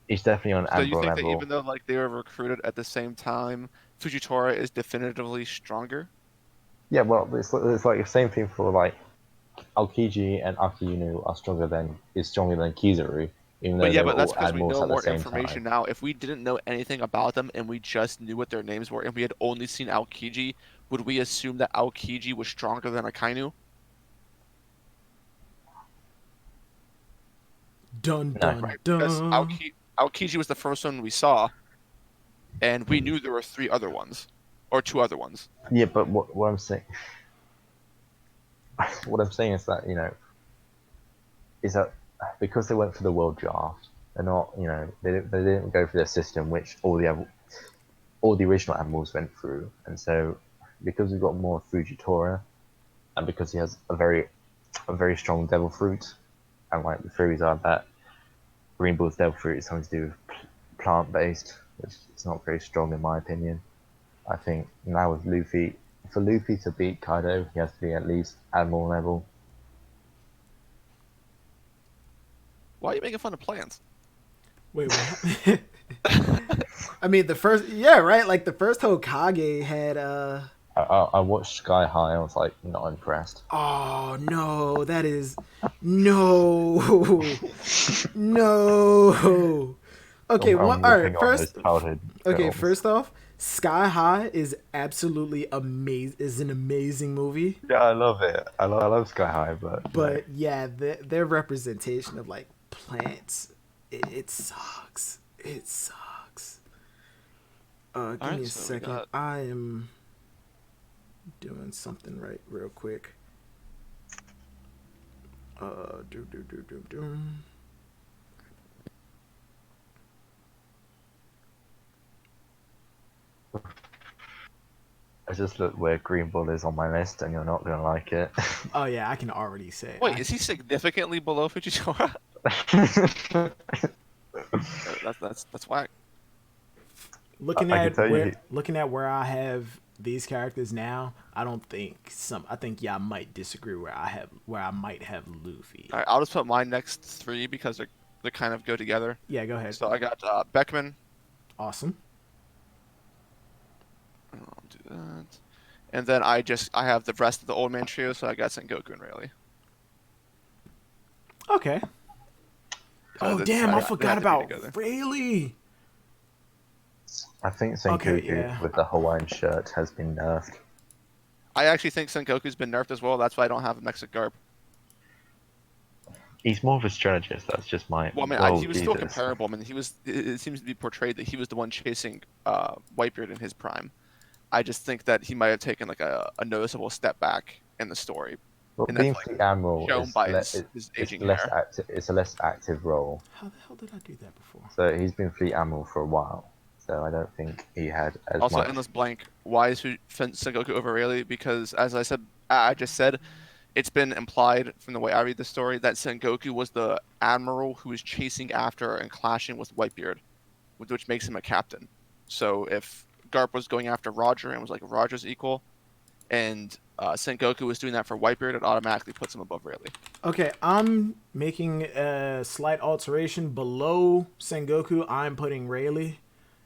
He's definitely on So you Admiral think that level. even though like they were recruited at the same time, Fujitora is definitively stronger? Yeah, well, it's like the same thing for like Aokiji and Akiyunu are stronger than Kizaru, even though But yeah, they were but that's all because we admirals know at the more same information time. now. If we didn't know anything about them and we just knew what their names were and we had only seen Aokiji, would we assume that Aokiji was stronger than Akainu? Dun No. dun Right? dun. Because Aokiji was the first one we saw, and we knew there were three other ones, or two other ones. Yeah, but what I'm saying, what I'm saying is that is that because they went for the world draft, they're not they didn't go for their system, which all the original animals went through, and so because we've got more Fujitora, and because he has a very strong devil fruit, and like the theories are that Green Bull's devil fruit is something to do with plant based, which is not very strong in my opinion. I think now with Luffy, for Luffy to beat Kaido, he has to be at least Admiral level. Why are you making fun of plants? Wait, what? I mean, the first, yeah, right. Like the first Hokage had. I watched Sky High. I was like not impressed. Oh no, that is no, no. Okay, I'm all ripping right. on First, those childhood okay. films. First off, Sky High is absolutely amazing. Is an amazing movie. Yeah, I love it. I love Sky High, but Yeah, their representation of like plants, it sucks. It sucks. Give Alright, me a so we second. got- I am doing something right real quick. Do. I just looked where Green Bull is on my list, and you're not gonna like it. Oh yeah, I can already say. Wait, is he significantly below Fujitora? That's whack. Looking I can at tell where you. I have these characters now, I think y'all might disagree where I might have Luffy. All right, I'll just put my next three because they kind of go together. Yeah, go ahead. So I got Beckman. Awesome. I'll do that. And then I have the rest of the old man trio, so I got Sengoku and Rayleigh. Okay. Oh damn, I forgot about together. Rayleigh. I think Sengoku with the Hawaiian shirt has been nerfed. I actually think Sengoku's been nerfed as well. That's why I don't have him next to Garp. He's more of a strategist. That's just my. Well, I mean, he was still comparable. I mean, it seems to be portrayed that he was the one chasing Whitebeard in his prime. I just think that he might have taken like a noticeable step back in the story. Well, and being that's, Fleet Admiral shown is by his aging hair. It's a less active role. How the hell did I do that before? So he's been Fleet Admiral for a while. So I don't think he had as also, much. Endless Blank. Why is Sengoku over Rayleigh? Because as I just said, it's been implied from the way I read the story that Sengoku was the admiral who was chasing after and clashing with Whitebeard, which makes him a captain. So if Garp was going after Roger and was like Roger's equal, and Sengoku was doing that for Whitebeard, it automatically puts him above Rayleigh. Okay, I'm making a slight alteration. Below Sengoku, I'm putting Rayleigh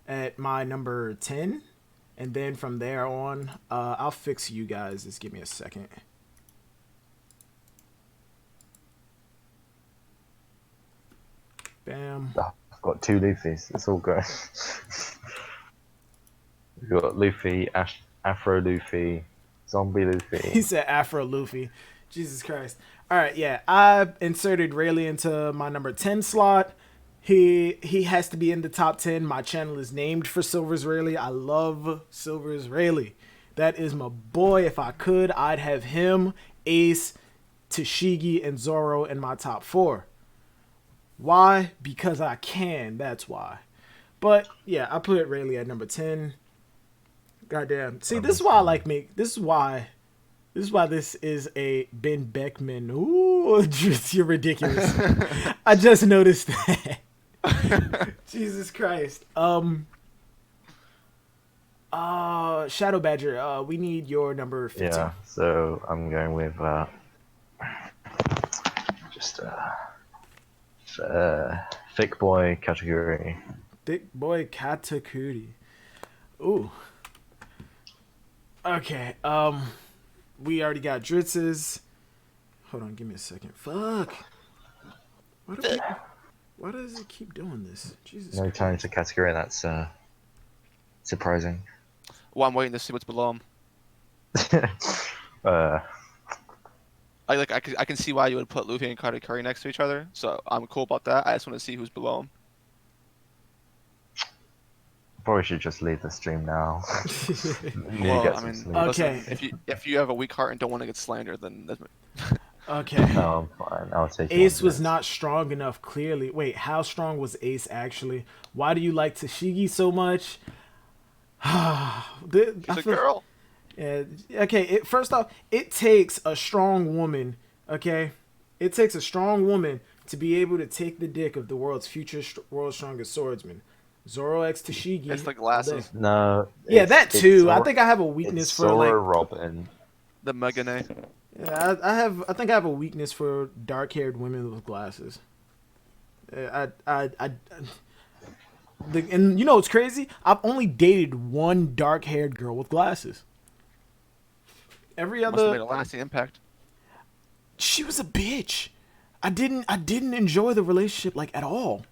at my number 10. And then from there on, I'll fix you guys. Just give me a second. Bam. I've got two Luffys. It's all good. We've got Luffy, Afro Luffy, Zombie Luffy. He said Afro Luffy. Jesus Christ. All right, yeah. I inserted Rayleigh into my number 10 slot. He has to be in the top 10. My channel is named for Silver's Rayleigh. I love Silver's Rayleigh. That is my boy. If I could, I'd have him, Ace, Tashigi, and Zoro in my top 4. Why? Because I can. That's why. But yeah, I put Rayleigh at number 10. Goddamn. See, this is why I like me. This is why this is a Ben Beckman. Ooh, Drizzt, you're ridiculous. I just noticed that. Jesus Christ. Shadow Badger, we need your number 15. Yeah, so I'm going with thick boy category. Thick boy Katakuri. Ooh. Okay, we already got Dritz's. Hold on, give me a second. Fuck. Why does it keep doing this? Jesus No Christ. time to category, that's surprising. Well, I'm waiting to see what's below him. I can see why you would put Luffy and Katakuri next to each other, so I'm cool about that. I just want to see who's below him. Probably should just leave the stream now. Well, I mean, okay. Listen, if you have a weak heart and don't want to get slandered, then that's... Okay. No, I'm fine. I'll take Ace was not strong enough, clearly. Wait, how strong was Ace actually? Why do you like Tashigi so much? She's a girl. Yeah, okay, first off, it takes a strong woman, okay? It takes a strong woman to be able to take the dick of the world's world's strongest swordsman. Zoro X Tashigi. It's the glasses. No. Yeah, that too. I think I have a weakness for Zoro like Robin. The Megane. Yeah, I think I have a weakness for dark-haired women with glasses. And you know what's crazy? I've only dated one dark-haired girl with glasses. Every Must have other, made a lasting impact. she was a bitch. I didn't enjoy the relationship like at all.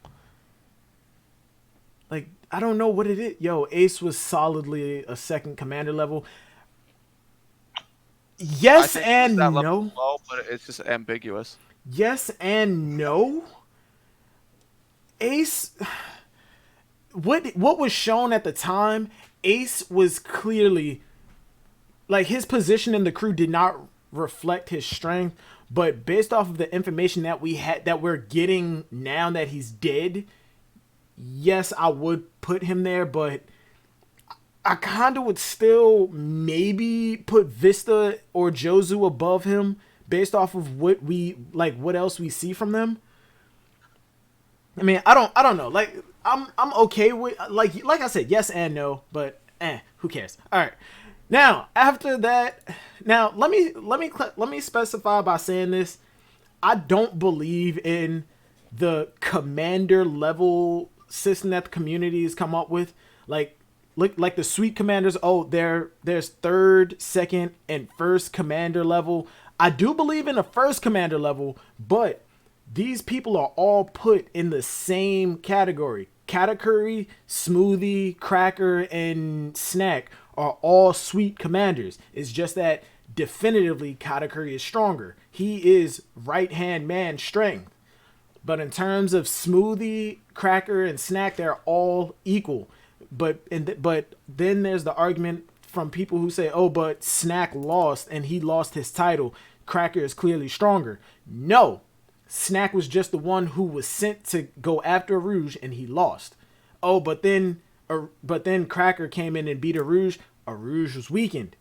Like, I don't know what it is. Yo, Ace was solidly a second commander level. Yes and no. Low, but it's just ambiguous. Yes and no. Ace, what was shown at the time, Ace was clearly, like, his position in the crew did not reflect his strength, but based off of the information that we're getting now that he's dead, yes, I would put him there, but I kind of would still maybe put Vista or Jozu above him based off of what else we see from them. I mean, I don't know. Like, I'm okay with like I said, yes and no, but who cares? All right. Now, after that, now let me specify by saying this. I don't believe in the commander level system that the community has come up with. Like the sweet commanders. Oh, there's third, second, and first commander level. I do believe in the first commander level, but these people are all put in the same category. Katakuri, Smoothie, Cracker, and Snack are all sweet commanders. It's just that definitively Katakuri is stronger. He is right hand man strength. But in terms of Smoothie, Cracker, and Snack, they're all equal. But then there's the argument from people who say, oh, but Snack lost and he lost his title. Cracker is clearly stronger. No. Snack was just the one who was sent to go after Rouge and he lost. Oh, but then Cracker came in and beat a Rouge. A Rouge was weakened.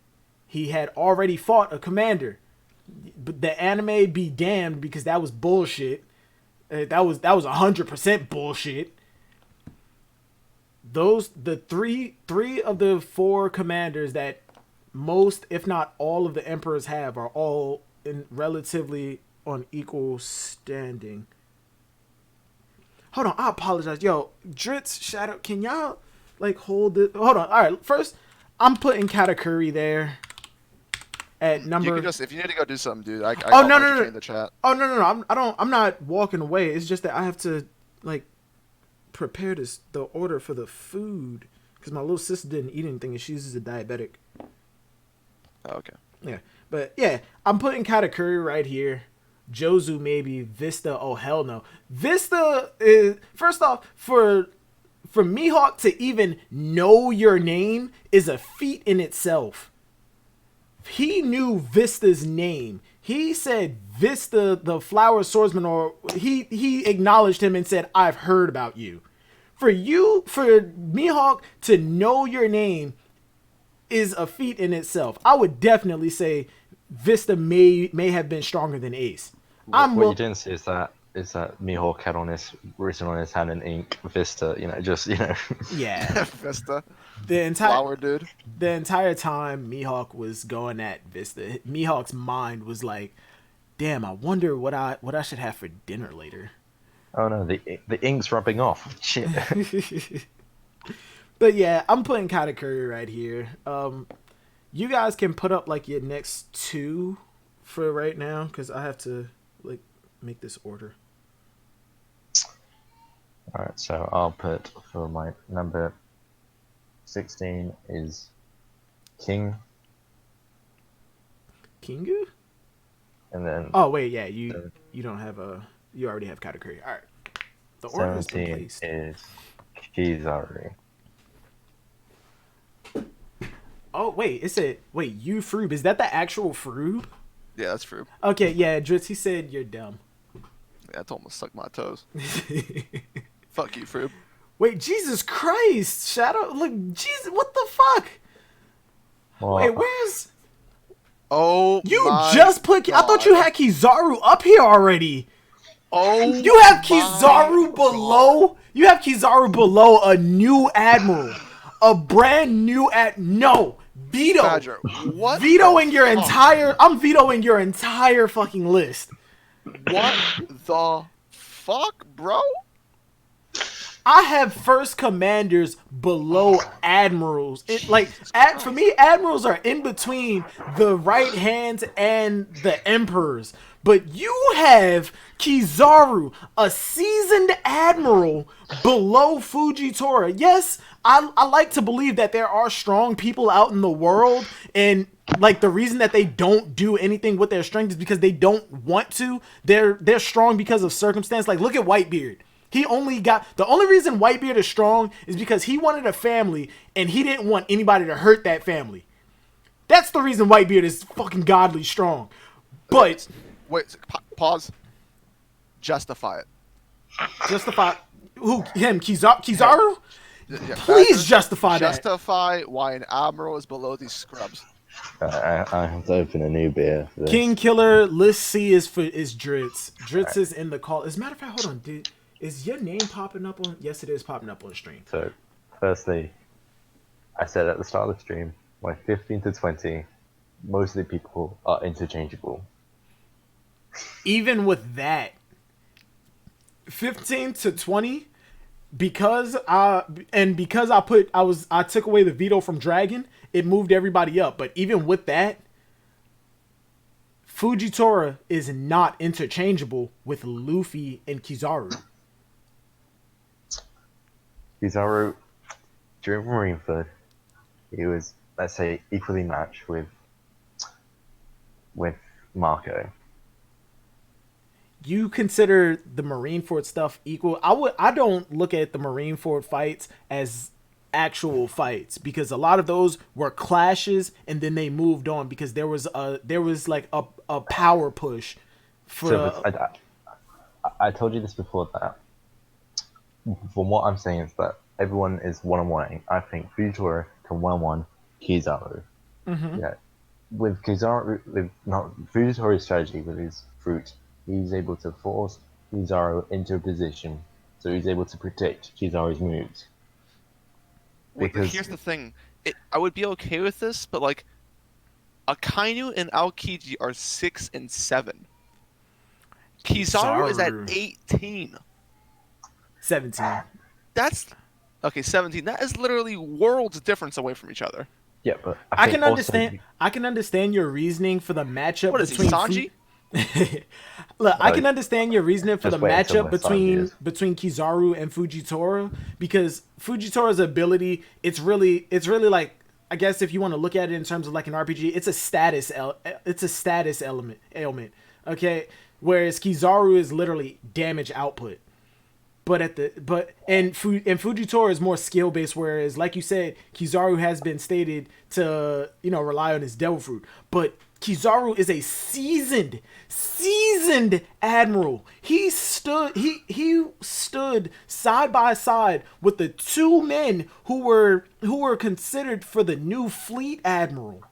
He had already fought a commander. But the anime be damned because that was bullshit. That was 100% bullshit. The three of the four commanders that most, if not all, of the emperors have are all in relatively on equal standing. Hold on, I apologize. Yo, Drizzt, Shadow, can y'all like hold it? Hold on. All right, first I'm putting Katakuri there at number. You can just, if you need to go do something, dude. No, entertain the chat. Oh no. I'm not walking away. It's just that I have to like prepare the order for the food because my little sister didn't eat anything and she's a diabetic. Oh, okay. Yeah, but yeah, I'm putting Katakuri right here. Jozu maybe. Vista, oh hell no. Vista is, first off, for Mihawk to even know your name is a feat in itself. He knew Vista's name. He said Vista, the flower swordsman, or he acknowledged him and said, I've heard about you. For Mihawk to know your name is a feat in itself. I would definitely say Vista may have been stronger than Ace. What you didn't see is that Mihawk had written on his hand in ink, Vista, Yeah. Vista. The Flower dude. The entire time Mihawk was going at Vista, Mihawk's mind was like, damn, I wonder what I should have for dinner later. Oh no, the ink's rubbing off. Shit. But yeah, I'm putting Katakuri right here. You guys can put up like your next two for right now because I have to like make this order. Alright, so I'll put for my number 16 is King. Kingu? And then oh wait, yeah, you don't have you already have Katakuri. Alright. The order has been 17 placed. is Kizaru. Oh wait, you Froob. Is that the actual Froob? Yeah, that's true. Okay, yeah, Drizzt, he said you're dumb. Yeah, I told him to suck my toes. Fuck you, Froob. Wait, Jesus Christ, Shadow! Look, Jesus, what the fuck? Well, Wait, where's... Oh, You my just put... God. I thought you had Kizaru up here already. Oh, You have Kizaru below... You have Kizaru below a new admiral. A brand new No. Veto. Badger, what? Vetoing your fuck? entire... I'm vetoing your entire fucking list. What the fuck, bro? I have first commanders below admirals. For me, admirals are in between the right hands and the emperors. But you have Kizaru, a seasoned admiral, below Fujitora. Yes, I like to believe that there are strong people out in the world, and like the reason that they don't do anything with their strength is because they don't want to. They're strong because of circumstance. Like look at Whitebeard. The only reason Whitebeard is strong is because he wanted a family and he didn't want anybody to hurt that family. That's the reason Whitebeard is fucking godly strong. But Wait, pause. Justify it. justify who him Kizaru? Yeah, Please Badger, justify that. justify why an admiral is below these scrubs. I have to open a new beer for King this. Killer, list C is Drizzt. Drizzt Alright, is in the call. As a matter of fact, hold on. Is your name popping up on? Yes, it is popping up on stream. so firstly, I said at the start of the stream, my 15 to 20, most of the people are interchangeable. Even with that, 15 to 20, because I took away the veto from Dragon, it moved everybody up. But even with that, Fujitora is not interchangeable with Luffy and Kizaru. Kizaru, during Marineford, he was, let's say, equally matched with Marco. You consider the Marineford stuff equal? I don't look at the Marineford fights as actual fights, because a lot of those were clashes and then they moved on because there was like a power push for So I told you this before, that from what I'm saying is that everyone is one-on-one. I think Fujitora can one-on-one Kizaru. Yeah, with Kizaru, with not Fujitora's strategy with his fruit, he's able to force Kizaru into a position, so he's able to predict Kizaru's moves. Because Here's the thing. I would be okay with this, but like, Akainu and Aokiji are 6 and 7. Kizaru is at 18. 17. That's okay. 17. That is literally worlds difference away from each other. yeah, but I can understand. I can understand your reasoning for the matchup What is he, between Sanji? Look, I can understand your reasoning for the Just wait until matchup the Sanji between Kizaru and Fujitora, because Fujitora's ability, it's really like, I guess if you want to look at it in terms of like an RPG, it's a status ailment. Okay, whereas Kizaru is literally damage output. But Fujitora is more skill based, whereas, like you said, Kizaru has been stated to rely on his devil fruit. But Kizaru is a seasoned admiral. He stood side by side with the two men who were considered for the new fleet admiral.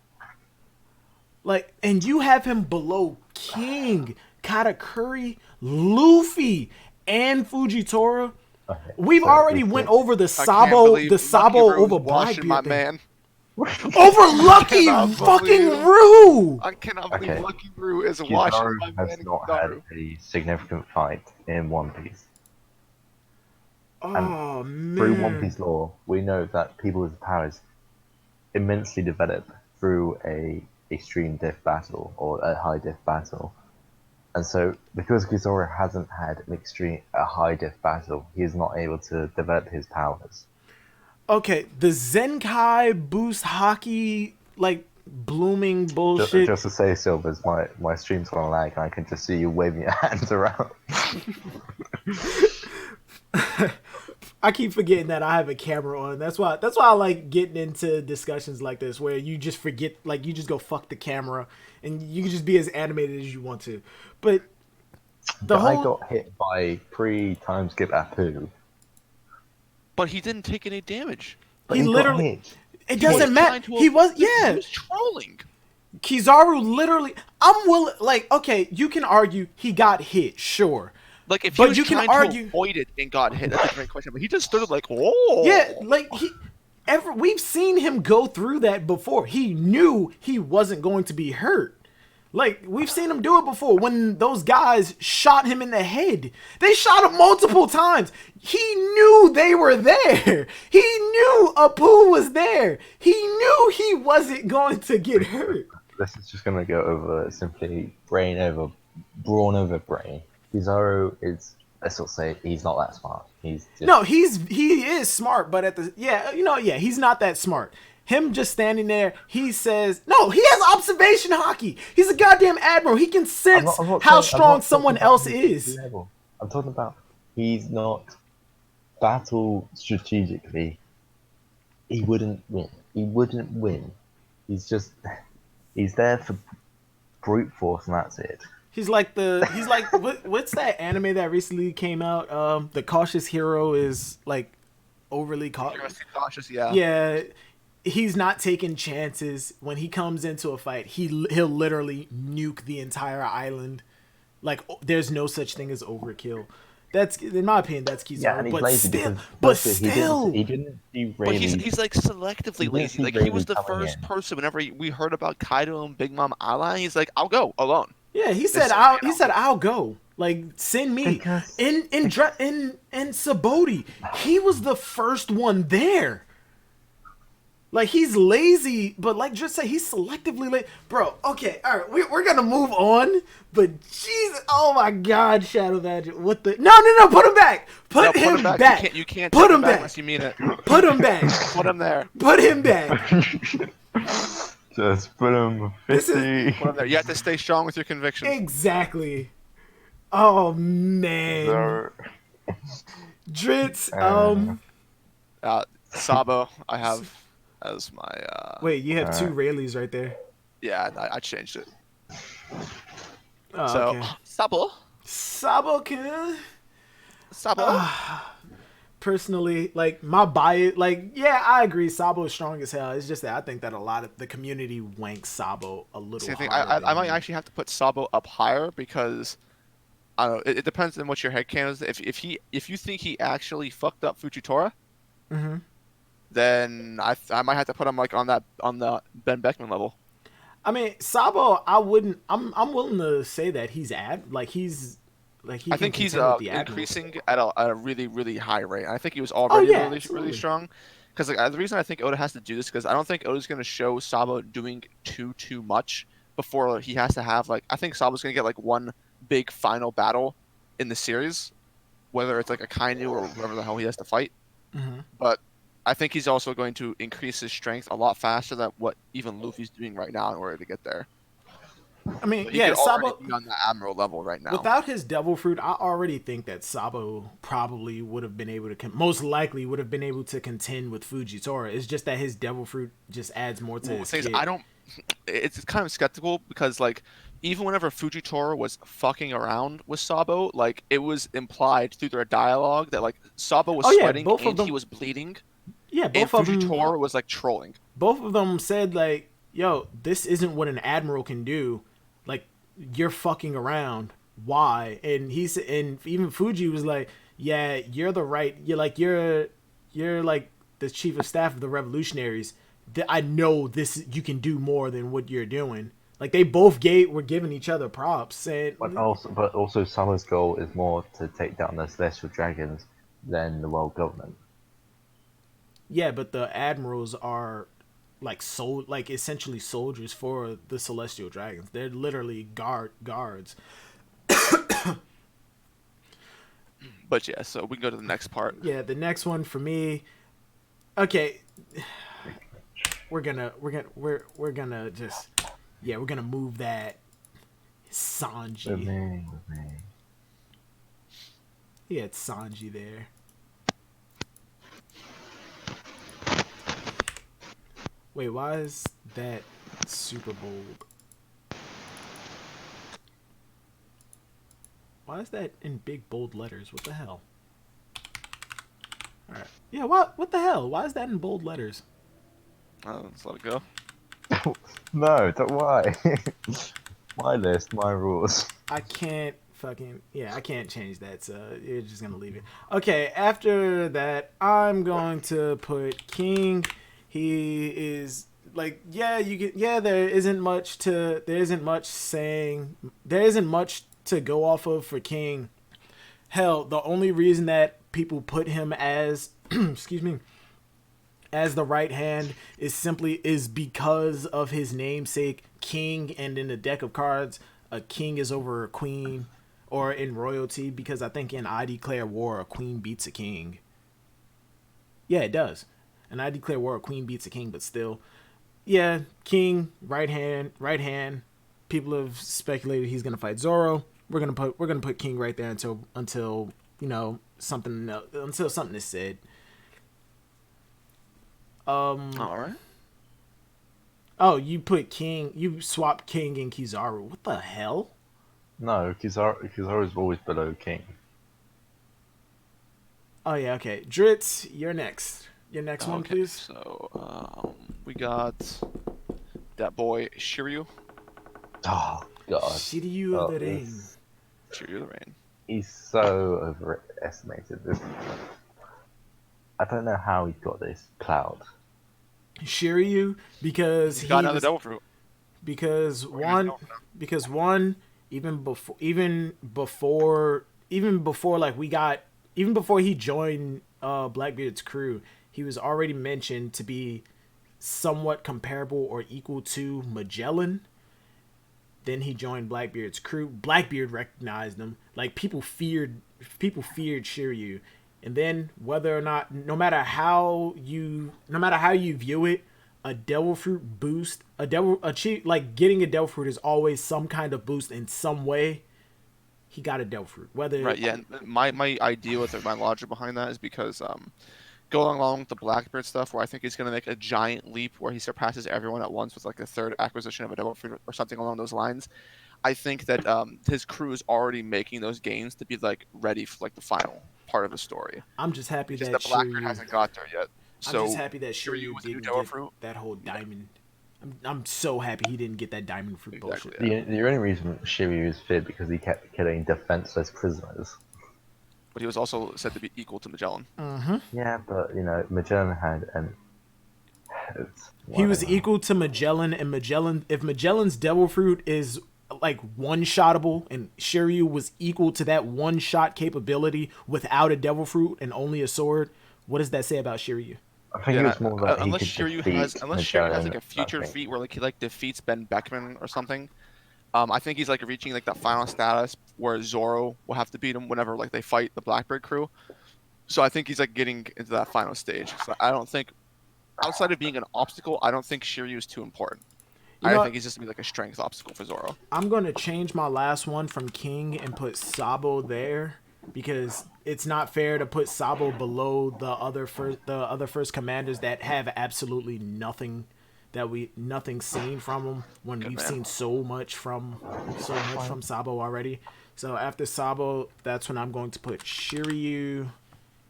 Like, and you have him below King, Katakuri, Luffy, and Fujitora. Okay, We've so already went over the I can't Sabo believe Lucky Rose over washing my Blackbeard thing. man. Over Lucky cannot fucking believe- Rue. I cannot believe Okay. Lucky Roo is washing Kizaru my has man. not had a significant fight in One Piece. Oh Through One man. Piece lore, we know that people's powers immensely develop through a extreme diff battle or a high diff battle. And so, because Kizaru hasn't had a high diff battle, he is not able to develop his powers. Okay, the Zenkai boost hockey like blooming bullshit. Just to say, Silvers, my stream's gonna lag, and I can just see you waving your hands around. I keep forgetting that I have a camera on. That's why I like getting into discussions like this where you just forget, like, you just go fuck the camera and you can just be as animated as you want to. But I got hit by 3 times Skip Apu. But he didn't take any damage. But he got literally hit. it doesn't matter. He was He yeah. was trolling. Kizaru literally, I'm willing, like, okay, you can argue he got hit, sure. Like, if he But was you can trying argue- to avoid it and got hit, that's a great question. But he just stood like, whoa. Yeah, like we've seen him go through that before. He knew he wasn't going to be hurt. Like, we've seen him do it before when those guys shot him in the head. They shot him multiple times. He knew they were there. He knew Apu was there. He knew he wasn't going to get hurt. This is just gonna go over simply brawn over brain. Kizaru is, let's not say, he's not that smart. He's just, No, he is smart, but he's not that smart. Him just standing there, he says, no, he has observation hockey. He's a goddamn admiral. He can sense I'm not how saying- I'm strong not someone talking about else his is. level. I'm talking about he's not battle strategically. He wouldn't win. He's there for brute force, and that's it. He's like what's that anime that recently came out? The cautious hero is like overly cautious. Yeah. Yeah, he's not taking chances when he comes into a fight. He'll literally nuke the entire island. Like there's no such thing as overkill. That's in my opinion. That's Yeah, Kizaru. and he's But lazy still, because but firstly still, he didn't see But Rayleigh. he's like He selectively didn't lazy. see Like he was Rayleigh the coming first in. person whenever we heard about Kaido and Big Mom ally. He's like, I'll go alone. yeah. He Just said send me I'll. and He I'll said do it. I'll go. Like send me Because in Saboti. He was the first one there. Like he's lazy, but like just say he's selectively late, bro. Okay, all right, we're gonna move on. But Jesus, oh my God, Shadow Magic, what the? No, put him back. No, Put him back. You can't Put take him it back back. unless you mean it. Put him back. Put him there. Put him back. just put him This is 50. Put him there. You have to stay strong with your convictions. exactly. Oh man, So, Drizzt. Sabo, I have as my. Wait, you have two Alright. Rayleighs right there. Yeah, I changed it. Oh, So okay. Sabo, Sabo-kun. Sabo. Personally, like my bias, like yeah, I agree. Sabo is strong as hell. It's just that I think that a lot of the community wanks Sabo a little. See, I think harder I than might him. actually have to put Sabo up higher because I don't know. It depends on what your headcanon is. If you think he actually fucked up Fujitora, Mhm. then I might have to put him like on the Ben Beckman level. I mean, Sabo, I wouldn't. I'm willing to say that he's he I can think he's contend with the admirals. increasing at a really really high rate. I think he was Oh already yeah, really absolutely. strong. Because like, the reason I think Oda has to do this because I don't think Oda's going to show Sabo doing too much before he has to have like I think Sabo's going to get like one big final battle in the series, whether it's like a Kainu or whoever the hell he has to fight. Mhm. But I think he's also going to increase his strength a lot faster than what even Luffy's doing right now in order to get there. I mean, So he yeah, could already Sabo. be on that admiral level right now. Without his devil fruit, I already think that Sabo probably would have been able to, most likely would have been able to contend with Fujitora. It's just that his devil fruit just adds more to Well, his the thing is, kit. I don't. It's kind of skeptical because like even whenever Fujitora was fucking around with Sabo, like it was implied through their dialogue that like Sabo was Oh yeah, sweating both of and he them. was bleeding, Yeah, and both of them. Fujitora was like trolling. Both of them said like, "Yo, this isn't what an admiral can do. Like, you're fucking around. Why?" And he said, and even Fuji was like, "Yeah, you're the right. You're like the chief of staff of the revolutionaries. I know this. You can do more than what you're doing." Like they both were giving each other props, saying, but also Summer's goal is more to take down the Celestial Dragons than the world government. "Yeah, but the admirals are." Like essentially soldiers for the celestial dragons. They're literally guards. But yeah, so we can go to the next part. Yeah, the next one for me. Okay, we're gonna just we're gonna move that Sanji. With me. He had Sanji there. Wait, why is that super bold? Why is that in big bold letters? What the hell? All right. Yeah. What the hell? Why is that in bold letters? Let's let it go. No, don't why. My list, my rules. I can't I can't change that, so you're just gonna leave it. Okay, after that, I'm going to put King. He is like, yeah, there isn't much to go off of for King. Hell, the only reason that people put him as excuse me, as the right hand is because of his namesake King, and in the deck of cards a king is over a queen, or in royalty, because I think in I Declare War a queen beats a king. Yeah, it does. And I Declare War a queen beats a king, but still, yeah, King, right hand. People have speculated he's gonna fight Zoro. We're gonna put King right there until something is said. All right. Oh, you put King. You swap King and Kizaru. What the hell? No, Kizaru is always below King. Oh yeah, okay. Dritz, you're next. Your next one, Okay, please. so we got that boy Shiryu. Oh God. Shiryu of Oh, the Rain. Shiryu the Rain. he's so overestimated. I don't know how he's got this clout. Shiryu because He's got he another was devil fruit. because We're gonna one know now. because one even before like we got even before he joined Blackbeard's crew, he was already mentioned to be somewhat comparable or equal to Magellan. Then he joined Blackbeard's crew. Blackbeard recognized him. Like people feared Shiryu. And then whether or not no matter how you view it, a devil fruit boost, like getting a devil fruit is always some kind of boost in some way. He got a devil fruit. Whether Right, yeah. And my idea with it, my logic behind that is because going along with the Blackbeard stuff, where I think he's going to make a giant leap where he surpasses everyone at once with like the third acquisition of a devil fruit or something along those lines. I think that his crew is already making those gains to be like ready for like the final part of the story. I'm just happy It's just that that Blackbeard Shiryu hasn't got there yet. I'm just So happy that Shiryu Shiryu with a new didn't devil get fruit. that whole Yeah, diamond. I'm so happy he didn't get that diamond fruit exactly. bullshit. Yeah. The only reason Shiryu is feared because he kept killing defenseless prisoners. But he was also said to be equal to Magellan. Yeah, but Magellan had an. He was Whatever. equal to Magellan, and if Magellan's devil fruit is like one shotable, and Shiryu was equal to that one shot capability without a devil fruit and only a sword, what does that say about Shiryu? I think Yeah, it was more that he unless could Shiryu defeat has Magellan. like a future I think. feat where like he like defeats Ben Beckman or something. I think he's like reaching like that final status where Zoro will have to beat him whenever like they fight the Blackbeard crew. So I think he's like getting into that final stage. So I don't think outside of being an obstacle, I don't think Shiryu is too important. You I know think what? he's just gonna be like a strength obstacle for Zoro. I'm gonna change my last one from King and put Sabo there because it's not fair to put Sabo below the other first commanders that have absolutely nothing seen from them when Good we've man. seen so much from Sabo already. So after Sabo, that's when I'm going to put Shiryu.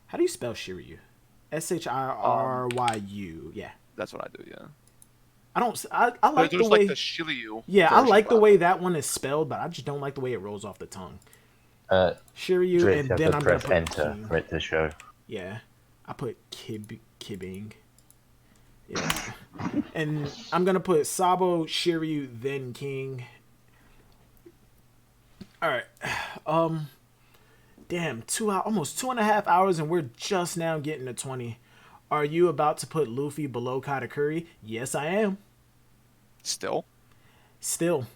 How do you spell Shiryu? Shiryu. Yeah. That's what I do. Yeah. I like the There's like way. the Shiryu. Yeah, I version like the of way that one is spelled, but I just don't like the way it rolls off the tongue. Shiryu, Drizzt, and you have then to I'm gonna press put enter King. for it to show. Yeah, I put Kibbing. Yeah, and I'm gonna put Sabo, Shiryu, then King. All right. Damn, almost 2.5 hours, and we're just now getting to 20. Are you about to put Luffy below Katakuri? Yes, I am. Still. Still.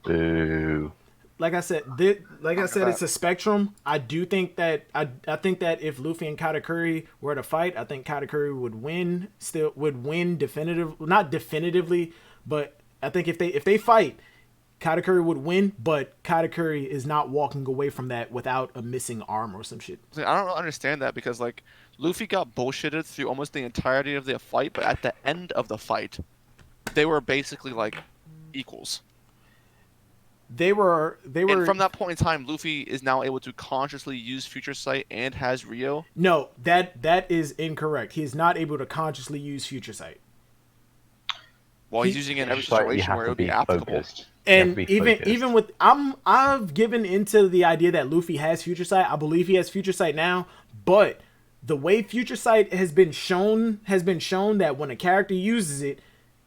Boo. Like I said, it's a spectrum. I do think that I think that if Luffy and Katakuri were to fight, I think Katakuri would win. Still would win not definitively, but I think if they fight, Katakuri would win. But Katakuri is not walking away from that without a missing arm or some shit. I don't really understand that because like Luffy got bullshitted through almost the entirety of the fight, but at the end of the fight, they were basically like equals. They were And from that point in time, Luffy is now able to consciously use Future Sight and has Rio. No, that is incorrect. He is not able to consciously use Future Sight. Well, he's using it in every It's like you situation have where it to would be be applicable. focused. You have to And be focused. even with I've given into the idea that Luffy has Future Sight. I believe he has Future Sight now, but the way Future Sight has been shown that when a character uses it,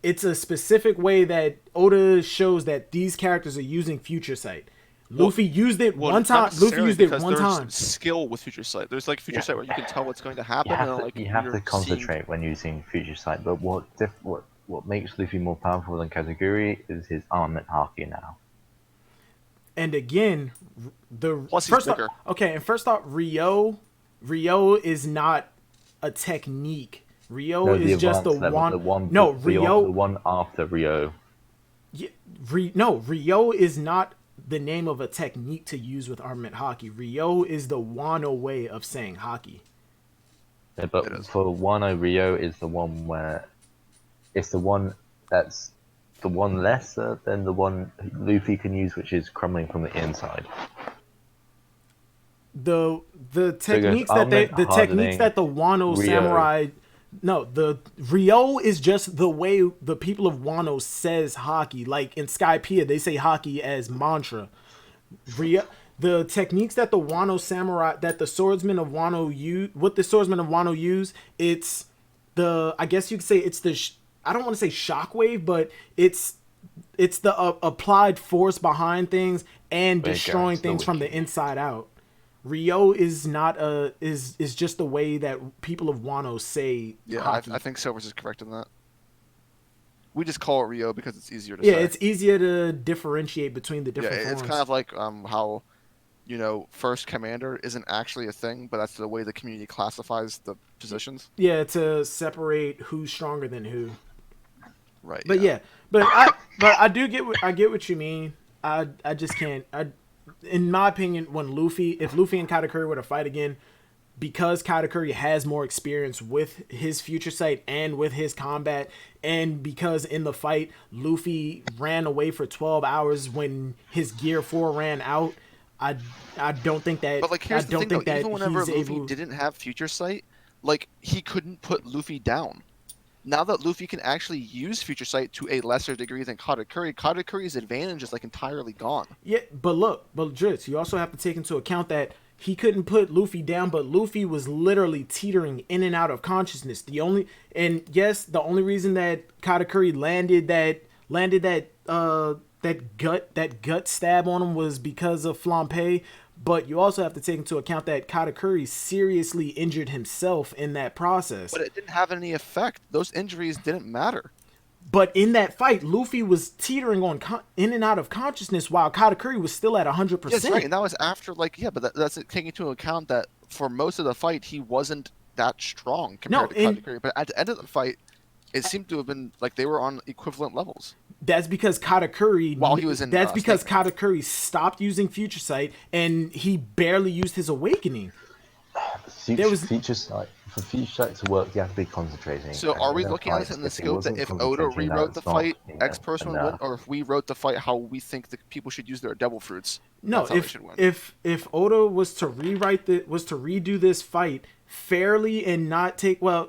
it's a specific way that Oda shows that these characters are using Future Sight. Luffy used it Well, one not time. Luffy necessarily, used it because one there's time. skill with Future Sight. There's like Future Sight where you can tell what's going to happen, You have and to, like you have you're to seeing- concentrate when using Future Sight. But what makes Luffy more powerful than Katakuri is his armament haki now. And again, the Plus he's first off, bigger. okay, and first off, Rio is not a technique. Rio No, the is just the advanced level, one. the one. No, the one after Rio. Yeah, Rio is not the name of a technique to use with armament hockey. Rio is the Wano way of saying hockey. Yeah, It but is. for Wano, Rio is the one where it's the one that's the one lesser than the one Luffy can use, which is crumbling from the inside. the So it goes techniques that armament, the techniques hardening, that the Wano Ryo. samurai. No, the Ryo is just the way the people of Wano says hockey. Like in Skypiea, they say hockey as mantra. Ryo, the techniques that the Wano samurai, that the swordsmen of Wano use, what the swordsmen of Wano use, it's the, I guess you could say it's the, I don't want to say shockwave, but it's the applied force behind things and There you go, destroying it's the things from the wiki. inside out. Ryo is not a is just the way that people of Wano say Yeah, hockey. I think Silvers is correct in that. We just call it Rio because it's easier to Yeah, say. it's easier to differentiate between the Yeah, different it's forms. kind of like how, first commander isn't actually a thing, but that's the way the community classifies the positions. Yeah, to separate who's stronger than who. Right. But yeah, but I do get I get what you mean. I just can't. In my opinion, if Luffy and Katakuri were to fight again, because Katakuri has more experience with his future sight and with his combat, and because in the fight Luffy ran away for 12 hours when his Gear 4 ran out, I don't think that But like, I here's the don't thing though. think that Even whenever he's Luffy able. didn't have future sight, like he couldn't put Luffy down. Now that Luffy can actually use future sight to a lesser degree than Katakuri, Katakuri's advantage is like entirely gone. Yeah, but Drizzt, you also have to take into account that he couldn't put Luffy down, but Luffy was literally teetering in and out of consciousness. The only reason that Katakuri that gut stab on him was because of Flampe. But you also have to take into account that Katakuri seriously injured himself in that process. But it didn't have any effect. Those injuries didn't matter. But in that fight, Luffy was teetering in and out of consciousness while Katakuri was still at 100%. Yes, right, and that was after but that's taking into account that for most of the fight he wasn't that strong compared to Katakuri. But at the end of the fight, it seemed to have been like they were on equivalent levels. That's because Katakuri. While he was in. That's because Katakuri stopped using Future Sight and he barely used his awakening. Future sight. For future sight to work, you have to be concentrating. So are we looking at this in the scope that if Oda rewrote the fight, X person would win, or if we wrote the fight how we think that people should use their devil fruits? No, if Oda was to redo this fight fairly and not take no,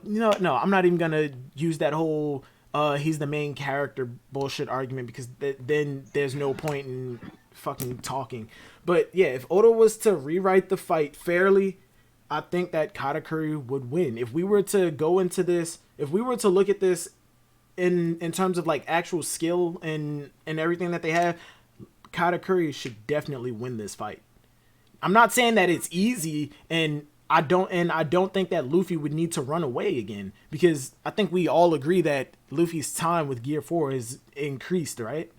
I'm not even gonna use that whole he's the main character bullshit argument because then there's no point in fucking talking. But yeah, if Oda was to rewrite the fight fairly, I think that Katakuri would win. If we were to go into this, if we were to look at this in terms of like actual skill and everything that they have, Katakuri should definitely win this fight. I'm not saying that it's easy, and I don't think that Luffy would need to run away again, because I think we all agree that Luffy's time with Gear 4 is increased, right?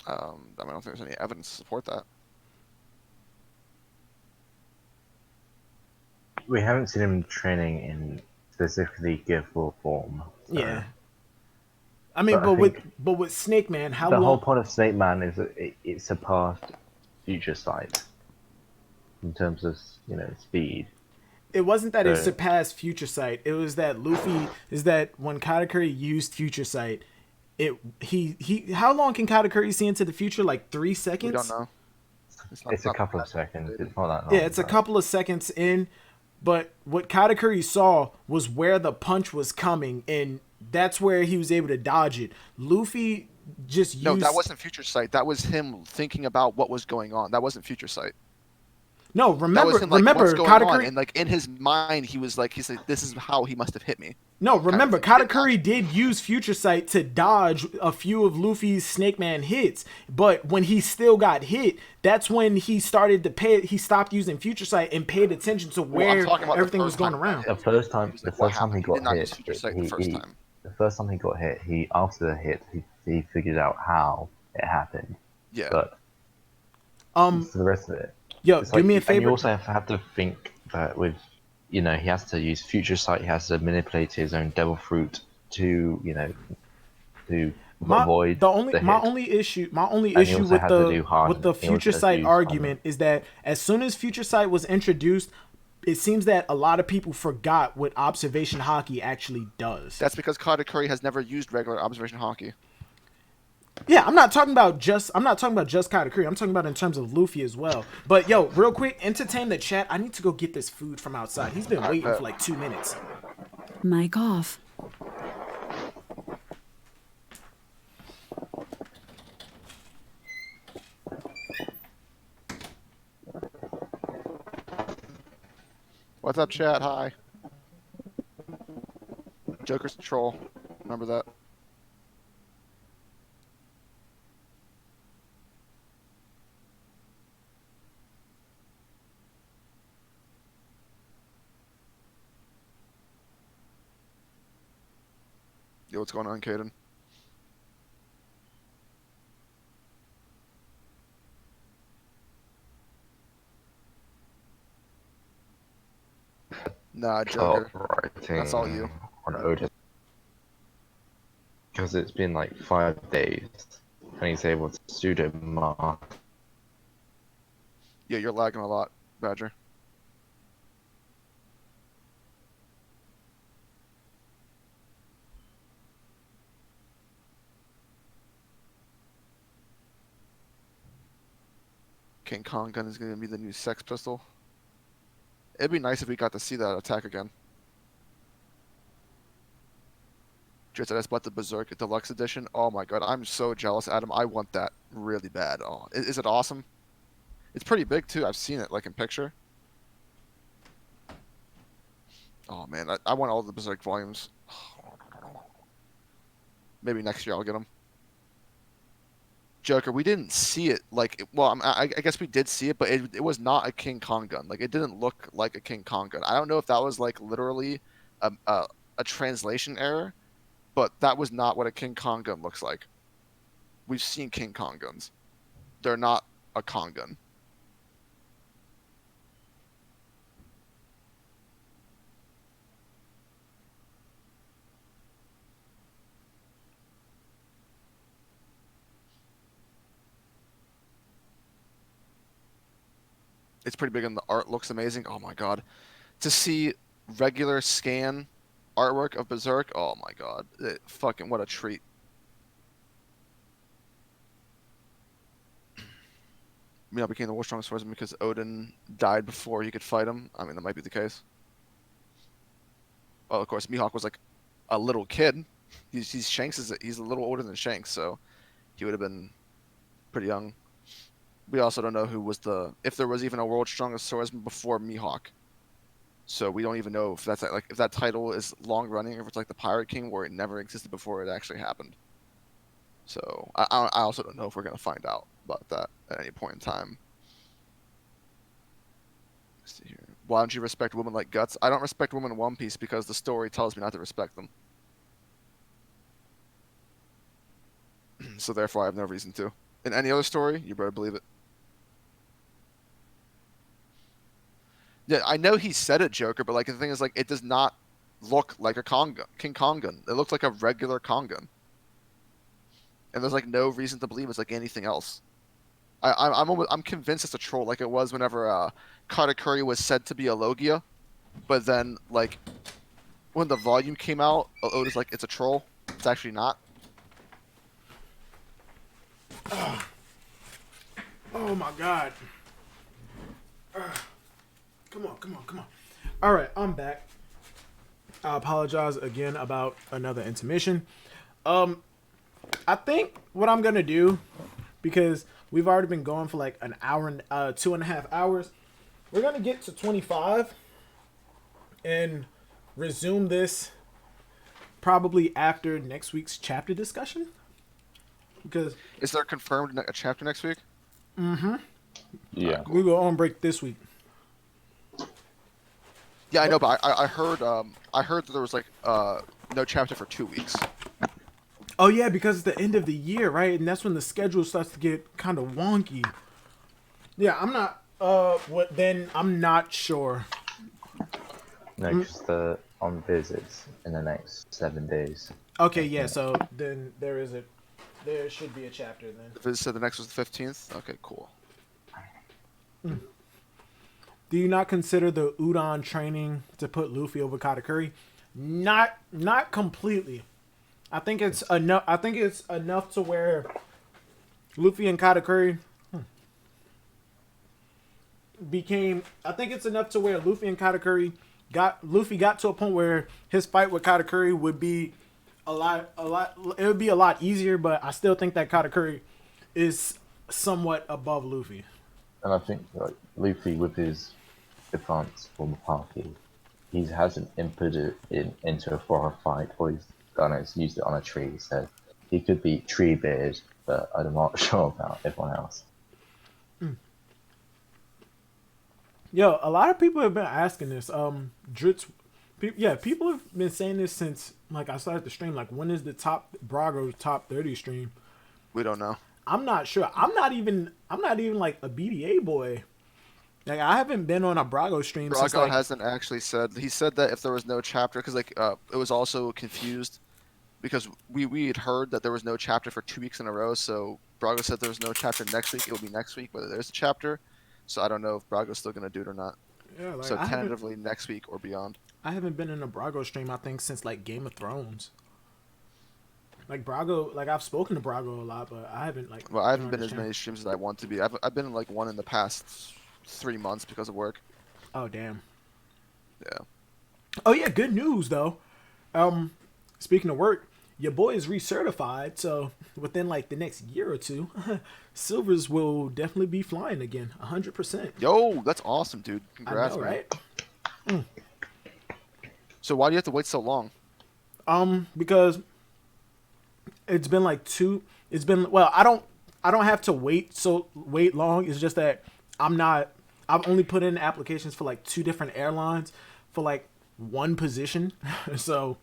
I don't think there's any evidence to support that. We haven't seen him training in specifically Gear 4 form. So. Yeah. I mean, but with Snake Man, how the long? whole point of Snake Man is that it surpassed Future Sight in terms of speed. It wasn't that it surpassed Future Sight. It was that when Katakuri used Future Sight, how long can Katakuri see into the future? Like 3 seconds? We don't know. It's a couple of seconds. It's not that long. Yeah, it's a couple of seconds in. But what Katakuri saw was where the punch was coming, and that's where he was able to dodge it. Luffy just used... No, that wasn't Future Sight. That was him thinking about what was going on. That wasn't Future Sight. No, remember, what's going Katakuri... on? And like in his mind, he said, "This is how he must have hit me." No, remember, Katakuri did use Future Sight to dodge a few of Luffy's Snake Man hits, but when he still got hit, that's when he started to he stopped using Future Sight and paid attention to where everything was going around. The first time he got hit, the first time he got hit, after the hit, he figured out how it happened. Yeah. But for the rest of it, yo, do me a favor. And you also have to think that with, he has to use Future Sight. He has to manipulate his own Devil Fruit to avoid my only issue with the Future Sight argument is that as soon as Future Sight was introduced, it seems that a lot of people forgot what observation hockey actually does. That's because Katakuri has never used regular observation hockey. Yeah, I'm not talking about just Katakuri. I'm talking about in terms of Luffy as well. But yo, real quick, entertain the chat. I need to go get this food from outside. He's been I waiting bet. for like 2 minutes. Mic off. What's up, chat? Hi. Joker's a troll. Remember that. Yo, what's going on, Caden? Nah, Joker. Writing That's all you. on Odin because it's been like 5 days and he's able to pseudo mask. Yeah, you're lagging a lot, Badger. King Kong gun is gonna be the new Sex Pistol. It'd be nice if we got to see that attack again. Just I just bought the Berserk Deluxe Edition. Oh my god, I'm so jealous, Adam. I want that really bad. Oh, is it awesome? It's pretty big too. I've seen it like in picture. Oh man, I want all the Berserk volumes. Maybe next year I'll get them. Joker, we didn't see it like well. I guess we did see it, but it was not a King Kong gun. Like it didn't look like a King Kong gun. I don't know if that was like literally a translation error, but that was not what a King Kong gun looks like. We've seen King Kong guns. They're not a Kong gun. It's pretty big and the art looks amazing. Oh my god. To see regular scan artwork of Berserk, oh my god. Fucking what a treat. Mihawk became the world's strongest swordsman because Odin died before he could fight him. I mean, that might be the case. Well, of course, Mihawk was like a little kid. He's a little older than Shanks, so he would have been pretty young. We also don't know who was if there was even a world's strongest swordsman before Mihawk. So we don't even know if that's like if that title is long running, or if it's like the Pirate King where it never existed before it actually happened. So I also don't know if we're gonna find out about that at any point in time. Let's see here. Why don't you respect women like Guts? I don't respect women in One Piece because the story tells me not to respect them. So therefore, I have no reason to. In any other story, you better believe it. Yeah, I know he said it, Joker, but like the thing is, like, it does not look like a King Kong gun. It looks like a regular Kong gun, and there's like no reason to believe it's like anything else. I'm convinced it's a troll, like it was whenever Katakuri was said to be a Logia, but then like when the volume came out, Oda's like it's a troll. It's actually not. Oh my god. Come on. All right, I'm back. I apologize again about another intermission. I think what I'm gonna do, because we've already been going for like an hour and 2.5 hours, we're gonna get to 25 and resume this probably after next week's chapter discussion. Because is there confirmed a chapter next week? Yeah. we were on break this week. Yeah, I know, but I heard that there was like no chapter for 2 weeks. Oh yeah, because it's the end of the year, right? And that's when the schedule starts to get kind of wonky. Yeah, I'm not. I'm not sure. No, because on visits in the next 7 days. Okay, yeah. So then there should be a chapter then. If it said the next was the 15th, okay, cool. Do you not consider the Udon training to put Luffy over Katakuri? Not completely. I think it's enough. I think it's enough to where Luffy and Katakuri became. I think it's enough to where Luffy got to a point where his fight with Katakuri would be a lot. It would be a lot easier, but I still think that Katakuri is somewhat above Luffy. And I think like Luffy with his advanced form of Haki, he hasn't input it into a forest fight, or he's used it on a tree, so he could be Treebeard, but I'm not sure about everyone else. Yo, a lot of people have been asking this. People have been saying this since like I started the stream. Like, when is the Brago's top 30 stream? We don't know. I'm not sure. I'm not even like a BDA boy. Like, I haven't been on a Brago stream Brago since like, hasn't actually said. He said that if there was no chapter, because like it was also confused because we had heard that there was no chapter for 2 weeks in a row. So Brago said there was no chapter next week. It will be next week whether there's a chapter. So I don't know if Brago's still gonna do it or not. Yeah, like, so tentatively next week or beyond. I haven't been in a Brago stream, I think, since like Game of Thrones. Like Brago, like I've spoken to Brago a lot, but I haven't like. Well, I haven't been as many streams as I want to be. I've been in like one in the past 3 months because of work. Oh damn. Yeah. Oh yeah, good news though. Speaking of work, your boy is recertified, so within like the next year or two, Silvers will definitely be flying again, 100%. Yo, that's awesome, dude. Congrats, I know, man. right? So why do you have to wait so long? Because it's been like I don't have to wait long. It's just that I've only put in applications for like 2 different airlines for like 1 position. So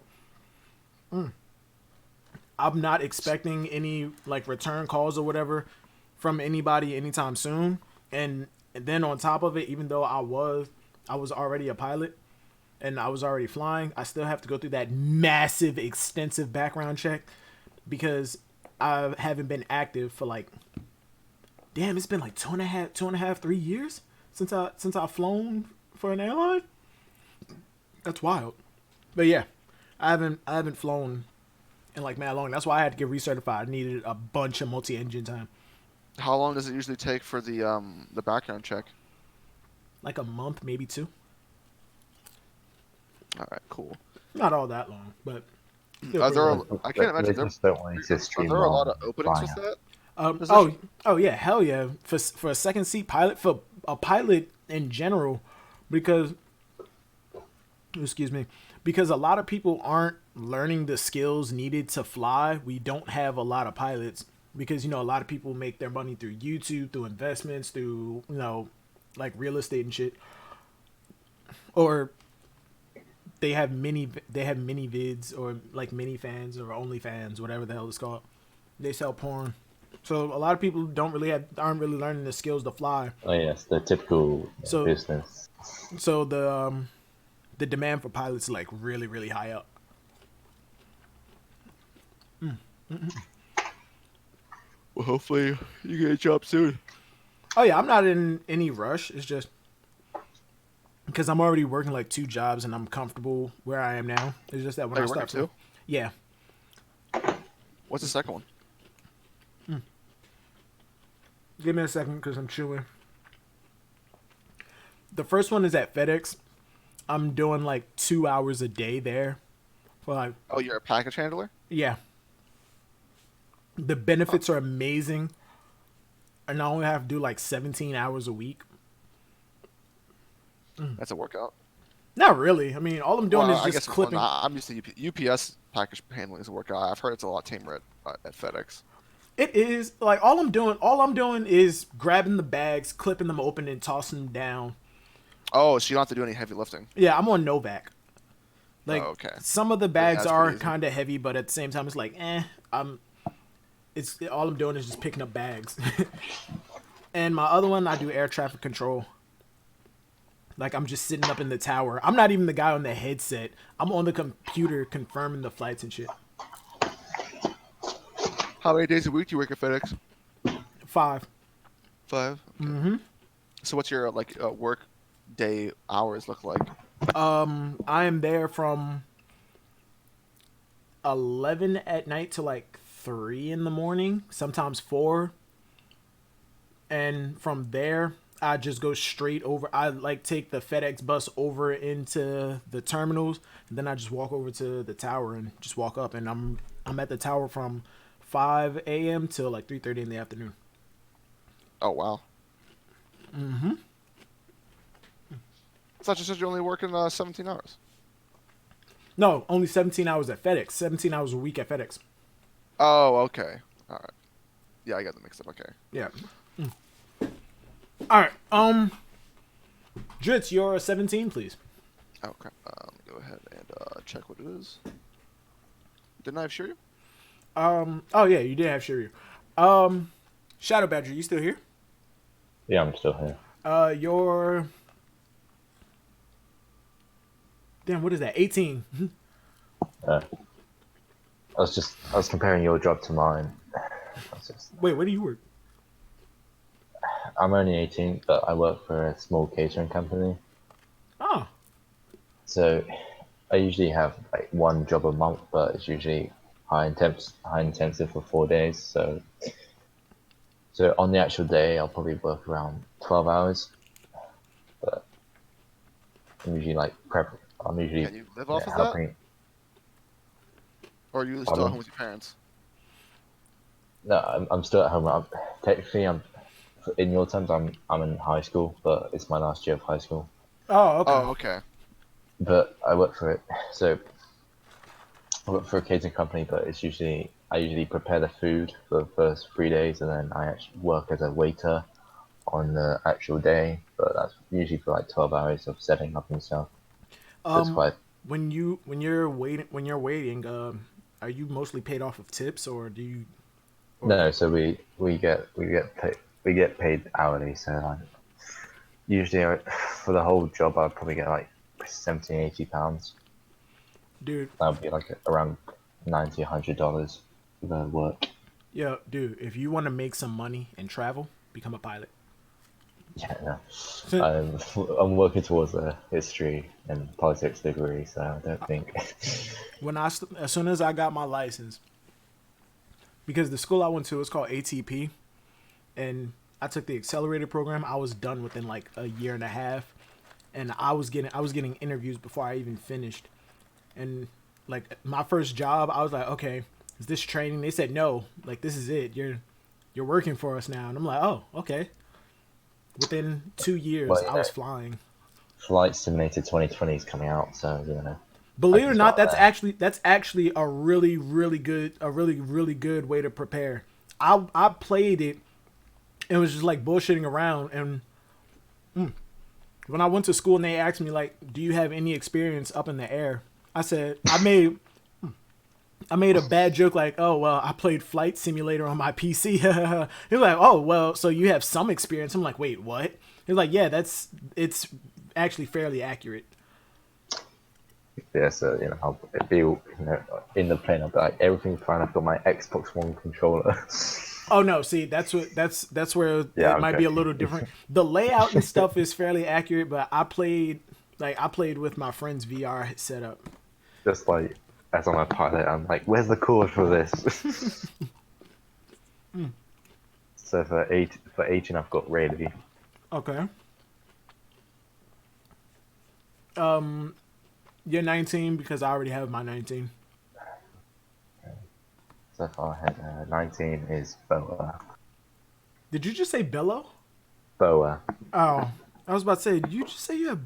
I'm not expecting any like return calls or whatever from anybody anytime soon. And then on top of it, even though I was already a pilot and I was already flying, I still have to go through that massive, extensive background check because I haven't been active for like, damn, it's been like 2.5, 3 years since I've flown for an airline. That's wild. But yeah, I haven't flown in like mad long. That's why I had to get recertified. I needed a bunch of multi-engine time. How long does it usually take for the background check? Like a month, maybe 2. All right, cool. Not all that long, but Are there? I can't imagine. They just don't want you to Are stream there a lot of while openings with flying. that? oh yeah, hell yeah. For a second seat pilot, for a pilot in general, because a lot of people aren't learning the skills needed to fly. We don't have a lot of pilots because, a lot of people make their money through YouTube, through investments, through, like real estate and shit. Or they have mini vids or like mini fans or only fans, whatever the hell it's called. They sell porn. So a lot of people aren't really learning the skills to fly. Oh yes, the typical business. So the demand for pilots is like really, really high up. Well, hopefully you get a job soon. Oh yeah, I'm not in any rush. It's just because I'm already working like 2 jobs and I'm comfortable where I am now. It's just that when I start too. Yeah. What's the second one? Give me a second because I'm chewing. The first one is at FedEx. I'm doing like 2 hours a day there. For like, oh, you're a package handler? Yeah. The benefits are amazing. And I only have to do like 17 hours a week. That's a workout. Not really. I mean, all I'm doing is just clipping. I'm used to UPS package handling is a workout. I've heard it's a lot tamer at FedEx. It is like all I'm doing is grabbing the bags, clipping them open, and tossing them down. Oh, so you don't have to do any heavy lifting. Yeah, I'm on Novak. Like, okay. Some of the bags are kind of heavy, but at the same time, it's like, all I'm doing is just picking up bags. And my other one, I do air traffic control. Like, I'm just sitting up in the tower. I'm not even the guy on the headset. I'm on the computer confirming the flights and shit. How many days a week do you work at FedEx? 5. 5? Okay. Mm-hmm. So what's your, work day hours look like? I am there from 11 at night to like 3 in the morning, sometimes 4. And from there, I just go straight over. I like take the FedEx bus over into the terminals, and then I just walk over to the tower and just walk up. And I'm at the tower from 5 a.m. till like 3:30 in the afternoon. Oh wow. Mm-hmm. I thought you said you're only working 17 hours. No, only 17 hours at FedEx. 17 hours a week at FedEx. Oh, okay. All right. Yeah, I got them mixed up. Okay. Yeah. All right. Drizzt, you're 17, please. Okay. Go ahead and check what it is. Didn't I have Shiryu? Oh yeah, you did have Shiryu. Shadow Badger, you still here? Yeah, I'm still here. You're damn. What is that? 18. I was comparing your job to mine. Wait, where do you work? I'm only 18, but I work for a small catering company. Oh. So I usually have like one job a month, but it's usually high intensive for 4 days. So on the actual day, I'll probably work around 12 hours. But I'm usually like I'm usually Can you live off of helping. that? Or are you still Pardon? at home with your parents? No, I'm still at home. Technically, in your terms, I'm in high school, but it's my last year of high school. Oh, okay. Oh, okay. But I work for it. So I work for a catering company, but I usually prepare the food for the first 3 days, and then I actually work as a waiter on the actual day. But that's usually for like 12 hours of setting up and stuff. That's why. When you're waiting, are you mostly paid off of tips, or do you? Or... No, so we get paid hourly. So like usually for the whole job, I'd probably get like 70-80 pounds. Dude. That would be like around $90-$100 for the work. Yeah, dude. If you want to make some money and travel, become a pilot. Yeah, no. I'm working towards a history and politics degree, so I don't think. As soon as I got my license, because the school I went to was called ATP, and I took the accelerated program. I was done within like a year and a half, and I was getting interviews before I even finished. And like my first job, I was like, okay, is this training? They said no, like this is it. You're working for us now, and I'm like, oh, okay. Within 2 years, I was flying. Flight Simulator 2020 is coming out, so you know. Believe it or not, that's actually a really really good way to prepare. I played it and was just like bullshitting around, and when I went to school and they asked me like, "Do you have any experience up in the air?" I said I made a bad joke like, "Oh well, I played Flight Simulator on my PC." He's like, "Oh well, so you have some experience." I'm like, "Wait, what?" He's like, "Yeah, it's actually fairly accurate." Yeah, so you know, I'll be in the plane. I'll be like, everything's fine. I've got my Xbox One controller. Oh no, see that's where Yeah, it might be a little different. The layout and stuff is fairly accurate, but I played with my friend's VR setup. Just like as I'm a pilot, I'm like, where's the cord for this? So for 18, I've got Rayleigh. Okay. You're 19 because I already have my 19. So far ahead, 19 is Boa. Did you just say Bello? Boa. Oh, I was about to say, did you just say you have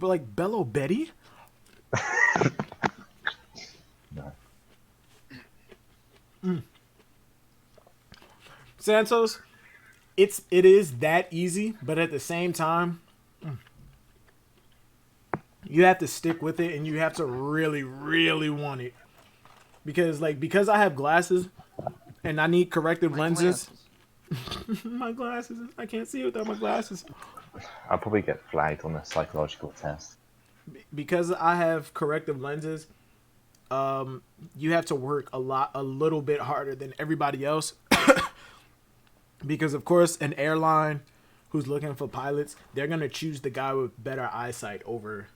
like Bello Betty? No. Santos, it is that easy, but at the same time, you have to stick with it and you have to really, really want it. Because I have glasses and I need corrective lenses. My glasses. I can't see without my glasses. I'll probably get flagged on the psychological test. Because I have corrective lenses, you have to work a little bit harder than everybody else. Because of course, an airline who's looking for pilots, they're gonna choose the guy with better eyesight over,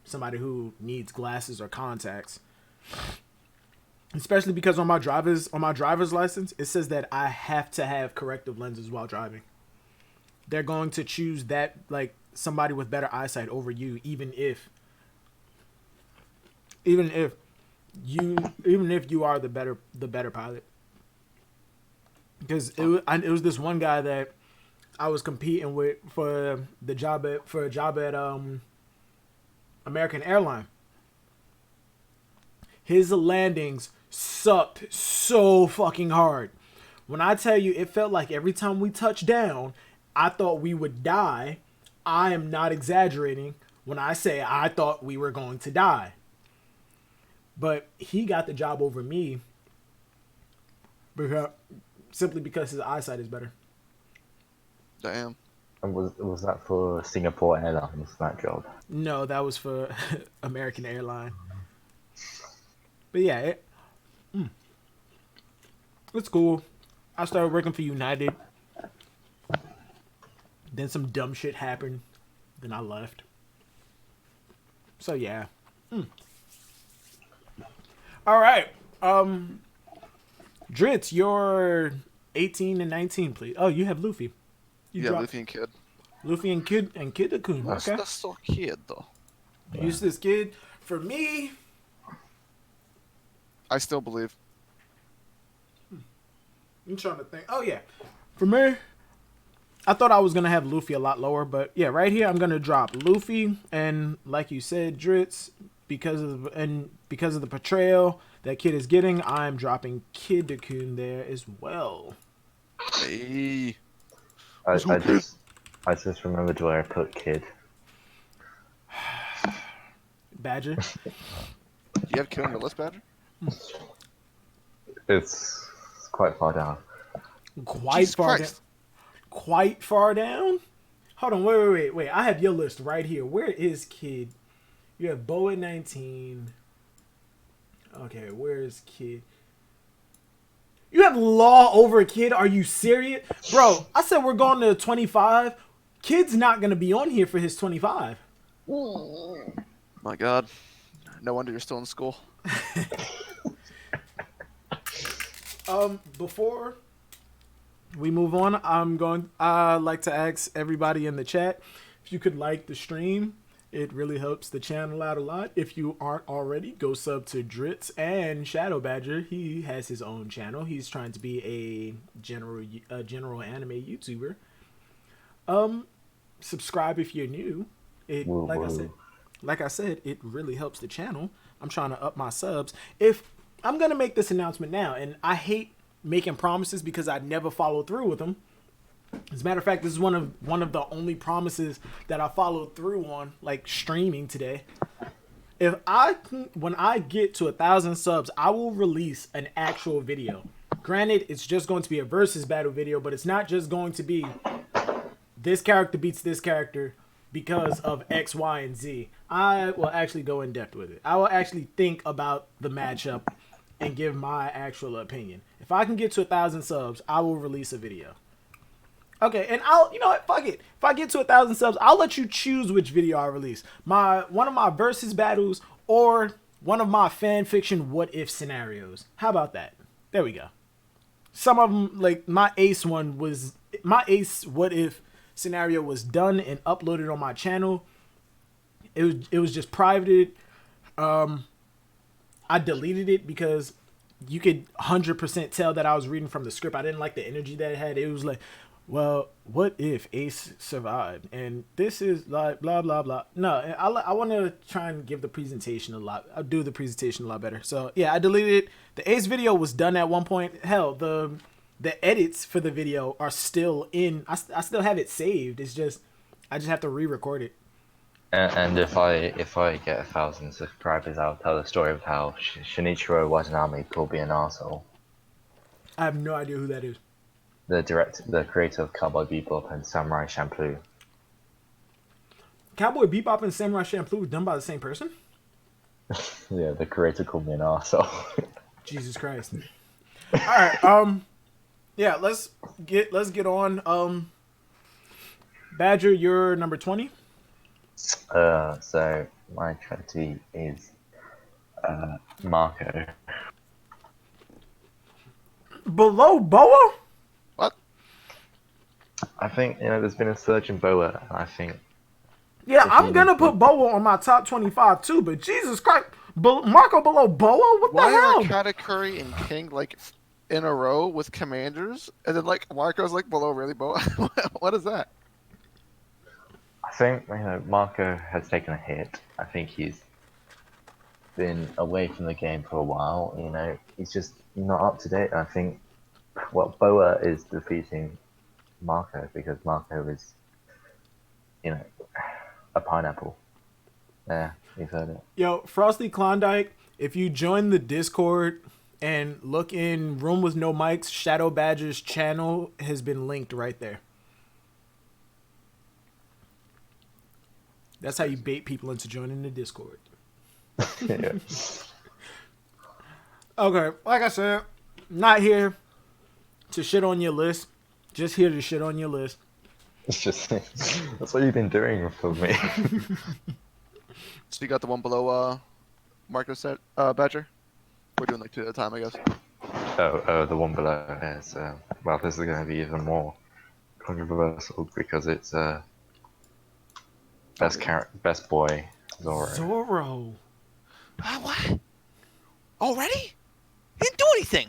somebody who needs glasses or contacts. Especially because on my driver's license, it says that I have to have corrective lenses while driving. They're going to choose that, like, somebody with better eyesight over you, even if you are the better pilot. Because it was this one guy that I was competing with for a job at American Airline. His landings sucked so fucking hard. When I tell you, it felt like every time we touched down, I thought we would die. I am not exaggerating when I say I thought we were going to die. But he got the job over me simply because his eyesight is better. Damn. And was that for Singapore Airlines, that job? No, that was for American Airline. But yeah, it's cool. I started working for United. Then some dumb shit happened. Then I left. So yeah. All right. Drizzt, you're 18 and 19, please. Oh, you have Luffy. Yeah, Luffy and Kid. Luffy and Kid-kun. Okay. That's so Kid though. Use this kid. For me, I still believe. I'm trying to think. Oh yeah. For me, I thought I was gonna have Luffy a lot lower, but yeah, right here I'm gonna drop Luffy, and like you said, Drizzt, because of the portrayal that Kid is getting, I'm dropping Kid-kun there as well. Hey. I just remembered where I put Kid. Badger. You have Kid on your list, Badger? It's quite far down. Quite far down? Hold on, wait. I have your list right here. Where is Kid? You have Bo at 19. Okay, where is Kid? You have Law over Kid? Are you serious? Bro, I said we're going to 25. Kid's not going to be on here for his 25. My God. No wonder you're still in school. Before we move on, I'd like to ask everybody in the chat if you could like the stream. It really helps the channel out a lot. If you aren't already, go sub to Drizzt and Shadow Badger. He has his own channel. He's trying to be a general anime YouTuber. Subscribe if you're new. Like I said, it really helps the channel. I'm trying to up my subs. If I'm gonna make this announcement now, and I hate making promises because I never follow through with them. As a matter of fact, this is one of the only promises that I followed through on, like streaming today. When I get to 1,000 subs, I will release an actual video. Granted, it's just going to be a versus battle video, but it's not just going to be this character beats this character because of X, Y, and Z. I will actually go in depth with it. I will actually think about the matchup and give my actual opinion. If I can get to 1,000 subs, I will release a video. Okay, and you know what, fuck it. If I get to 1,000 subs, I'll let you choose which video I release. One of my versus battles or one of my fan fiction what if scenarios. How about that? There we go. Some of them, like my ace what if scenario was done and uploaded on my channel. It was just privated. I deleted it because you could 100% tell that I was reading from the script. I didn't like the energy that it had. It was like, well, what if Ace survived? And this is like blah, blah, blah. No, I want to try and give the presentation I'll do the presentation a lot better. So, yeah, I deleted it. The Ace video was done at one point. Hell, the edits for the video are still in. I still have it saved. It's just, I just have to re-record it. And if I get 1,000 subscribers, I'll tell the story of how Shinichiro Watanabe could be an arsehole. I have no idea who that is. The creator of Cowboy Bebop and Samurai Champloo. Cowboy Bebop and Samurai Champloo were done by the same person? Yeah, the creator called me an arsehole. Jesus Christ. Alright, yeah, let's get on. Badger, you're number 20. So my 20 is Marco. below Boa? What? I think there's been a surge in Boa, and I think Yeah, if I'm you gonna put Boa on my top 25 too, but Jesus Christ, Marco below Boa? What the Why are hell? Katakuri and King like in a row with commanders, and then like Marco's like below really Boa? What is that? I think Marco has taken a hit. I think he's been away from the game for a while. He's just not up to date. I think Boa is defeating Marco because Marco is a pineapple. Yeah, you've heard it. Yo, Frosty Klondike, if you join the Discord and look in Room with No Mics, Shadow Badger's channel has been linked right there. That's how you bait people into joining the Discord. Yeah. Okay, like I said, not here to shit on your list. Just here to shit on your list. It's just that's what you've been doing for me. So you got the one below Marco set Badger. We're doing like two at a time, I guess. The one below is well, this is going to be even more controversial because it's best boy Zoro. Zoro. What? Already? He didn't do anything.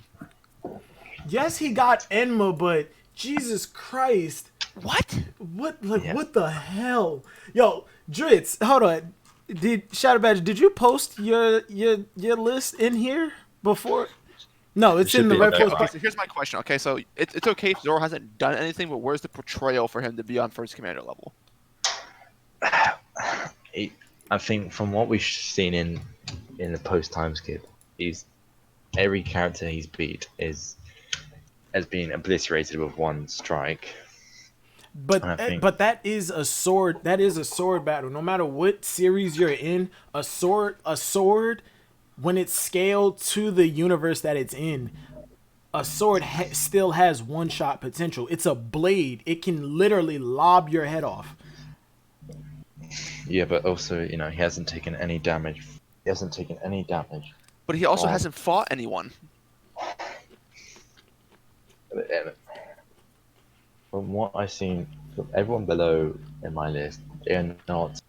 Yes, he got Enma, but Jesus Christ. What? What the hell? Yo, Drizzt, hold on. Shadow Badger, did you post your list in here before? No, it's in the Red Force. Okay, so here's my question. Okay, so it's okay if Zoro hasn't done anything, but where's the portrayal for him to be on first commander level? I think from what we've seen in the post time skip, every character he's beat has been obliterated with one strike. But that is a sword. That is a sword battle. No matter what series you're in, a sword, when it's scaled to the universe that it's in, a sword still has one shot potential. It's a blade. It can literally lob your head off. Yeah, but also he hasn't taken any damage. He hasn't taken any damage. But he also hasn't fought anyone. From what I've seen, from everyone below in my list, they're not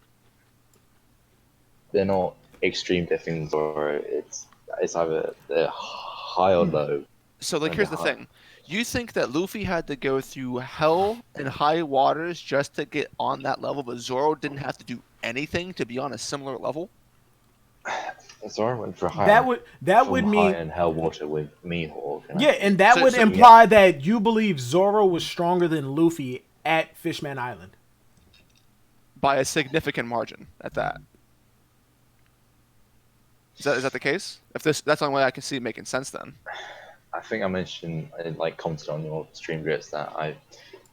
extreme difference, or it's either they're high or low. So like here's the thing. You think that Luffy had to go through hell and high waters just to get on that level, but Zoro didn't have to do anything to be on a similar level? Zoro went for high. That would mean high and hell water with Mihawk. Yeah, and that would imply that you believe Zoro was stronger than Luffy at Fishman Island by a significant margin at that. Is that the case? If that's the only way I can see it making sense, then. I think I mentioned, commented on your stream Drizzt, that I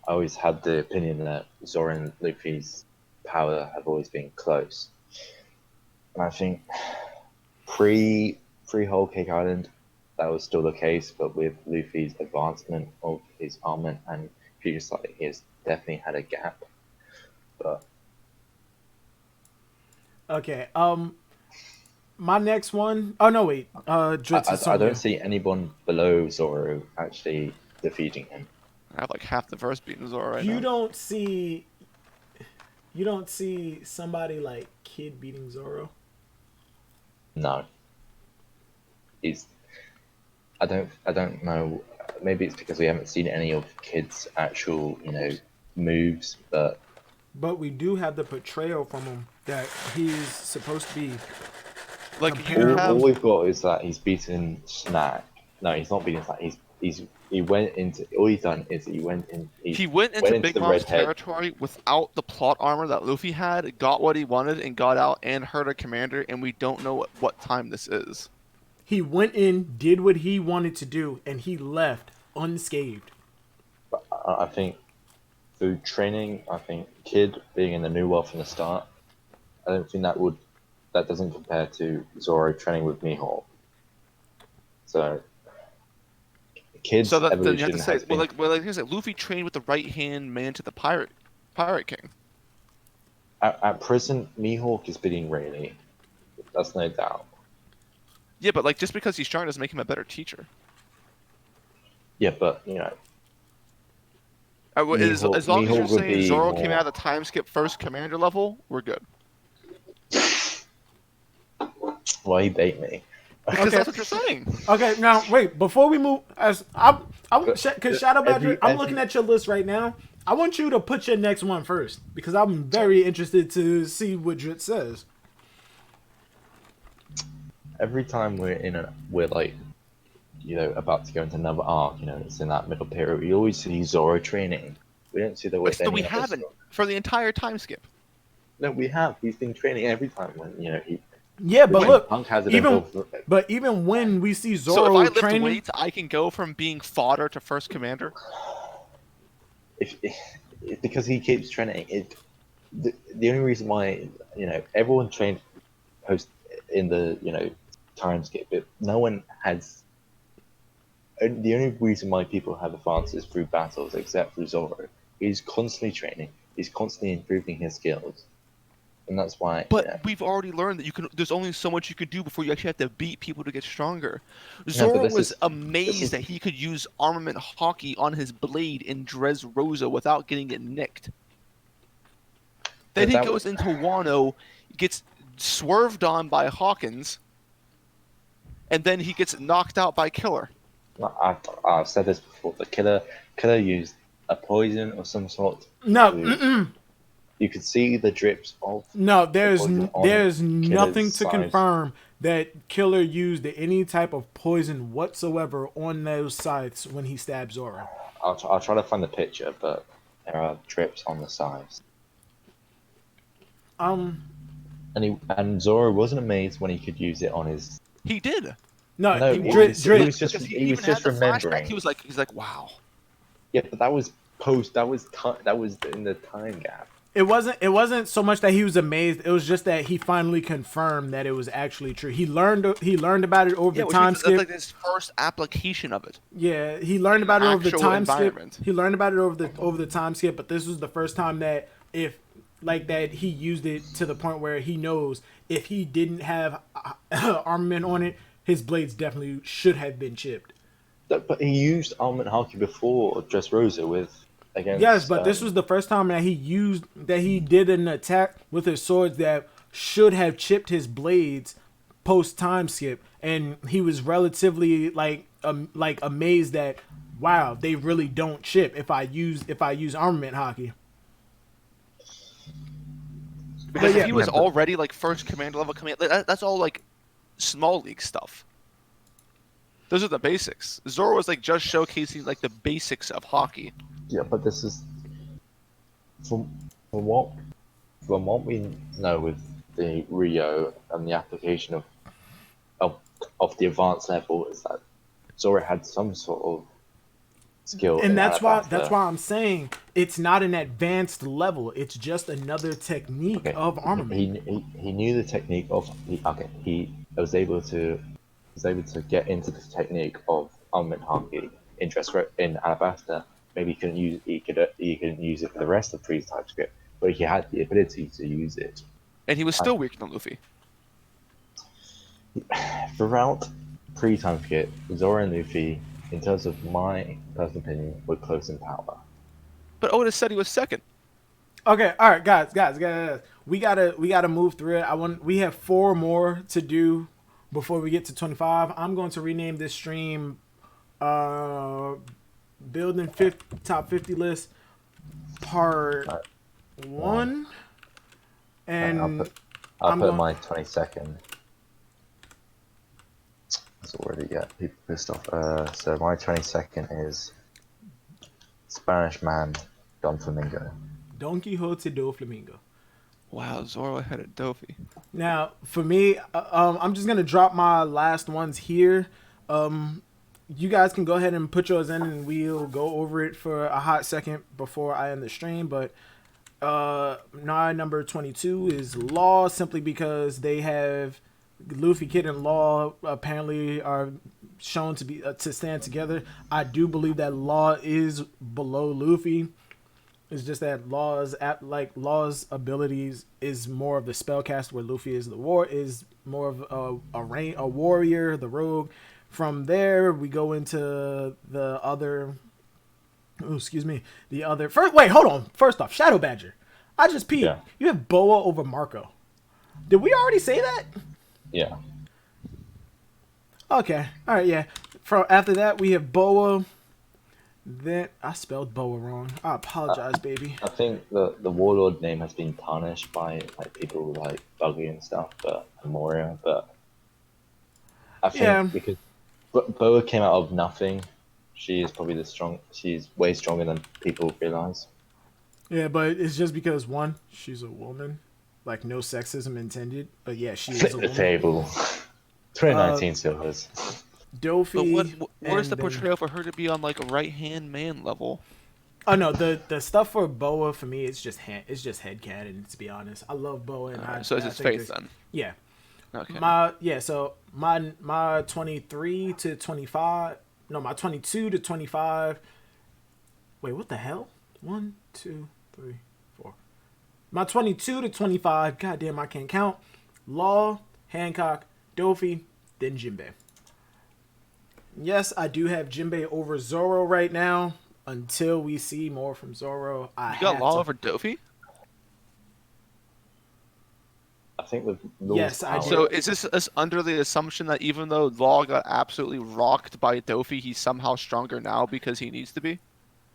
always had the opinion that Zoro and Luffy's power have always been close. And I think pre Whole Cake Island, that was still the case, but with Luffy's advancement of his armament and Future Sight, he has definitely had a gap. But okay, my next one. Oh no, wait. Drizzt, I don't see anyone below Zoro actually defeating him. I have like half the verse beating Zoro right now. You don't see somebody like Kid beating Zoro? No. I don't know. Maybe it's because we haven't seen any of Kid's actual, moves, but we do have the portrayal from him that he's supposed to be. Like all we've got is that he's beaten Snack. No, he's not beaten Snack. He went into. All he's done is he went into Big Mom's territory without the plot armor that Luffy had, got what he wanted, and got out and hurt a commander, and we don't know what time this is. He went in, did what he wanted to do, and he left unscathed. I think through training, Kid being in the New World from the start, I don't think that doesn't compare to Zoro training with Mihawk. So Kid's evolution then you have to say, has been... Luffy trained with the right hand man to the pirate king. At present, Mihawk is beating Rayleigh. That's no doubt. Yeah, but just because he's strong doesn't make him a better teacher. Yeah, but As long as you're Mihawk would saying be Zoro came more. out of the time skip first commander level, we're good. Why he bait me? Because Okay. that's what you're saying. Okay, now wait. Before we move, as But because Shadow Badger, I'm looking every at your list right now. I want you to put your next one first because I'm very interested to see what Drizzt says. every time we're like about to go into another arc, it's in that middle period. We always see Zoro training. We don't see that But with still, we any other haven't stuff. for the entire time skip. No, we have. He's been training every time when he. Yeah, but When look, Punk hasn't been even built. even when we see So if I Zoro lift training, weights, I can go from being fodder to first commander. Because he keeps training. The only reason why everyone trained post in the time skip, but no one has. The only reason why people have advances through battles, except for Zoro, he's constantly training. He's constantly improving his skills, and that's why. But we've already learned that you can. There's only so much you can do before you actually have to beat people to get stronger. No, but Zoro was this amazed is that he could use armament hockey on his blade in Dressrosa without getting it nicked. Then but he that goes into Wano, gets swerved on by Hawkins, and then he gets knocked out by Killer. I've said this before. The killer used a poison of some sort. no, You could see the drips of no, the poison on there's Killer's nothing to sides. confirm that Killer used any type of poison whatsoever on those sides when he stabbed Zoro. I'll try to find the picture, but there are drips on the sides. Um, And Zoro wasn't amazed when he could use it on his. He did. no, No, He he was. was Because just he he was even had just the flashback. remembering. He's like, wow. Yeah, but that was post. That was in the time gap. it wasn't so much that he was amazed. It was just that he finally confirmed that it was actually true. He learned about it over Yeah, the which time means that's skip. like his first application of it. Yeah, he learned In an about it over the actual time environment. skip. He learned about it over the time skip, but this was the first time that if like that he used it to the point where he knows if he didn't have armament on it, his blades definitely should have been chipped. But he used Almond Hockey before Dressrosa with Yes, against. but this was the first time that he did an attack with his swords that should have chipped his blades post time skip, and he was relatively like amazed that wow, they really don't chip if I use armament hockey. Because yeah, if he was Yeah, but- already like first commander level command, that's all like small league stuff. Those are the basics. Zoro was like just showcasing like the basics of hockey. Yeah, but this is from from what from what we know with the Rio and the application of of the advanced level is that Zoro had some sort of skill and in that's Alabasta. why I'm saying it's not an advanced level. It's just another technique Okay, of armament. he knew the technique of he was able to get into the technique of armament hockey in Alabasta. Maybe he couldn't use it for the rest of Tree's TypeScript, but he had the ability to use it. And he was still weaker than Luffy. Throughout pre-TypeScript, Zoro and Luffy, in terms of my personal opinion, were close in power. But Otis said he was second. Okay, all right, guys. We gotta move through it. We have 4 more to do before we get to 25. I'm going to rename this stream building top 50 list part 1, and I'll I'm put going- my 22nd. It's already got people pissed off. So my 22nd is Spanish Man Don Flamingo. Don Quixote do Flamingo. Wow, Zoro ahead of Dofi. Now, for me, I'm just gonna drop my last ones here. You guys can go ahead and put yours in, and we'll go over it for a hot second before I end the stream. But number 22 is Law, simply because they have Luffy, Kid, and Law apparently are shown to be to stand together. I do believe that Law is below Luffy. It's just that Law's abilities is more of the spellcaster, where Luffy is more of a warrior, the rogue. From there, we go into the other. Oh, excuse me. The other. First, wait, hold on. First off, Shadow Badger. I just peed. Yeah. You have Boa over Marco. Did we already say that? Yeah. Okay. All right. Yeah. From after that, we have Boa. Then I spelled Boa wrong. I apologize, baby. I think the warlord name has been tarnished by like people like Buggy and stuff, but and Moria. But I think Yeah. because Boa came out of nothing, she is probably she's way stronger than people realize. Yeah, but it's just because one, she's a woman. Like no sexism intended. But yeah, she is Flip a the woman. table. 2019 silvers. Dophie. But where's the and then- portrayal for her to be on like a right hand man level? Oh no, the stuff for Boa for me it's just head canon, to be honest. I love Boa and So it's I his think face then. Yeah. Okay. So my 23 to 25, no, my 22 to 25. Wait, what the hell? 1 2 3 4. My 22 to 25, goddamn I can't count. Law, Hancock, Dophie, then Jinbei. Yes, I do have Jinbei over Zoro right now. Until we see more from Zoro, You got Law over Dophie? I think with Law's Yes, I power, do. So is this under the assumption that even though Law got absolutely rocked by Dophie, he's somehow stronger now because he needs to be?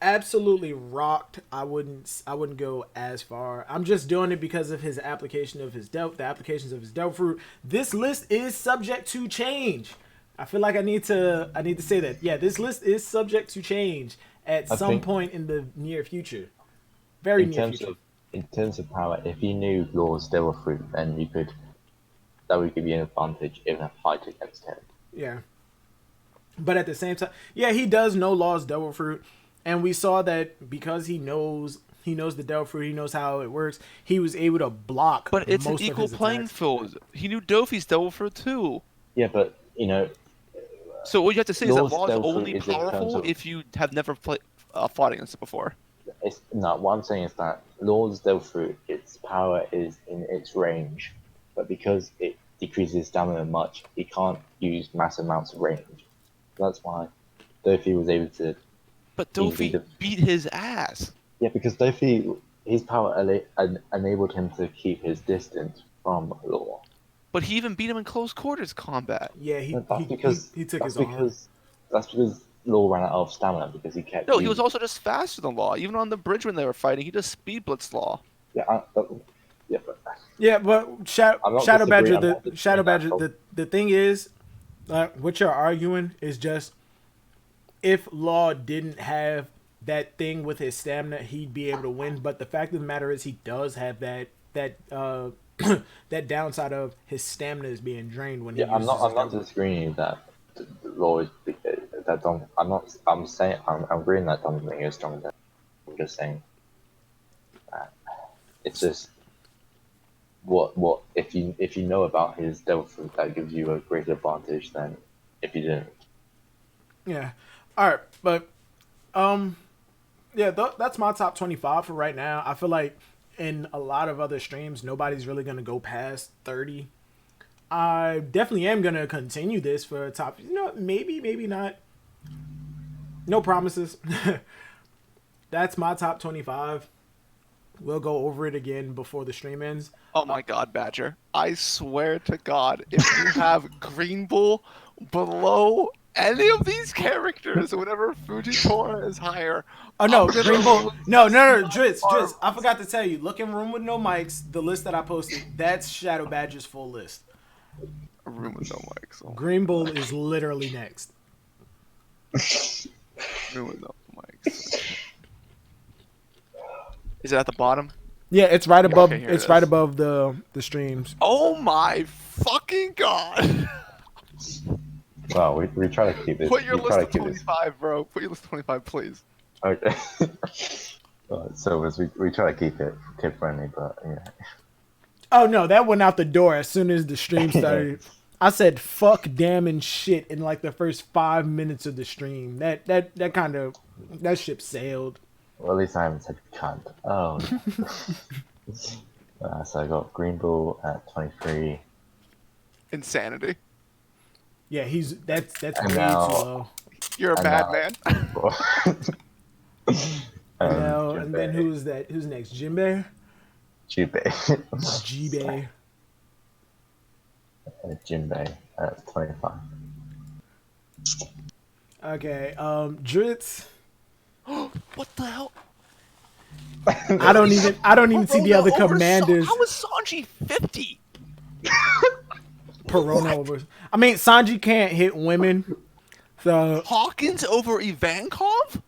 Absolutely rocked. I wouldn't go as far. I'm just doing it because of his application of his the applications of his Delph fruit. This list is subject to change. I feel like I need to say that. Yeah, this list is subject to change at I some think- point in the near future. Very near future. In terms of power, if you knew Law's Devil Fruit, then that would give you an advantage in a fight against him. Yeah. But at the same time, yeah, he does know Law's Devil Fruit, and we saw that because he knows the Devil Fruit, he knows how it works. He was able to block. But it's most an of equal his playing attacks. field. He knew Dophie's Devil Fruit too. Yeah, but So what you have to say is that Law's Law is Devil Fruit only is in terms powerful of- if you have never fought against it before. what I'm saying is that Law's Devil Fruit, its power is in its range, but because it decreases stamina much, it can't use massive amounts of range. That's why Dophie was able to. But Easily Dophie the- beat his ass. Yeah, because Dophie, his power enabled him to keep his distance from Law. But he even beat him in close quarters combat. Yeah, he That's because he took that's his arm. because that's because Law ran out of stamina because he kept. No, he was also just faster than Law. Even on the bridge when they were fighting, he just speed blitzed Law. Yeah, yeah, but Yeah, but I'm not Shadow Badger, disagreeing- I'm not Shadow Badger, disagreeing the thing is, what you're arguing is just if Law didn't have that thing with his stamina, he'd be able to win. But the fact of the matter is, he does have that that downside of his stamina is being drained when he Yeah, uses I'm not his disagreeing that Law is that don't. I'm not. I'm saying I'm agreeing that Dominic is stronger. I'm just saying that it's just what if you know about his Devil Fruit, that gives you a greater advantage than if you didn't. Yeah. All right, but yeah, that's my top 25 for right now. I feel like in a lot of other streams, nobody's really gonna go past 30. I definitely am gonna continue this for a top. Maybe not. No promises. That's my top 25. We'll go over it again before the stream ends. Oh my God, Badger! I swear to God, if you have Green Bull below any of these characters, whenever Fujitora is higher. Oh no, I'm gonna Green Bull. lose No, Drizzt. my I forgot to tell you. Look in Room with No Mics. The list that I posted. That's Shadow Badger's full list. Room with no mics. Oh, Green Bull is literally next. room with no mics. Is it at the bottom? Yeah, it's right above. Okay, here It's it right is. above the streams. Oh my fucking God! Well, we try to keep this. Put your we list try of to keep this. 25, bro. Put your list of 25, please. Okay. So as we try to keep it kid friendly, but yeah. Oh no, that went out the door as soon as the stream started. I said fuck, damn, and shit in like the first 5 minutes of the stream. That ship sailed. Well, at least I haven't said cunt. Oh. So I got Green Bull at 23. Insanity. Yeah, that's And way now- too low. You're a And bad now- man. No, and then Jinbei. who's that? Who's next? Jinbei? Jinbei. Jibei. Jinbei at 25. Okay, Drizzt. What the hell? I don't even see the other Perona over commanders. How is Sanji 50? Perona over. I mean, Sanji can't hit women. So Hawkins over Ivankov?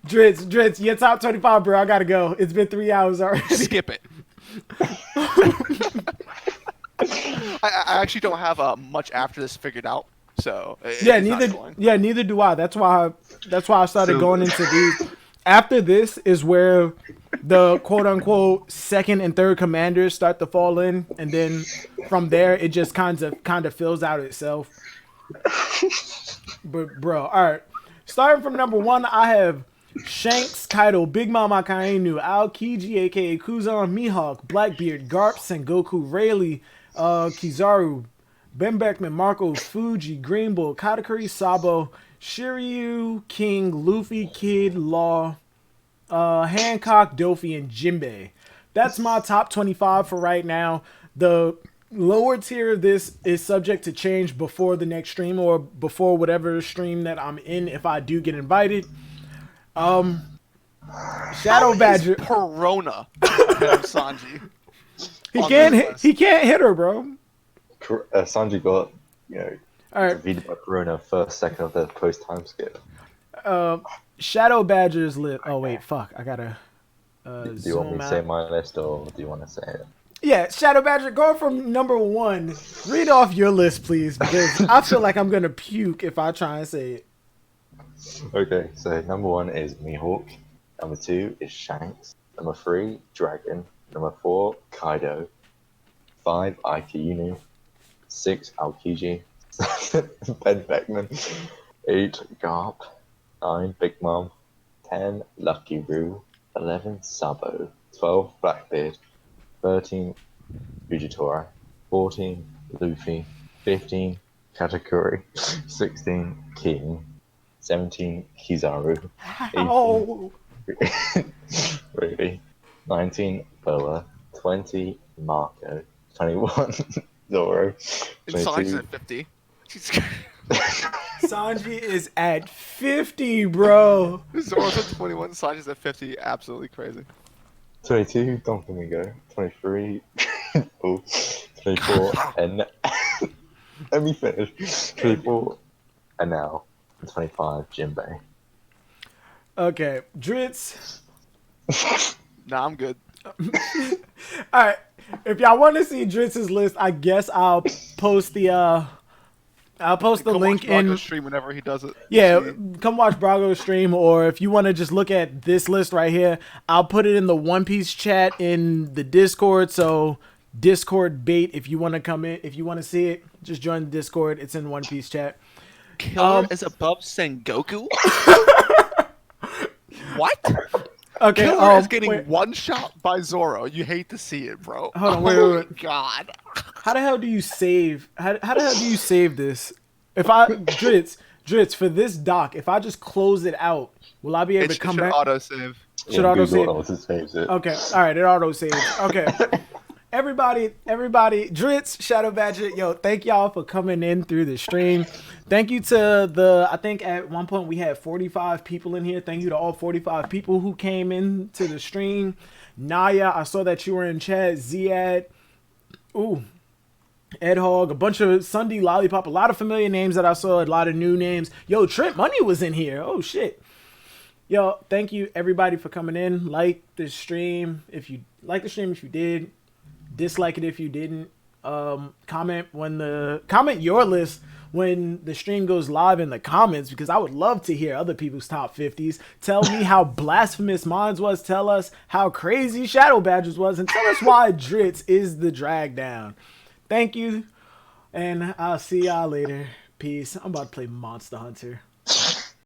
Drizzt, you're top 25, bro. I gotta go. It's been 3 hours already. Skip it. I actually don't have much after this figured out, so Yeah, it's not neither. going. Yeah, neither do I. That's why I started So- going into these. After this is where the quote unquote second and third commanders start to fall in, and then from there it just kind of fills out itself. But bro, all right. Starting from number 1, I have Shanks, Kaido, Big Mama Kainu, Aokiji, aka Kuzan, Mihawk, Blackbeard, Garp, Sengoku, Rayleigh, Kizaru, Ben Beckman, Marco, Fuji, Green Bull, Katakuri, Sabo, Shiryu, King, Luffy, Kid, Law, Hancock, Dofi, and Jinbei. That's my top 25 for right now. The lower tier of this is subject to change before the next stream or before whatever stream that I'm in if I do get invited. Shadow Badger. Perona ahead of Sanji. He on can't this hit. list. He can't hit her, bro. Sanji got, All right. defeated by Corona first second of the post time skip. Shadow Badger's lit. Oh wait, fuck. I gotta Do you want me zoom to say out. my list or do you want to say it? Yeah, Shadow Badger. Going from number 1. Read off your list, please, because I feel like I'm gonna puke if I try and say it. Okay, so number 1 is Mihawk. Number 2 is Shanks. Number 3, Dragon. Number 4, Kaido. 5, Aikinu. 6, Aokiji. 7, Ben Beckman. 8, Garp. 9, Big Mom. 10, Lucky Roo. 11, Sabo. 12, Blackbeard. 13, Fujitora. 14, Luffy. 15, Katakuri. 16, King. 17, Kizaru. 18, Oh, Ruby. 19, Boa. 20, Marco. 21, Zoro. And Sanji's 22, at 50. Sanji is at 50, bro. Zoro's at 21, Sanji's at 50. Absolutely crazy. 22, Don Flamingo. 23, oh, 24, and let me finish. 24, and now 25, Jinbei. Okay, Drizzt. Nah, I'm good. All right, if y'all want to see Dritz's list, I guess I'll post the Come link watch Marco's in. stream whenever he does it. Yeah, See? come watch Brago's stream, or if you want to just look at this list right here, I'll put it in the One Piece chat in the Discord. So Discord bait, if you want to come in, if you want to see it, just join the Discord. It's in One Piece chat. Killer is above Sengoku? What? Okay, Killer is getting wait, one shot by Zoro. You hate to see it, bro. Hold on, oh wait, wait, my wait. god. how the hell do you save? How the hell do you save this? If I Drizzt for this doc, if I just close it out, will I be able It to should come back? auto save. Should auto save? Auto saves it. Okay, all right, it auto saves. Okay, everybody, Drizzt, Shadow Badger, yo, thank y'all for coming in through the stream. Thank you to I think at one point we had 45 people in here. Thank you to all 45 people who came in to the stream. Naya, I saw that you were in chat. Ziad, ooh, Ed Hogg, a bunch of Sunday Lollipop, a lot of familiar names that I saw, a lot of new names. Yo, Trent Money was in here. Oh shit. Yo, thank you everybody for coming in. Like the stream if you like the stream, if you did. Dislike it if you didn't. Comment your list when the stream goes live in the comments, because I would love to hear other people's top 50s. Tell me how blasphemous Minds was. Tell us how crazy Shadow Badgers was, and tell us why Drizzt is the drag down. Thank you, and I'll see y'all later. Peace. I'm about to play Monster Hunter.